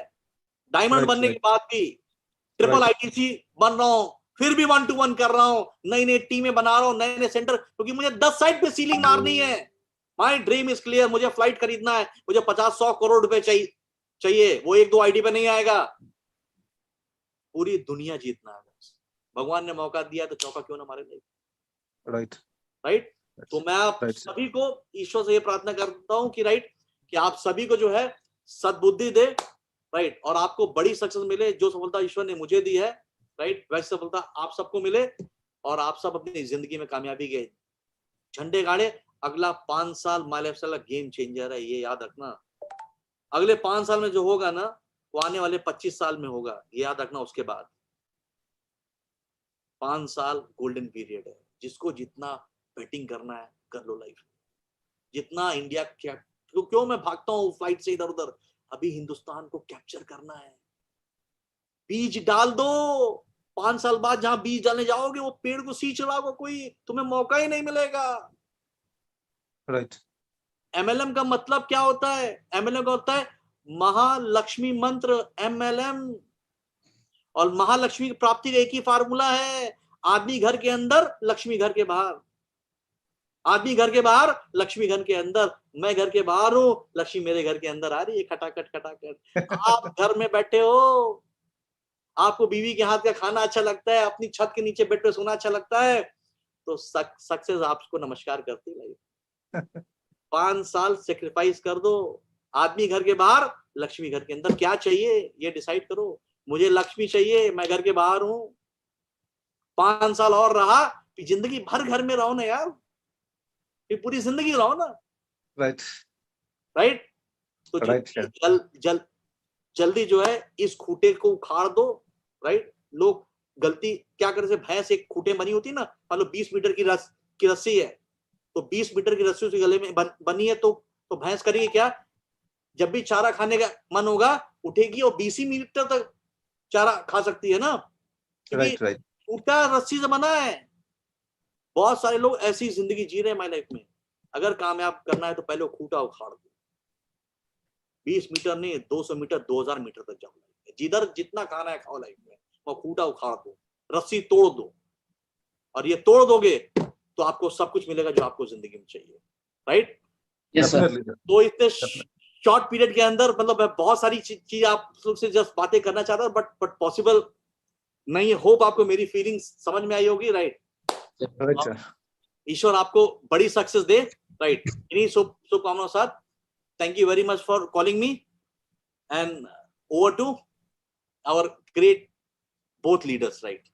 डायमंड बनने के बाद भी ट्रिपल ITC बन रहा हूं, फिर भी 1-to-1 कर रहा हूं, नई नई टीमें बना रहा हूं, नए नए सेंटर, क्योंकि मुझे 10 साइड पे सीलिंग मारनी है। My dream is clear. मुझे फ्लाइट खरीदना है, मुझे 50-100 करोड़ रुपए चाहिए। वो 1-2 आईडी पे नहीं आएगा, पूरी दुनिया जीतना है। भगवान ने मौका दिया तो चौका क्यों ना मारे नहीं, राइट। तो मैं आप सभी को ईश्वर से ये प्रार्थना करता हूं कि राइट, कि आप सभी को जो है सद्बुद्धि दे, राइट, और आपको बड़ी सक्सेस मिले। जो सफलता ईश्वर ने मुझे दी है, राइट, वैसी सफलता आप सबको मिले और आप सब अपनी जिंदगी में कामयाबी के झंडे गाड़े। अगला 5 साल मालेशिया का गेम चेंजर है, ये याद रखना। अगले 5 साल में जो होगा ना, वो आने वाले 25 साल में होगा, ये याद रखना। उसके बाद 5 साल गोल्डन पीरियड है। जिसको जितना बेटिंग करना है कर लो लाइफ में। जितना इंडिया क्यों मैं भागता हूँ फ्लाइट से इधर उधर, अभी हिंदुस्तान को कैप्चर करना है। बीज डाल दो। 5 साल बाद जहां बीज डालने जाओगे, वो पेड़ को सींच रहा, कोई तुम्हें मौका ही नहीं मिलेगा, राइट। MLM का मतलब क्या होता है? MLM का होता है महालक्ष्मी मंत्र, MLM। और महालक्ष्मी की प्राप्ति का एक ही फार्मूला है, आदमी घर के अंदर, लक्ष्मी घर के बाहर। आदमी घर के बाहर, लक्ष्मी घर के अंदर। मैं घर के बाहर हूं, लक्ष्मी मेरे घर के अंदर आ रही है, खटाखट खटाखट। आप घर में बैठे हो, आपको बीवी के हाथ का खाना अच्छा लगता है, अपनी छत के नीचे बैठ कर सोना अच्छा लगता है, तो सक्सेस आपको नमस्कार करती है। 5 साल सेक्रीफाइस कर दो। आदमी घर के बाहर, लक्ष्मी घर के अंदर। क्या चाहिए ये डिसाइड करो। मुझे लक्ष्मी चाहिए, मैं घर के बाहर हूं। 5 साल और रहा, जिंदगी भर घर में रहो ना यार, फिर पूरी जिंदगी रहो ना, राइट, राइट। तो जल्दी जो है इस खूटे को उखाड़ दो, राइट। लोग गलती क्या करते, भैंस एक खूटे बनी होती है ना, मान लो 20 मीटर की रस्सी है, तो 20 मीटर की रस्सी उसके गले में बनी है, तो भैंस करेगी क्या? जब भी चारा खाने का मन होगा, उठेगी और 20 मीटर तक चारा खा सकती है ना, क्योंकि खूटा रस्सी से बना है। बहुत सारे लोग ऐसी जिंदगी जी रहे हैं माय लाइफ में। अगर कामयाब करना है तो पहले खूटा उखाड़ दो। 20 मीटर नहीं, 200 मीटर, 2000 मीटर तक जाओ। जिधर जितना खाना है खाओ लाइफ में, वो खूटा उखाड़ दो, रस्सी तोड़ दो, और ये तोड़ दोगे तो आपको सब कुछ मिलेगा जो आपको जिंदगी में चाहिए, राइट। Yes sir. तो इतने शॉर्ट पीरियड के अंदर, मतलब मैं बहुत सारी चीज आप लोग से जस्ट बातें करना चाहता था, बट पॉसिबल नहीं है। होप आपको मेरी फीलिंग समझ में आई होगी, राइट। ईश्वर आपको बड़ी सक्सेस दे, राइट। इन्हीं शुभकामनाओं के साथ, thank you very much for calling me, and over to our great both leaders, right?